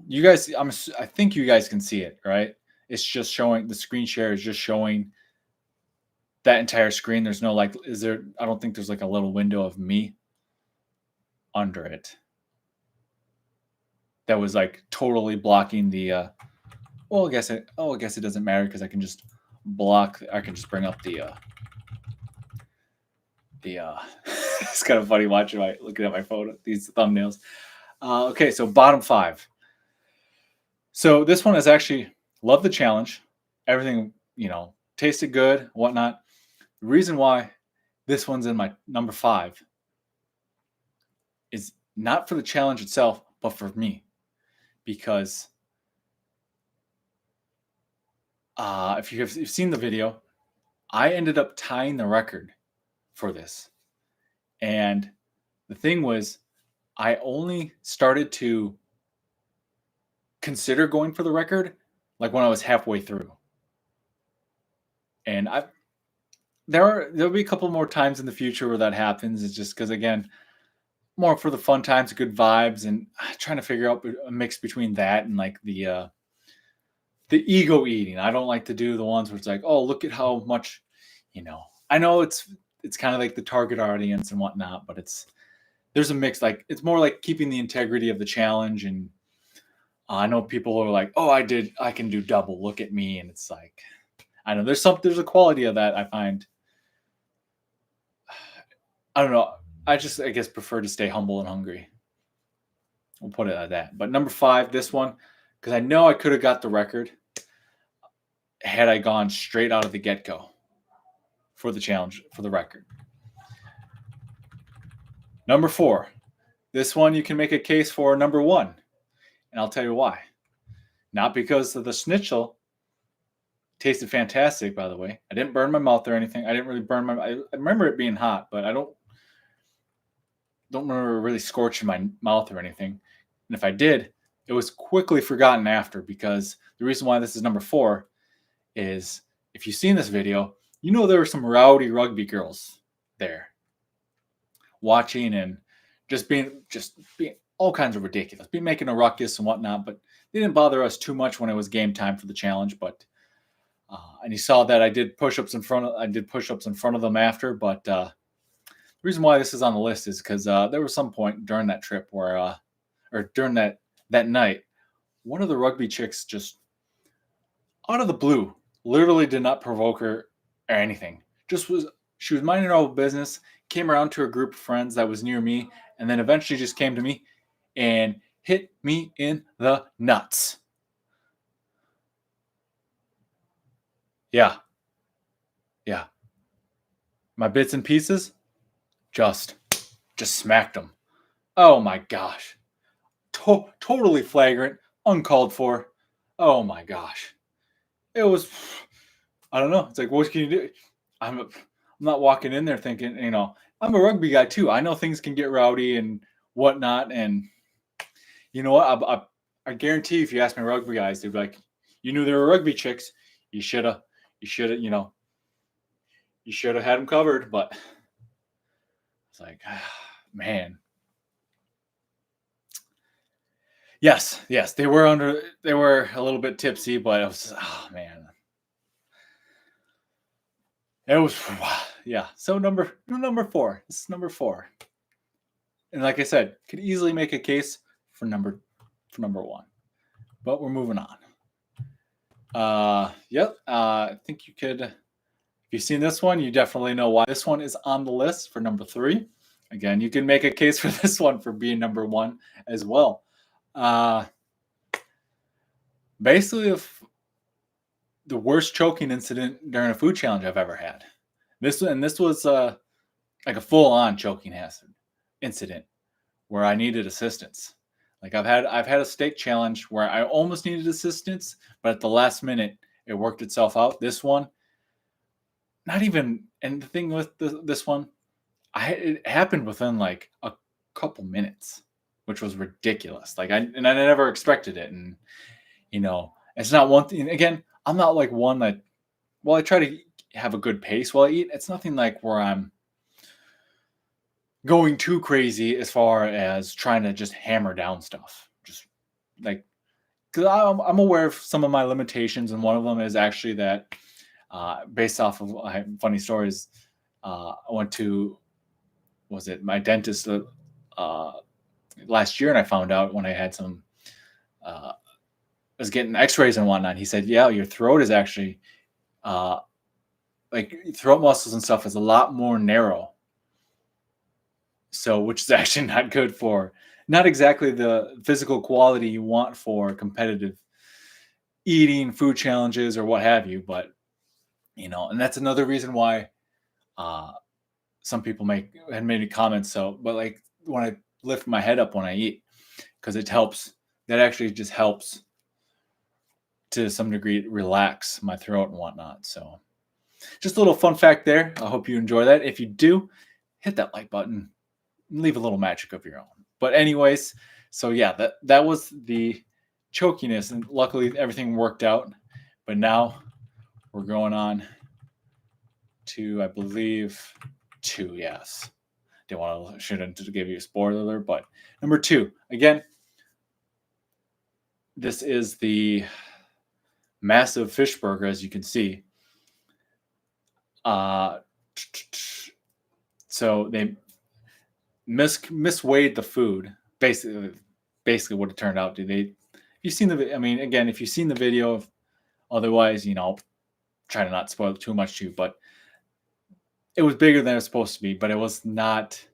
you guys. I think you guys can see it, right? It's just showing the screen share is just showing that entire screen. There's no like, is there? I don't think there's like a little window of me under it that was like totally blocking the. Well, I guess it doesn't matter because I can just block. I can just bring up the. It's kind of funny looking at my phone, these thumbnails. Okay, so bottom 5. So this one is actually love the challenge. Everything, tasted good, whatnot. The reason why this one's in my number 5 is not for the challenge itself, but for me. Because if you've seen the video, I ended up tying the record for this. And the thing was, I only started to consider going for the record like when I was halfway through. And there'll be a couple more times in the future where that happens. It's just because, again, more for the fun times, good vibes, and trying to figure out a mix between that and like the ego eating. I don't like to do the ones where it's like, oh, look at how much, I know it's kind of like the target audience and whatnot, but there's a mix. Like it's more like keeping the integrity of the challenge. And I know people are like, oh, I can do double. Look at me. And it's like, I know there's a quality of that I find. I don't know. I guess prefer to stay humble and hungry. We'll put it like that. But number 5, this one, because I know I could have got the record had I gone straight out of the get-go for the challenge, for the record. Number 4, this one you can make a case for number 1, and I'll tell you why. Not because of the schnitzel. Tasted fantastic, by the way. I didn't burn my mouth or anything. I didn't really burn I remember it being hot, but I don't remember really scorching my mouth or anything. And if I did, it was quickly forgotten after, because the reason why this is number 4 is if you've seen this video, there were some rowdy rugby girls there watching and just being all kinds of ridiculous, making a ruckus and whatnot, but they didn't bother us too much when it was game time for the challenge. But and you saw that I did push-ups in front of them after. But the reason why this is on the list is because there was some point during that trip where or during that night, one of the rugby chicks just out of the blue, literally did not provoke her or anything. She was minding her own business, came around to a group of friends that was near me, and then eventually just came to me and hit me in the nuts. Yeah. My bits and pieces, just smacked them. Oh my gosh. Totally flagrant, uncalled for. Oh my gosh. It was, I don't know. It's like, what can you do? I'm not walking in there thinking, I'm a rugby guy too. I know things can get rowdy and whatnot. And you know what? I guarantee if you ask my rugby guys, they'd be like, "You knew there were rugby chicks. You should have, you should have had them covered." But it's like, man, yes, they were a little bit tipsy, but it was, oh man, it was, yeah. So number four. This is number four, and like I said, could easily make a case for number one, but we're moving on. Yep. I think you could. If you've seen this one, you definitely know why this one is on the list for number three. Again, you can make a case for this one for being number one as well. Basically, if the worst choking incident during a food challenge I've ever had. This was like a full-on choking hazard incident where I needed assistance. Like I've had a steak challenge where I almost needed assistance, but at the last minute it worked itself out. This one, not even. And the thing with this one, it happened within like a couple minutes, which was ridiculous. Like I never expected it, and it's not one thing. Again, I'm not like one that. Well, I try to have a good pace while I eat. It's nothing like where I'm going too crazy as far as trying to just hammer down stuff. Just like, because I'm aware of some of my limitations, and one of them is actually that, based off of funny stories, I went to, was it my dentist last year, and I found out when I had some, I was getting X-rays and whatnot. He said, "Yeah, your throat is actually, like throat muscles and stuff is a lot more narrow." So, which is actually not good for, not exactly the physical quality you want for competitive eating, food challenges, or what have you. But and that's another reason why uh, some people had made comments. So, but like when I lift my head up when I eat, because it helps. That actually just helps to some degree relax my throat and whatnot. So, just a little fun fact there. I hope you enjoy that. If you do, hit that like button. Leave a little magic of your own. But anyways, so yeah, that was the chokiness, and luckily everything worked out. But now we're going on to, I believe, two. Shouldn't give you a spoiler alert, but number two. Again, this is the massive fish burger, as you can see. So they misweighed the food. Basically, what it turned out to. You've seen the. I mean, again, if you've seen the video, otherwise, try to not spoil too much to you. But it was bigger than it was supposed to be. But it was not.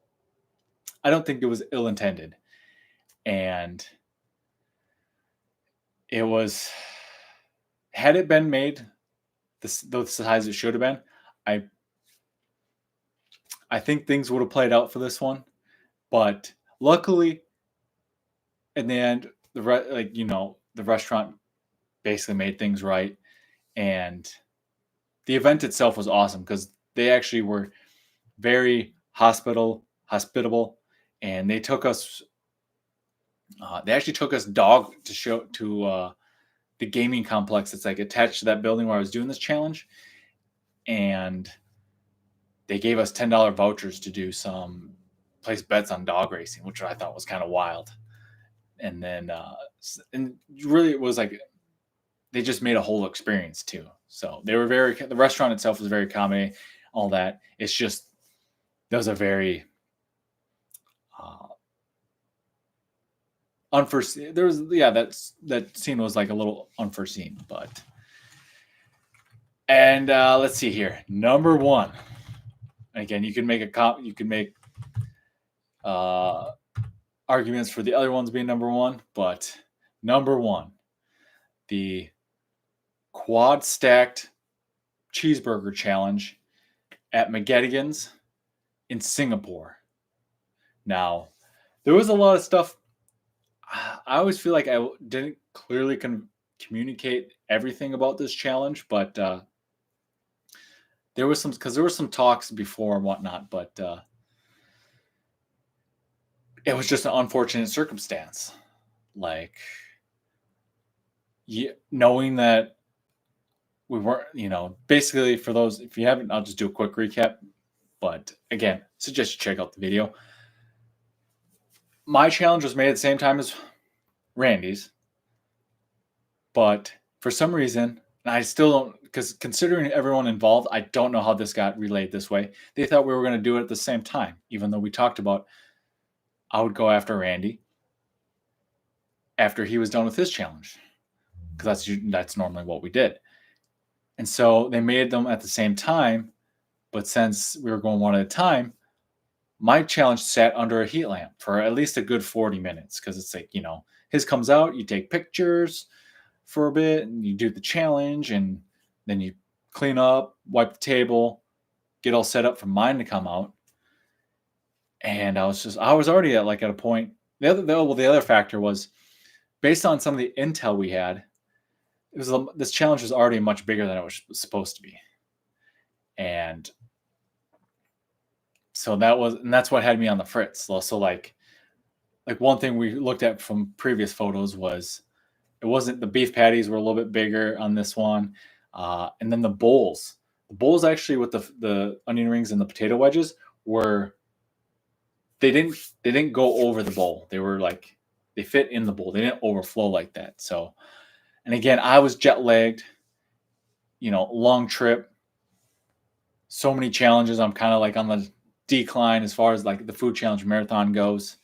I don't think it was ill-intended, and it was. Had it been made the size it should have been, I think things would have played out for this one. But luckily, in the end, the restaurant basically made things right, and the event itself was awesome because they actually were very hospitable, and they took us. They actually took us dog to show to the gaming complex that's like attached to that building where I was doing this challenge, and they gave us $10 vouchers to do some place bets on dog racing, which I thought was kind of wild. And then and really it was like they just made a whole experience too. So they were the restaurant itself was very accommodating, all that. It's just that was a very unforeseen. There was that scene was like a little unforeseen, but and let's see here, number one. Again, you can make arguments for the other ones being number one, but number one, the quad stacked cheeseburger challenge at McGettigan's in Singapore. Now, there was a lot of stuff. I always feel like I didn't clearly communicate everything about this challenge, but there was some talks before and whatnot. But it was just an unfortunate circumstance. Like, knowing that we weren't, basically for those, if you haven't, I'll just do a quick recap. But again, suggest you check out the video. My challenge was made at the same time as Randy's, but for some reason, and I still don't, because considering everyone involved, I don't know how this got relayed this way. They thought we were going to do it at the same time, even though we talked about I would go after Randy after he was done with his challenge, because that's normally what we did. And so they made them at the same time, but since we were going one at a time, my challenge sat under a heat lamp for at least a good 40 minutes, because it's like, his comes out, you take pictures for a bit, and you do the challenge, and then you clean up, wipe the table, get all set up for mine to come out. And I was already at a point. The other factor was, based on some of the intel we had, this challenge was already much bigger than it was supposed to be. And so that's what had me on the fritz. So like one thing we looked at from previous photos was, it wasn't, the beef patties were a little bit bigger on this one. And then the bowls actually, with the onion rings and the potato wedges, they didn't go over the bowl. They were like, they fit in the bowl. They didn't overflow like that. So, and again, I was jet lagged, long trip, so many challenges. I'm kind of like on the decline as far as like the food challenge marathon goes.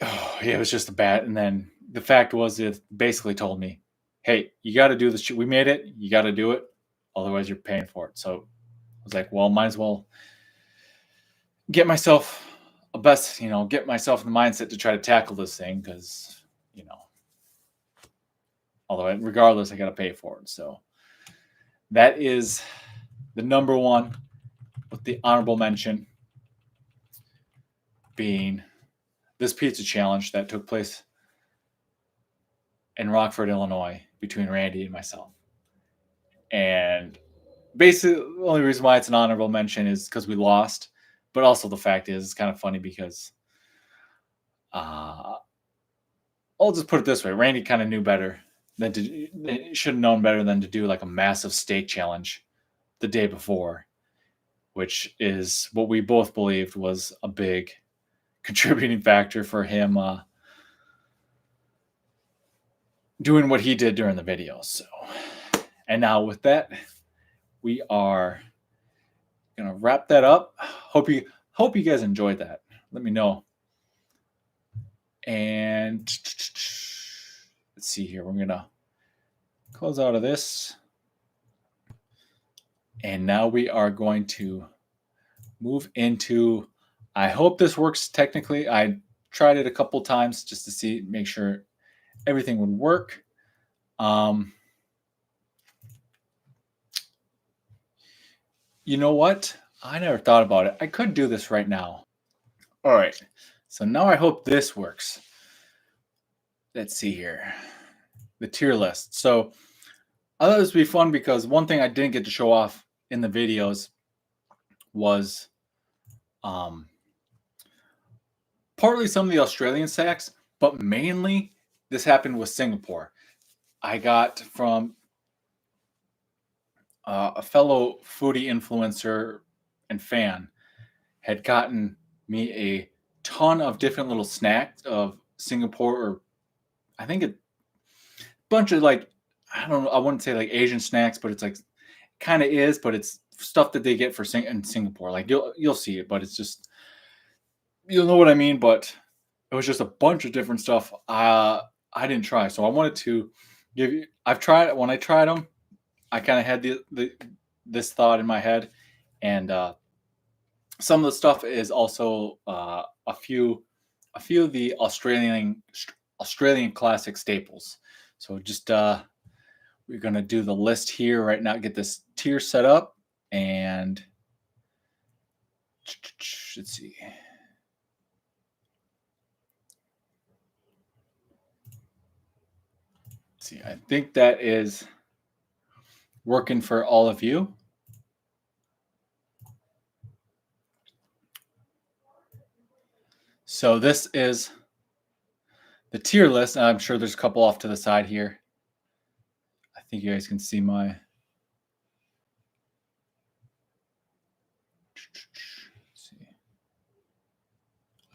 Oh, yeah, it was just a bad. And then the fact was, it basically told me, hey, you got to do this. We made it. You got to do it. Otherwise, you're paying for it. So I was like, well, might as well get myself get myself in the mindset to try to tackle this thing, because, although regardless, I got to pay for it. So that is the number one, with the honorable mention being this pizza challenge that took place in Rockford, Illinois, between Randy and myself. And basically, the only reason why it's an honorable mention is because we lost. But also the fact is, it's kind of funny because I'll just put it this way. Randy kind of knew better should have known better than to do like a massive steak challenge the day before, which is what we both believed was a big contributing factor for him doing what he did during the video. So, and now with that, we are gonna wrap that up. Hope you guys enjoyed that. Let me know. And let's see here. We're gonna close out of this, and now we are going to move into. I hope this works technically. I tried it a couple times just to make sure everything would work. You know what? I never thought about it. I could do this right now. All right. So now I hope this works. Let's see here. The tier list. So I thought this would be fun because one thing I didn't get to show off in the videos was partly some of the Australian snacks, but mainly this happened with Singapore. I got from a fellow foodie influencer and fan had gotten me a ton of different little snacks of Singapore, or I think a bunch of I don't know, I wouldn't say like Asian snacks, but it's like kind of is, but it's stuff that they get in Singapore. Like you'll see it, but it's just, you'll know what I mean. But it was just a bunch of different stuff I didn't try, so I wanted to give you. When I tried them, I kind of had this thought in my head, and some of the stuff is also a few of the Australian classic staples. So just we're gonna do the list here right now. Get this tier set up, and let's see. I think that is working for all of you. So this is the tier list. I'm sure there's a couple off to the side here. I think you guys can see my. Let's see.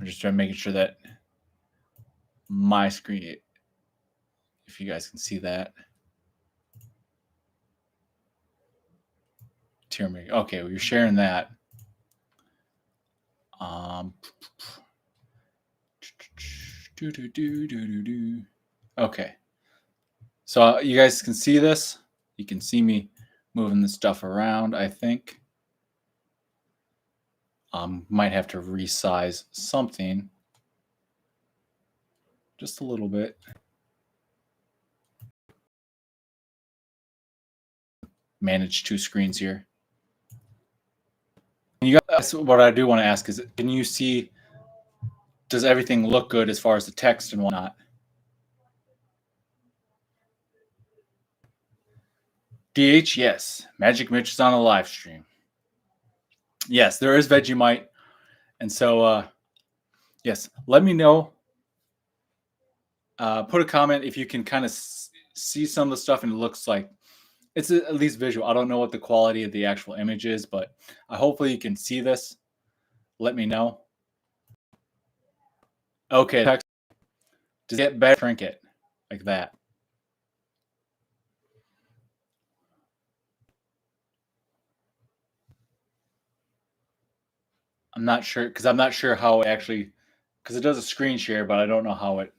I'm just trying to make sure that my screen, if you guys can see that. Tier me. Okay, well, you're sharing that. Okay. So you guys can see this. You can see me moving the stuff around, I think. Might have to resize something just a little bit. Manage two screens here. You guys, what I do want to ask is, can you see, does everything look good as far as the text and whatnot? DH, yes. Magic Mitch is on a live stream. Yes, there is Vegemite. And so, yes, let me know. Put a comment if you can kind of see some of the stuff and it looks like it's at least visual. I don't know what the quality of the actual image is, but hopefully you can see this. Let me know. Okay, text. Does it get better? Shrink it like that. I'm not sure because I'm not sure how it actually, because it does a screen share, but I don't know how it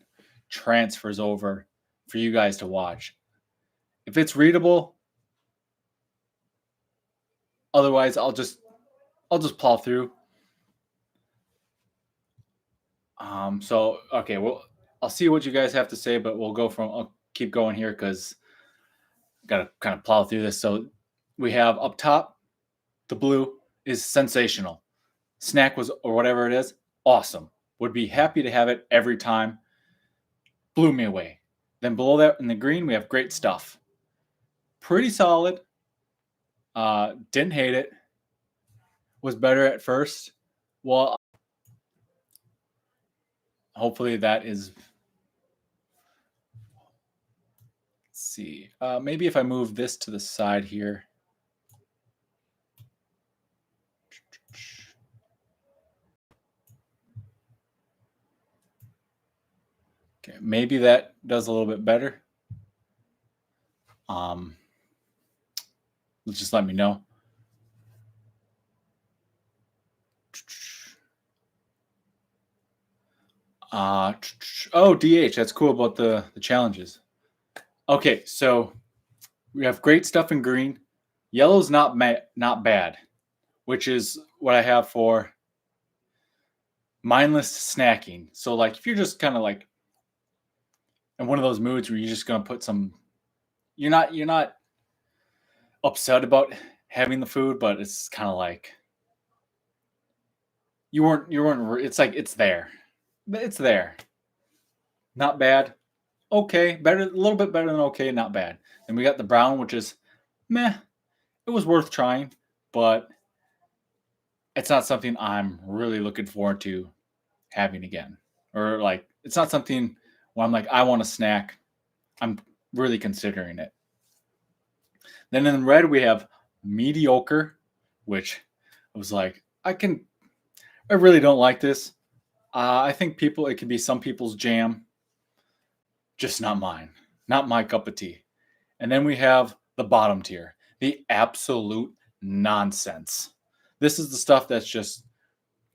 transfers over for you guys to watch. If it's readable, otherwise I'll just plow through. So okay, well, I'll see what you guys have to say, but I'll keep going here because gotta kind of plow through this. So we have up top, the blue is sensational. Snack was, or whatever it is, awesome. Would be happy to have it every time. Blew me away. Then below that in the green, we have great stuff. Pretty solid. Didn't hate it. Was better at first. Well, hopefully that is. Let's see. Maybe if I move this to the side here. Okay, maybe that does a little bit better. Just let me know. Oh, DH, that's cool about the challenges. Okay, so we have great stuff in green. Yellow's not bad, which is what I have for mindless snacking. So like if you're just kind of like in one of those moods where you're just gonna put some, you're not upset about having the food, but it's kind of like you weren't. It's like it's there. It's there. Not bad. Okay, better, a little bit better than okay, not bad. Then we got the brown, which is meh. It was worth trying, but it's not something I'm really looking forward to having again. Or like it's not something where I'm like, I want a snack. I'm really considering it. Then in red we have mediocre, which I was like, I really don't like this. I think it could be some people's jam, just not mine, not my cup of tea. And then we have the bottom tier, the absolute nonsense. This is the stuff that's just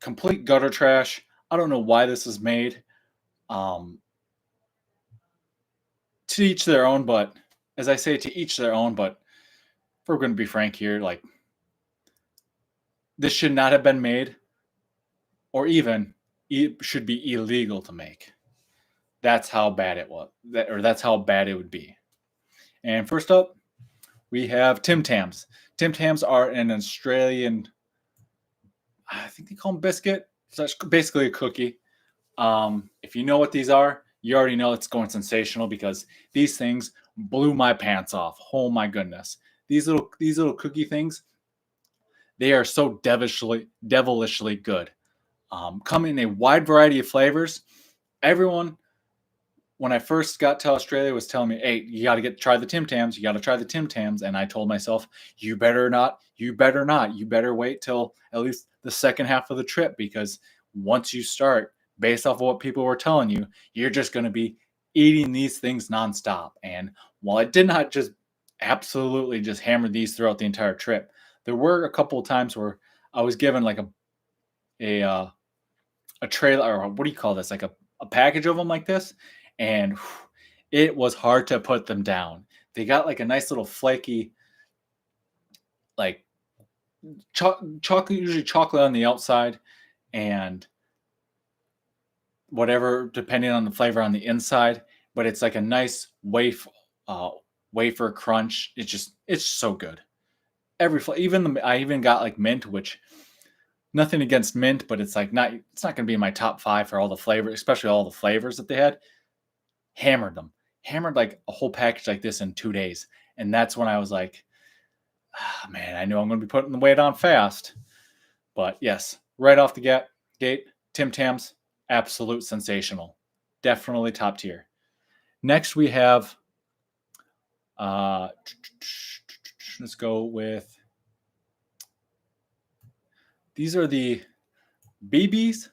complete gutter trash. I don't know why this is made. To each their own, but as I say, to each their own. But if we're going to be frank here, like this should not have been made, or even it should be illegal to make. That's how bad it was, that's how bad it would be. And first up, we have Tim Tams. Tim Tams are an Australian, I think they call them biscuit. So it's basically a cookie. If you know what these are, you already know it's going sensational because these things blew my pants off. Oh my goodness. These little cookie things, they are so devilishly good. come in a wide variety of flavors. Everyone, when I first got to Australia, was telling me, "Hey, you got to try the Tim Tams. You got to try the Tim Tams." And I told myself, "You better not. You better not. You better wait till at least the second half of the trip, because once you start, based off of what people were telling you, you're just going to be eating these things nonstop." And while I did not just absolutely just hammer these throughout the entire trip, there were a couple of times where I was given like a a trailer, or what do you call this? Like a package of them like this. And it was hard to put them down. They got like a nice little flaky, like chocolate, usually chocolate on the outside, and whatever, depending on the flavor on the inside. But it's like a nice uh, wafer crunch. It's so good. I even got like mint, which nothing against mint, but it's not going to be in my top five for all the flavors, especially all the flavors that they had. Hammered them, hammered like a whole package like this in 2 days, and that's when I was like, ah, man, I know I'm going to be putting the weight on fast. But yes, right off the gate, Tim Tams, absolute sensational, definitely top tier. Next we have, uh, let's go with, these are the BBs.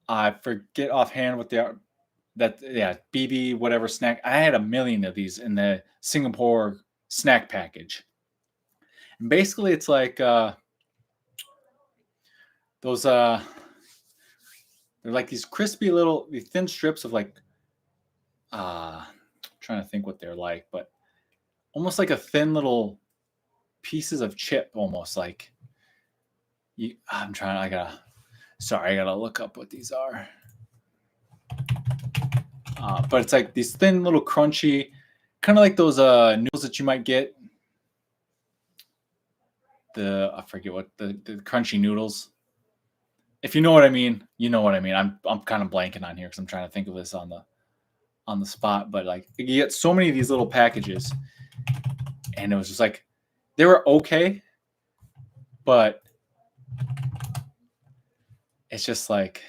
I forget offhand what they are. That, yeah, BB whatever snack. I had a million of these in the Singapore snack package, and basically it's like those they're like these crispy little, these thin strips of like trying to think what they're like, but almost like a thin little pieces of chip, almost like you. I'm trying. I gotta look up what these are. But it's like these thin little crunchy, kind of like those noodles that you might get. I forget what the crunchy noodles. If you know what I mean, you know what I mean. I'm kind of blanking on here because I'm trying to think of this on the spot. But like you get so many of these little packages, and it was just like they were okay, but it's just like,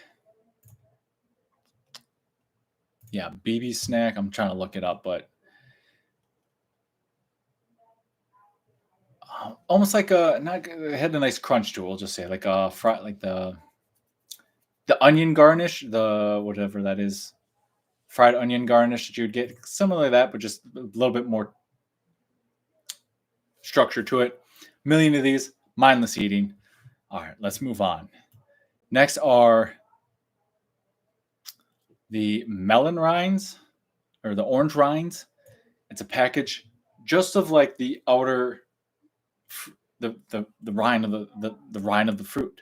yeah, BB snack. I'm trying to look it up, but almost like a not it had a nice crunch to it. We'll just say like a fry, like the onion garnish, the whatever that is, fried onion garnish that you'd get, similar to that, but just a little bit more structure to it. Million of these, mindless eating. All right, let's move on. Next are the melon rinds, or the orange rinds. It's a package just of like the outer, the rind of the rind of the fruit,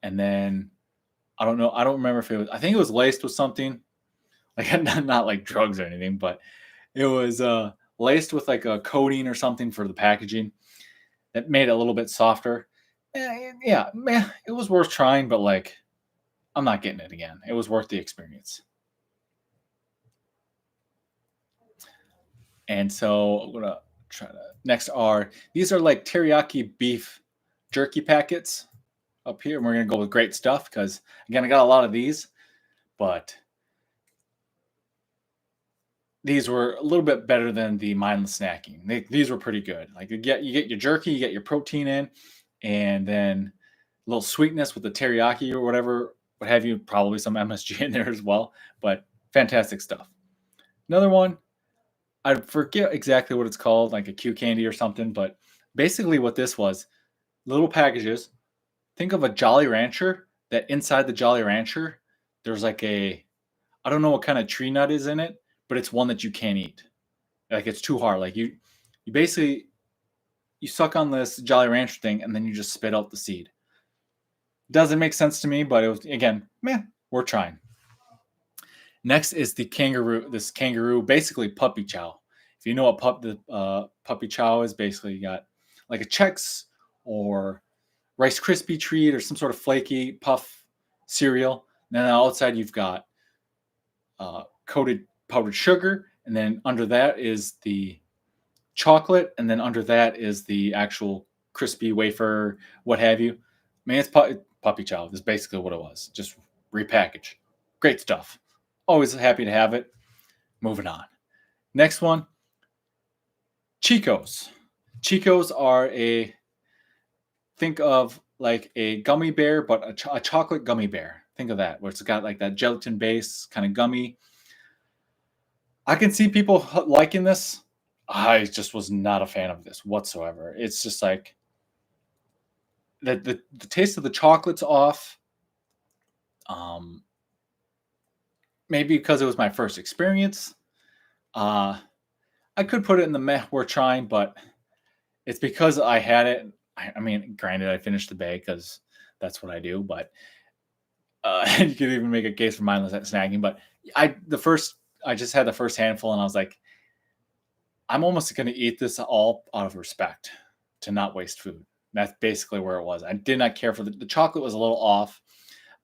and then I don't know. I don't remember if it was. I think it was laced with something, like not like drugs or anything, but it was laced with like a coating or something for the packaging that made it a little bit softer. Yeah, man, it was worth trying, but like I'm not getting it again. It was worth the experience. And so I'm gonna try to. Next are, these are like teriyaki beef jerky packets up here, and we're gonna go with great stuff because again I got a lot of these, but these were a little bit better than the mindless snacking. These were pretty good. Like you get your jerky, you get your protein in, and then a little sweetness with the teriyaki or whatever, what have you. Probably some MSG in there as well, but fantastic stuff. Another one, I forget exactly what it's called, like a Q candy or something, but basically what this was, little packages. Think of a Jolly Rancher, that inside the Jolly Rancher, there's like I don't know what kind of tree nut is in it, but it's one that you can't eat. Like it's too hard. Like you basically, you suck on this Jolly Rancher thing and then you just spit out the seed. Doesn't make sense to me, but it was, again, man, we're trying. Next is the kangaroo. This kangaroo, basically puppy chow. If you know what puppy chow is, basically you got like a Chex or Rice Krispie treat or some sort of flaky puff cereal. And then on the outside you've got coated powdered sugar, and then under that is the chocolate, and then under that is the actual crispy wafer, what have you. Man, puppy chow. That's basically what it was. Just repackaged. Great stuff. Always happy to have it. Moving on. Next one, Chicos. Chicos are think of like a gummy bear, but a chocolate gummy bear. Think of that, where it's got like that gelatin base kind of gummy. I can see people liking this. I just was not a fan of this whatsoever. It's just like the taste of the chocolate's off. Um, Maybe because it was my first experience. I could put it in the meh we're trying, but it's because I had it. I mean, granted, I finished the bag because that's what I do. But you could even make a case for mindless snagging. But I just had the first handful, and I was like, I'm almost going to eat this all out of respect to not waste food. That's basically where it was. I did not care for the chocolate was a little off.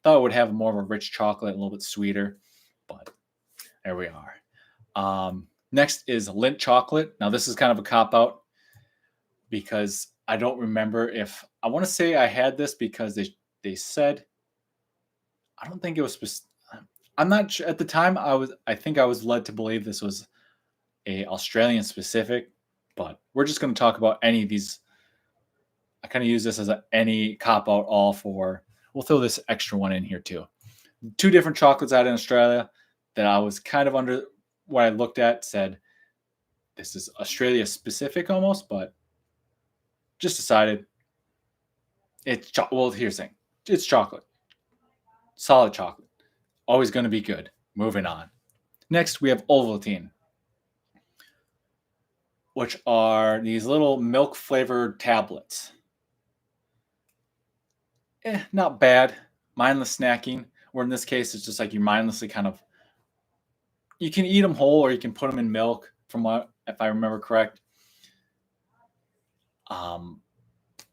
Thought it would have more of a rich chocolate, a little bit sweeter, but there we are. Next is Lindt chocolate. Now this is kind of a cop out because I don't remember if I want to say I had this because they said I don't think it was. I'm not sure at the time. I think I was led to believe this was a Australian specific, but we're just going to talk about any of these. I kind of use this as any cop out all for. We'll throw this extra one in here too. Two different chocolates out in Australia that I was kind of under what I looked at said this is Australia specific almost, but just decided it's well. Here's the thing: it's chocolate, solid chocolate, always going to be good. Moving on. Next, we have Ovaltine, which are these little milk flavored tablets. Not bad. Mindless snacking, or in this case, it's just like you mindlessly kind of. You can eat them whole, or you can put them in milk. From what, if I remember correct,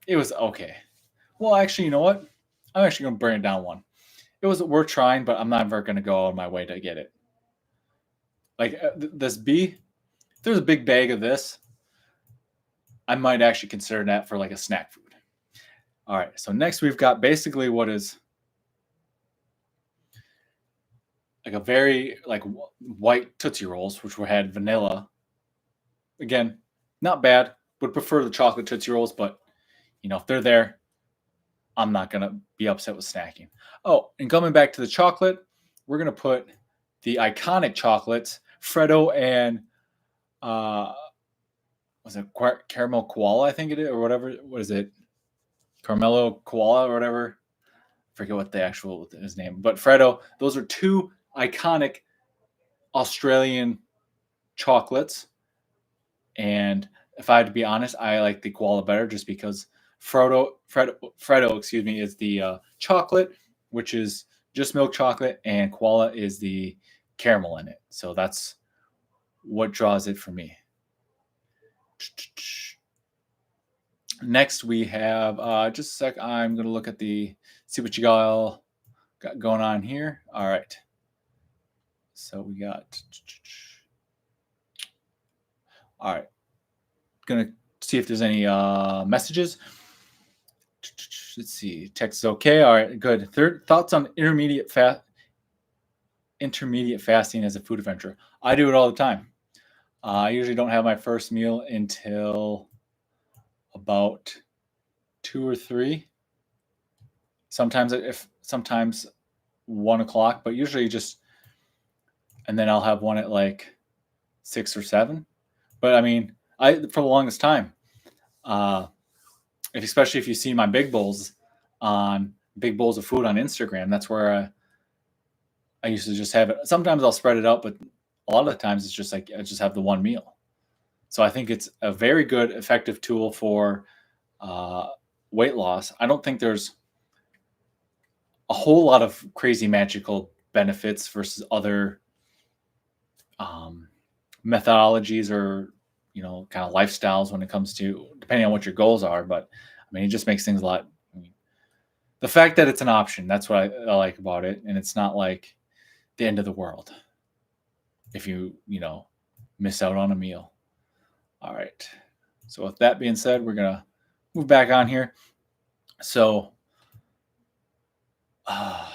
it was okay. Well, actually, you know what? I'm actually going to bring it down one. It was worth trying, but I'm not ever going to go out of my way to get it. Like this B, if there's a big bag of this, I might actually consider that for like a snack food. All right, so next we've got basically what is like a very like white Tootsie Rolls, which had vanilla. Again, not bad. Would prefer the chocolate Tootsie Rolls, but you know if they're there, I'm not gonna be upset with snacking. Oh, and coming back to the chocolate, we're gonna put the iconic chocolates, Freddo and was it caramel koala? I think it is, or whatever. What is it? Carmelo koala or whatever. I forget what the actual his name, but Freddo. Those are two iconic Australian chocolates. And if I had to be honest, I like the koala better just because Freddo, excuse me, is the chocolate, which is just milk chocolate, and koala is the caramel in it. So that's what draws it for me. Next, we have just a sec. I'm going to look at see what you got going on here. All right. So we got. All right. Going to see if there's any messages. Let's see. Text is okay. All right. Good. Third, thoughts on intermediate fasting as a food adventure. I do it all the time. I usually don't have my first meal until about 2 or 3. Sometimes 1 o'clock, but usually and then I'll have one at like 6 or 7. But I mean, for the longest time, especially if you see my big bowls of food on Instagram, that's where I used to just have it. Sometimes I'll spread it out, but a lot of the times it's just like I just have the one meal. So I think it's a very good, effective tool for weight loss. I don't think there's a whole lot of crazy magical benefits versus other methodologies or kind of lifestyles when it comes to depending on what your goals are. But I mean, it just makes things a lot. The fact that it's an option, that's what I like about it, and it's not like the end of the world if you miss out on a meal. All right. So with that being said, we're gonna move back on here. So uh,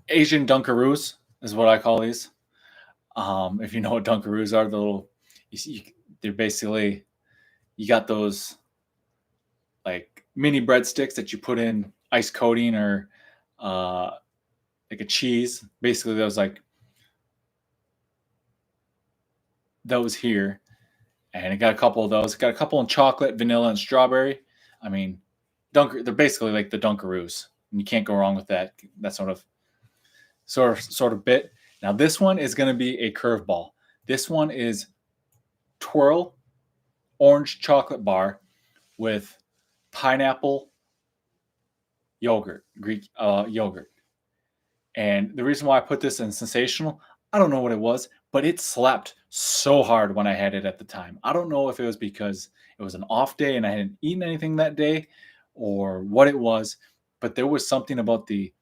Asian Dunkaroos is what I call these. If you know what Dunkaroos are, the little, you see, they're basically, you got those like mini breadsticks that you put in ice coating or uh, like a cheese. Basically, those here, and it got a couple of those. It got a couple in chocolate, vanilla, and strawberry. I mean, they're basically like the Dunkaroos, and you can't go wrong with that. That sort of bit. Now this one is going to be a curveball. This one is twirl orange chocolate bar with pineapple yogurt, Greek yogurt. And the reason why I put this in sensational, I don't know what it was, but it slapped so hard when I had it at the time. I don't know if it was because it was an off day and I hadn't eaten anything that day or what it was, but there was something about the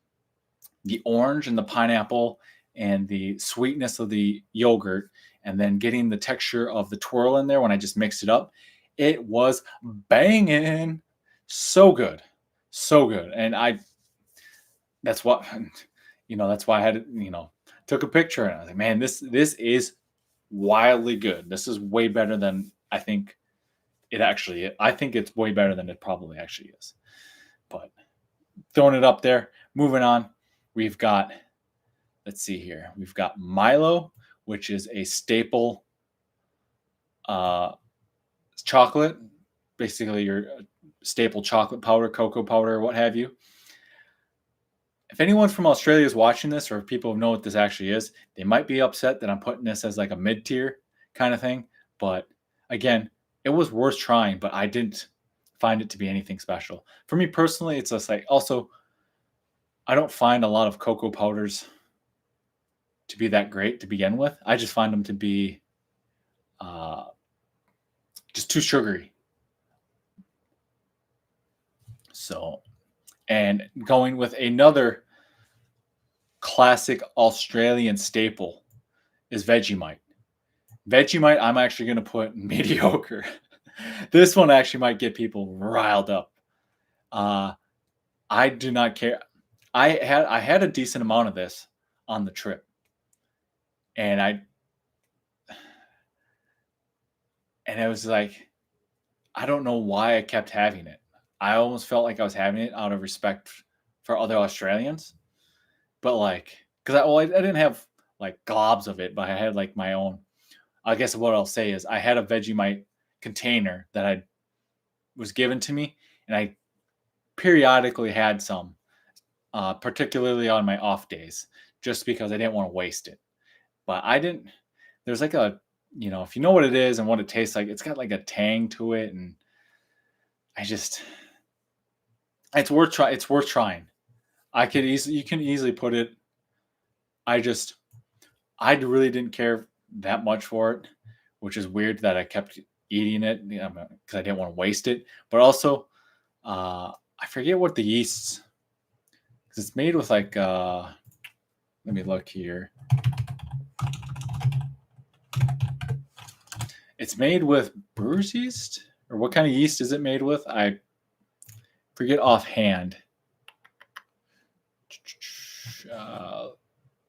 orange and the pineapple and the sweetness of the yogurt and then getting the texture of the twirl in there when I just mixed it up. It was banging. So good. So good. And that's what, that's why I had, took a picture and I was like, man, this is wildly good. This is way better than I think it actually is. I think it's way better than it probably actually is. But throwing it up there, moving on. We've got, let's see here. We've got Milo, which is a staple chocolate, basically your staple chocolate powder, cocoa powder, what have you. If anyone from Australia is watching this, or if people know what this actually is, they might be upset that I'm putting this as like a mid-tier kind of thing. But again, it was worth trying, but I didn't find it to be anything special. For me personally, it's just like, also, I don't find a lot of cocoa powders to be that great to begin with. I just find them to be just too sugary. So, and going with another classic Australian staple is Vegemite. Vegemite, I'm actually going to put mediocre. This one actually might get people riled up. I do not care. I had a decent amount of this on the trip, and it was like, I don't know why I kept having it. I almost felt like I was having it out of respect for other Australians, but like, because I didn't have like globs of it, but I had like my own. I guess what I'll say is I had a Vegemite container that I was given to me, and I periodically had some, particularly on my off days, just because I didn't want to waste it. But I didn't. There's like a, if you know what it is and what it tastes like, it's got like a tang to it, and I just, it's worth try. It's worth trying. You can easily put it. I really didn't care that much for it, which is weird that I kept eating it because I didn't want to waste it. But also, I forget what the yeasts, because it's made with like, let me look here. It's made with brewer's yeast, or what kind of yeast is it made with? I forget offhand.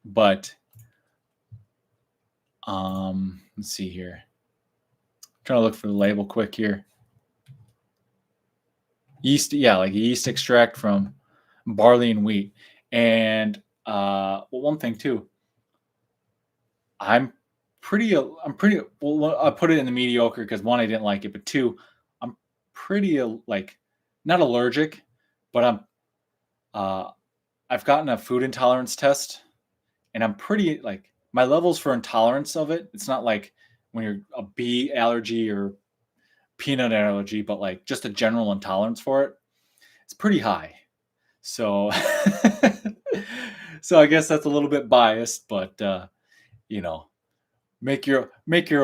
But let's see here. I'm trying to look for the label quick here. Yeast, yeah, like yeast extract from barley and wheat. And one thing too, I'm pretty well, I put it in the mediocre because one, I didn't like it, but two, I'm pretty like not allergic, but I've gotten a food intolerance test, and I'm pretty like, my levels for intolerance of it. It's not like when you're a bee allergy or peanut allergy, but like just a general intolerance for it. It's pretty high. So, so I guess that's a little bit biased, but you know, make your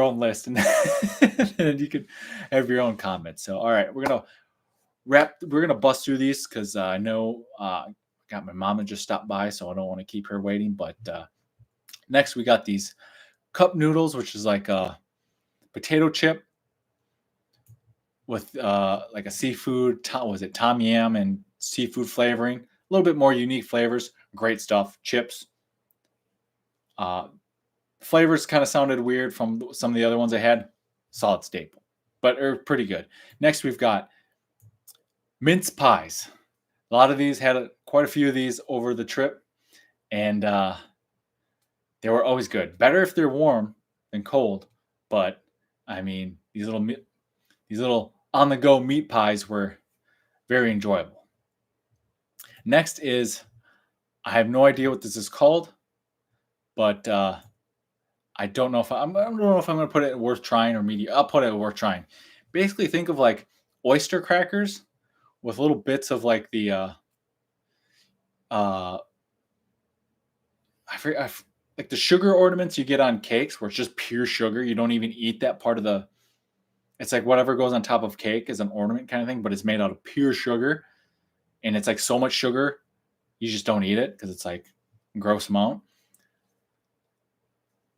own list, and then you can have your own comments. So, all right, we're gonna bust through these because I know got my mama just stopped by, so I don't want to keep her waiting. But next, we got these cup noodles, which is like a potato chip with like a seafood, was it tom yam and seafood flavoring? little bit more unique flavors. Great stuff. Chips. Flavors kind of sounded weird from some of the other ones I had. Solid staple, but are pretty good. Next, we've got mince pies. A lot of these had quite a few of these over the trip, and they were always good. Better if they're warm than cold, but I mean these little on the go meat pies were very enjoyable. Next is I have no idea what this is called, but I don't know if I don't know if I'm going to put it worth trying or medium. I'll put it worth trying. Basically, think of like oyster crackers with little bits of like the uh like the sugar ornaments you get on cakes, where it's just pure sugar. You don't even eat that part of the. It's like whatever goes on top of cake is an ornament kind of thing, but it's made out of pure sugar, and it's like so much sugar, you just don't eat it because it's like a gross amount.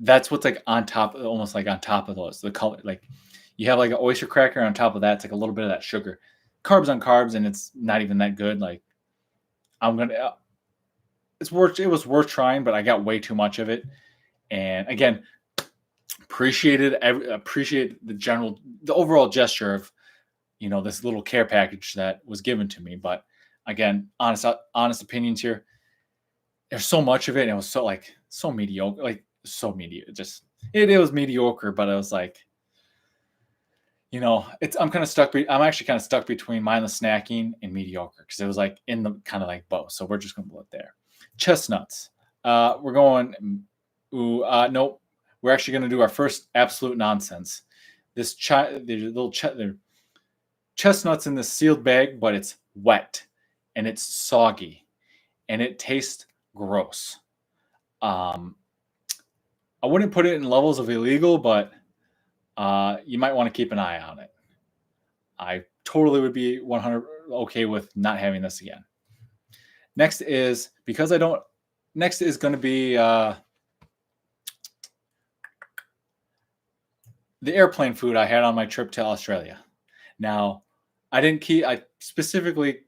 That's what's like on top, almost like on top of those. The color, like you have like an oyster cracker on top of that. It's like a little bit of that sugar, carbs on carbs, and it's not even that good. Like I'm gonna, it was worth trying, but I got way too much of it. And again, appreciate the overall gesture of this little care package that was given to me. But again, honest opinions here. There's so much of it, and it was so mediocre, so mediocre. Just it was mediocre, but I was like, I'm kind of stuck. I'm actually kind of stuck between mindless snacking and mediocre because it was like in the kind of like both. So we're just gonna put it there. Chestnuts. We're going. Nope. We're actually going to do our first absolute nonsense. There's chestnuts in this sealed bag, but it's wet and it's soggy and it tastes gross. I wouldn't put it in levels of illegal, but you might want to keep an eye on it. I totally would be 100 okay with not having this again. Next is going to be the airplane food I had on my trip to Australia. Now, I specifically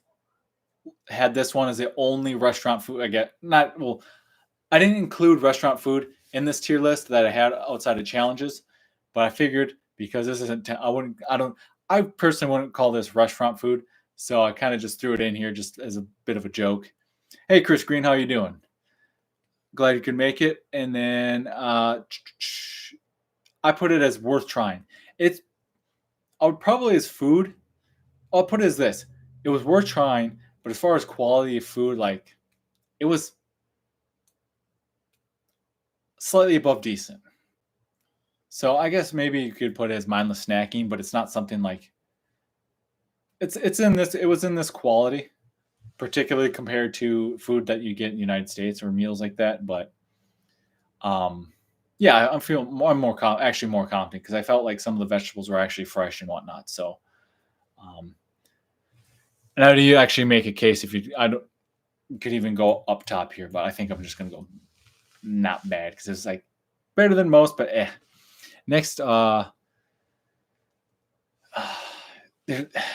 had this one as the only restaurant food I get. I didn't include restaurant food in this tier list that I had outside of challenges, but I figured because this isn't, I personally wouldn't call this restaurant food. So I kind of just threw it in here just as a bit of a joke. Hey, Chris Green, how you doing? Glad you could make it. And then I put it as worth trying. I would probably as food. I'll put it as this. It was worth trying, but as far as quality of food, like it was slightly above decent. So I guess maybe you could put it as mindless snacking, but it's not something like it was in this quality, particularly compared to food that you get in the United States or meals like that. But yeah, I'm more confident because I felt like some of the vegetables were actually fresh and whatnot. So, and how do you actually make a case if you could even go up top here, but I think I'm just gonna go not bad because it's like better than most, but eh. Next, I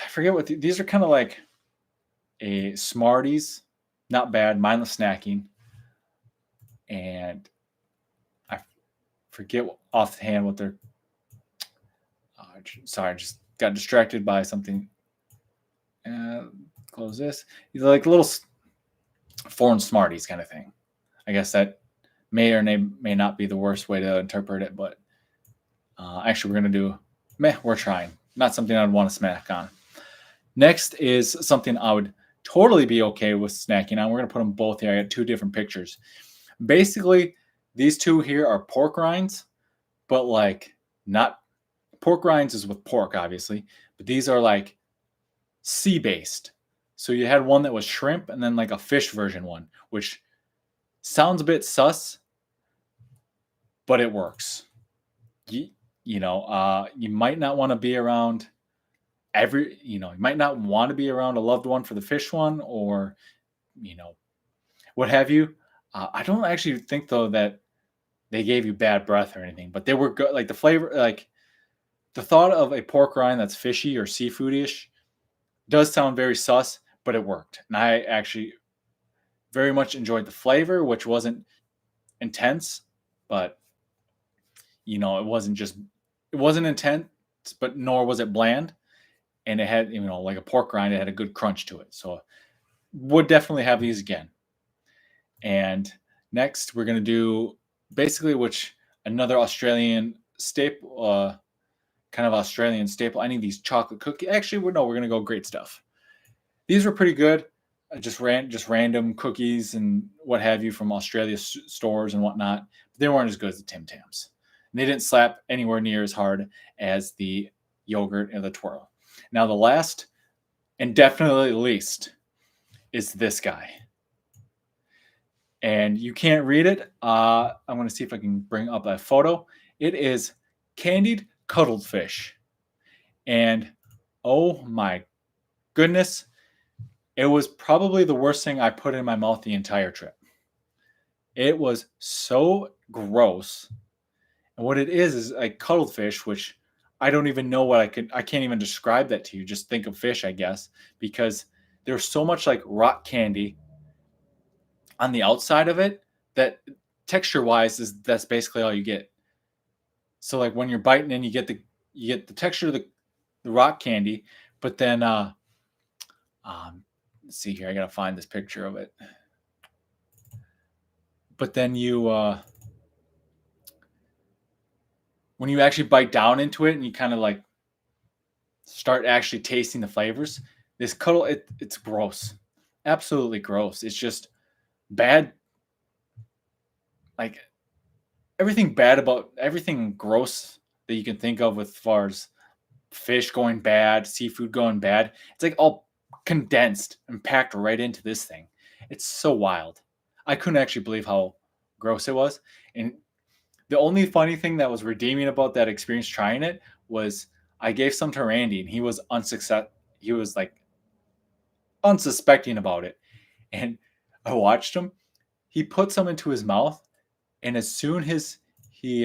forget what these are, kind of like a Smarties, not bad, mindless snacking, and I forget offhand what they're. Sorry, I just got distracted by something. Close this. These are like little foreign Smarties kind of thing. I guess that may or may not be the worst way to interpret it, but actually we're going to do we're trying. Not something I'd want to snack on. Next is something I would totally be okay with snacking on. We're going to put them both here. I got two different pictures. Basically, these two here are pork rinds, but like not pork rinds is with pork, obviously, but these are like sea-based. So you had one that was shrimp and then like a fish version one, which sounds a bit sus, but it works. You might not want to be around you might not want to be around a loved one for the fish one or, what have you. I don't actually think though that they gave you bad breath or anything, but they were good. Like the flavor, like the thought of a pork rind that's fishy or seafoodish does sound very sus, but it worked. And I actually very much enjoyed the flavor, which wasn't intense, but you know, it wasn't intense, but nor was it bland. And it had, you know, like a pork rind, it had a good crunch to it. So would definitely have these again. And next we're gonna do basically which another Australian staple, kind of Australian staple. I need these chocolate cookie. Actually, we're gonna go great stuff. These were pretty good. Just random cookies and what have you from Australia stores and whatnot. But they weren't as good as the Tim Tams. And they didn't slap anywhere near as hard as the yogurt and the twirl. Now the last and definitely least is this guy. And you can't read it. I'm going to see if I can bring up a photo. It is candied cuddled fish. And oh my goodness, it was probably the worst thing I put in my mouth the entire trip. It was so gross. And what it is like cuddled fish, which I don't even know I can't even describe that to you. Just think of fish, I guess, because there's so much like rock candy on the outside of it that texture wise that's basically all you get. So like when you're biting in, you get the texture of the rock candy, but then let's see here, I gotta find this picture of it. But then you when you actually bite down into it and you kind of like start actually tasting the flavors, this cuddle it's gross. Absolutely gross. It's just bad, like everything gross that you can think of with as far as fish going bad, seafood going bad. It's like all condensed and packed right into this thing. It's so wild. I couldn't actually believe how gross it was. And the only funny thing that was redeeming about that experience trying it was I gave some to Randy and he was he was like unsuspecting about it. And I watched him. He put some into his mouth, and as soon as he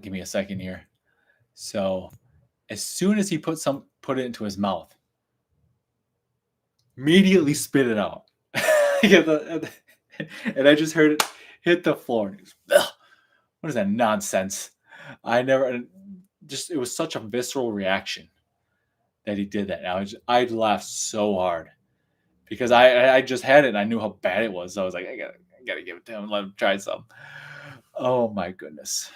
give me a second here. So as soon as he put it into his mouth, immediately spit it out. And I just heard it hit the floor. And he was, what is that nonsense? It was such a visceral reaction that he did that. I laughed so hard because I just had it and I knew how bad it was. So I was like, I gotta give it to him and let him try some. Oh my goodness.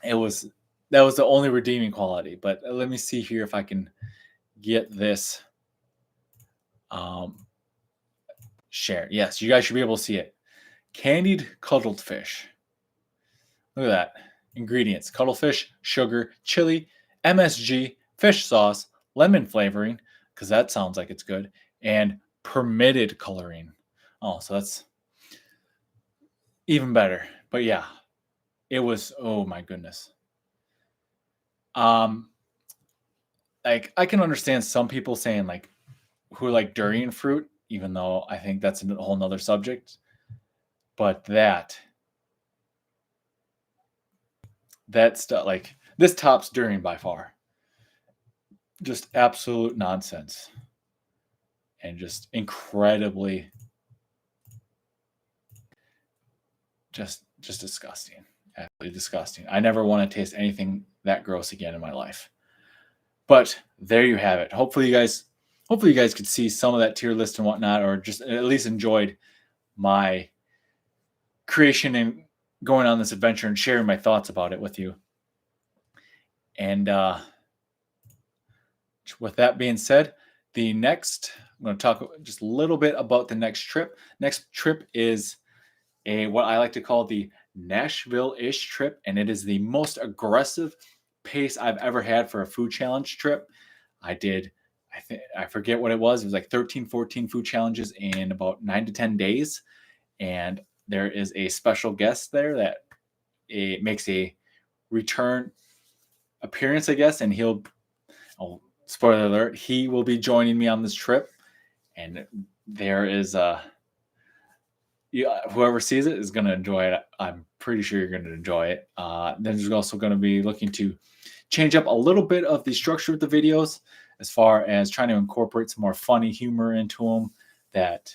That was the only redeeming quality. But let me see here if I can get this share. Yes, you guys should be able to see it. Candied cuddled fish. Look at that. Ingredients: cuttlefish, sugar, chili, MSG, fish sauce, lemon flavoring, because that sounds like it's good, and permitted coloring. Oh, so that's even better. But yeah, it was, oh my goodness. Like I can understand some people saying like who like durian fruit, even though I think that's a whole nother subject. But that stuff, like this tops durian by far. Just absolute nonsense. And just incredibly just disgusting. Absolutely disgusting. I never want to taste anything that gross again in my life. But there you have it. Hopefully you guys could see some of that tier list and whatnot, or just at least enjoyed my creation and going on this adventure and sharing my thoughts about it with you. And with that being said, I'm going to talk just a little bit about the next trip. Next trip is what I like to call the Nashville-ish trip, and it is the most aggressive pace I've ever had for a food challenge trip. I forget what it was. It was like 13, 14 food challenges in about 9 to 10 days. And there is a special guest there that makes a return appearance, I guess. And spoiler alert, he will be joining me on this trip. And there is whoever sees it is going to enjoy it. I'm pretty sure you're going to enjoy it. Then there's also going to be looking to change up a little bit of the structure of the videos, as far as trying to incorporate some more funny humor into them that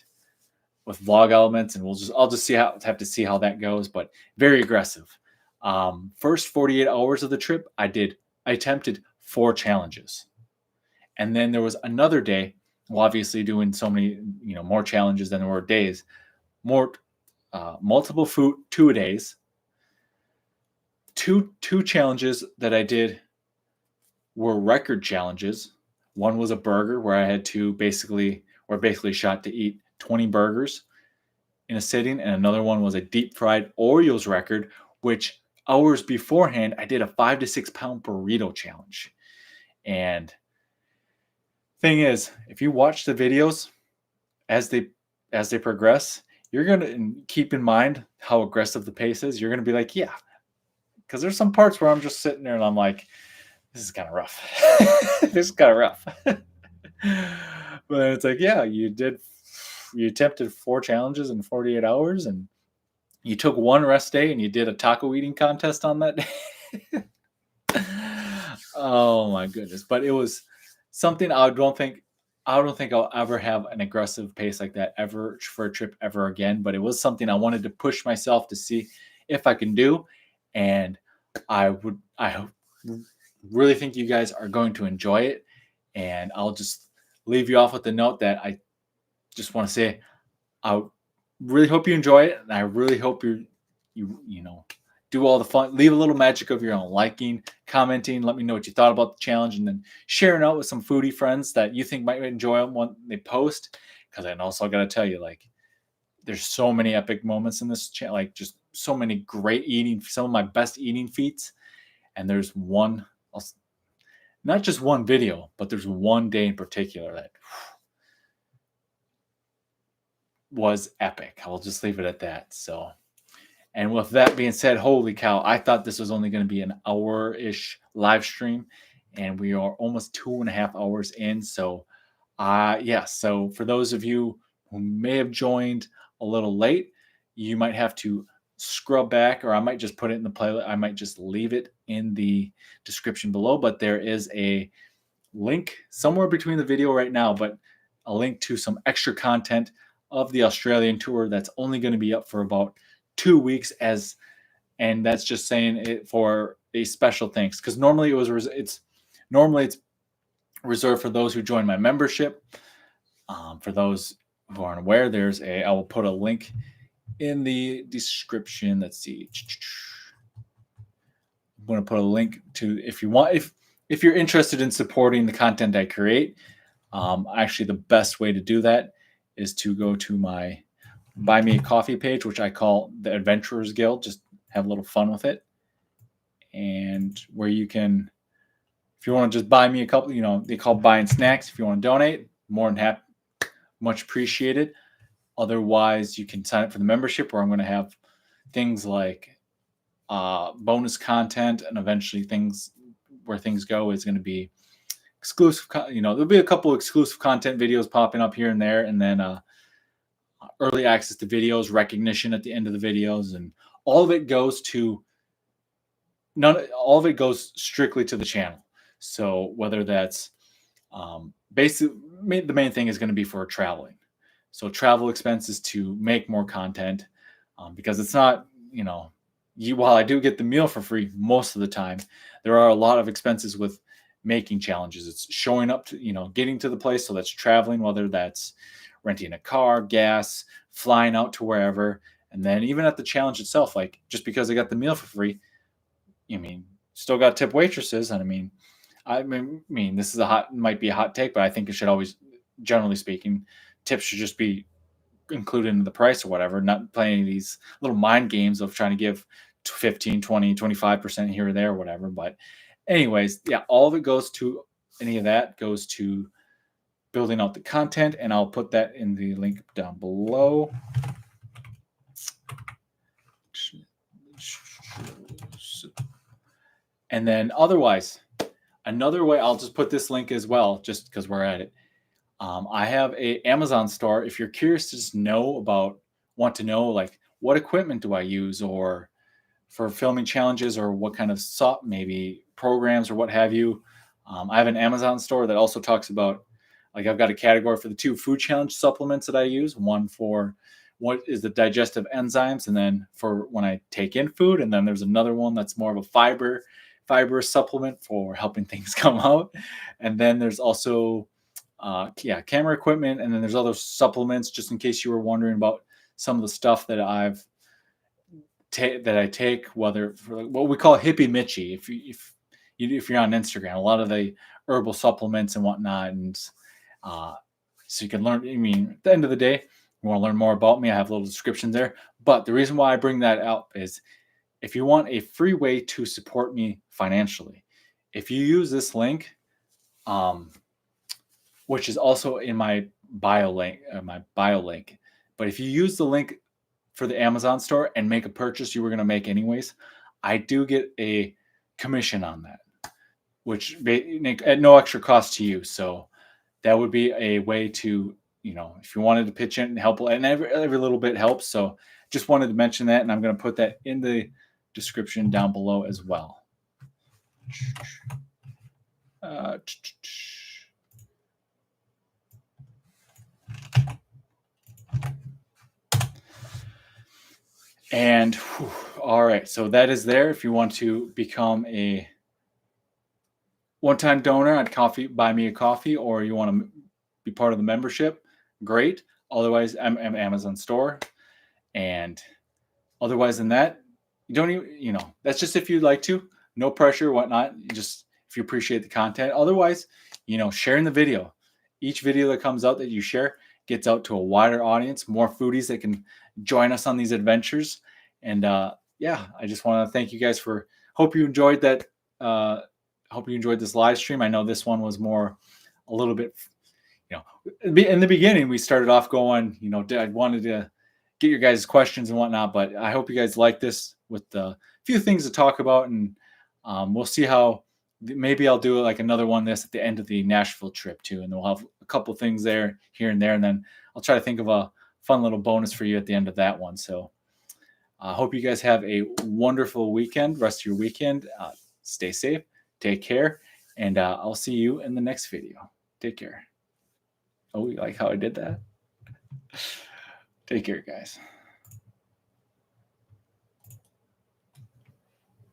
with vlog elements, and I'll just have to see how that goes, but very aggressive. First 48 hours of the trip, I attempted 4 challenges. And then there was another day, well, obviously doing so many, more challenges than there were days, more multiple food 2 days, two challenges that I did were record challenges. One was a burger where I had to basically shot to eat 20 burgers in a sitting, and another one was a deep fried Oreos record, which hours beforehand I did a 5 to 6 pound burrito challenge. And thing is, if you watch the videos as they progress, you're gonna keep in mind how aggressive the pace is. You're gonna be like, yeah, because there's some parts where I'm just sitting there and I'm like, this is kind of rough. This is kind of rough. But it's like, yeah, you attempted 4 challenges in 48 hours, and you took one rest day and you did a taco eating contest on that day. Oh my goodness. But it was something I don't think I'll ever have an aggressive pace like that ever for a trip ever again. But it was something I wanted to push myself to see if I can do. And I really think you guys are going to enjoy it. And I'll just leave you off with the note that I just want to say I really hope you enjoy it, and I really hope you do all the fun, leave a little magic of your own, liking, commenting, let me know what you thought about the challenge, and then sharing out with some foodie friends that you think might enjoy them when they post. Because I also got to tell you, like, there's so many epic moments in this channel, like just so many great eating, some of my best eating feats. And there's one, not just one video, but there's one day in particular that was epic. I'll just leave it at that. So, and with that being said, holy cow, I thought this was only going to be an hour-ish live stream, and we are almost 2.5 hours in. So, yeah. So for those of you who may have joined a little late, you might have to scrub back, or I might just put it in the playlist. I might just leave it in the description below, but there is a link somewhere between the video right now, but a link to some extra content of the Australian tour that's only going to be up for about 2 weeks, and that's just saying it for a special thanks, because normally it's reserved for those who join my membership. For those who aren't aware, I will put a link in the description. Let's see. I'm going to put a link to, if you're interested in supporting the content I create. Actually, the best way to do that is to go to my Buy Me a Coffee page, which I call the Adventurers Guild. Just have a little fun with it. And where you can, if you want to just buy me a couple, they call buying snacks. If you want to donate, more than happy, much appreciated. Otherwise, you can sign up for the membership, where I'm going to have things like bonus content, and eventually where things go is going to be exclusive. There'll be a couple of exclusive content videos popping up here and there, and then early access to videos, recognition at the end of the videos, and all of it goes strictly to the channel. So whether that's basically, the main thing is going to be for traveling. So travel expenses to make more content, because it's not, while I do get the meal for free most of the time, there are a lot of expenses with making challenges. It's showing up to, getting to the place. So that's traveling, whether that's renting a car, gas, flying out to wherever. And then even at the challenge itself, like, just because I got the meal for free, still got tip waitresses. And I mean, this might be a hot take, but I think it should always, generally speaking, tips should just be included in the price or whatever, not playing these little mind games of trying to give 15, 20, 25% here or there or whatever. But anyways, yeah, all of it goes to, any of that goes to building out the content, and I'll put that in the link down below. And then otherwise, another way, I'll just put this link as well, just because we're at it. I have a Amazon store. If you're curious to just want to know, like, what equipment do I use, or for filming challenges, or what kind of maybe programs or what have you, I have an Amazon store that also talks about, like, I've got a category for the 2 food challenge supplements that I use. One for what is the digestive enzymes, and then for when I take in food. And then there's another one that's more of a fiber supplement for helping things come out. And then there's also camera equipment, and then there's other supplements just in case you were wondering about some of the stuff that that I take, whether for what we call hippie Mitchy. If you're on Instagram, a lot of the herbal supplements and whatnot, and uh, so you can learn. I mean, at the end of the day, you want to learn more about me, I have a little description there. But the reason why I bring that up is if you want a free way to support me financially, if you use this link, um, which is also in my bio link. But if you use the link for the Amazon store and make a purchase you were going to make anyways, I do get a commission on that, which at no extra cost to you. So that would be a way to, if you wanted to pitch in and help, and every little bit helps. So just wanted to mention that, and I'm going to put that in the description down below as well. And whew, all right, so that is there. If you want to become a one-time donor at Buy Me a Coffee, or you want to be part of the membership, great. Otherwise, I'm Amazon store. And otherwise than that, you don't even, that's just if you'd like to. No pressure, whatnot. Just if you appreciate the content. Otherwise, sharing the video. Each video that comes out that you share gets out to a wider audience, more foodies that can join us on these adventures. And I just want to thank you guys for. Hope you enjoyed that. Hope you enjoyed this live stream. I know this one was a little bit. In the beginning, we started off going. I wanted to get your guys' questions and whatnot, but I hope you guys like this with a few things to talk about, and we'll see how. Maybe I'll do like another one this at the end of the Nashville trip too, and we'll have a couple things there here and there, and then I'll try to think of a fun little bonus for you at the end of that one. So I hope you guys have a wonderful rest of your weekend. Stay safe, take care, and I'll see you in the next video. Take care. Oh, you like how I did that? Take care, guys.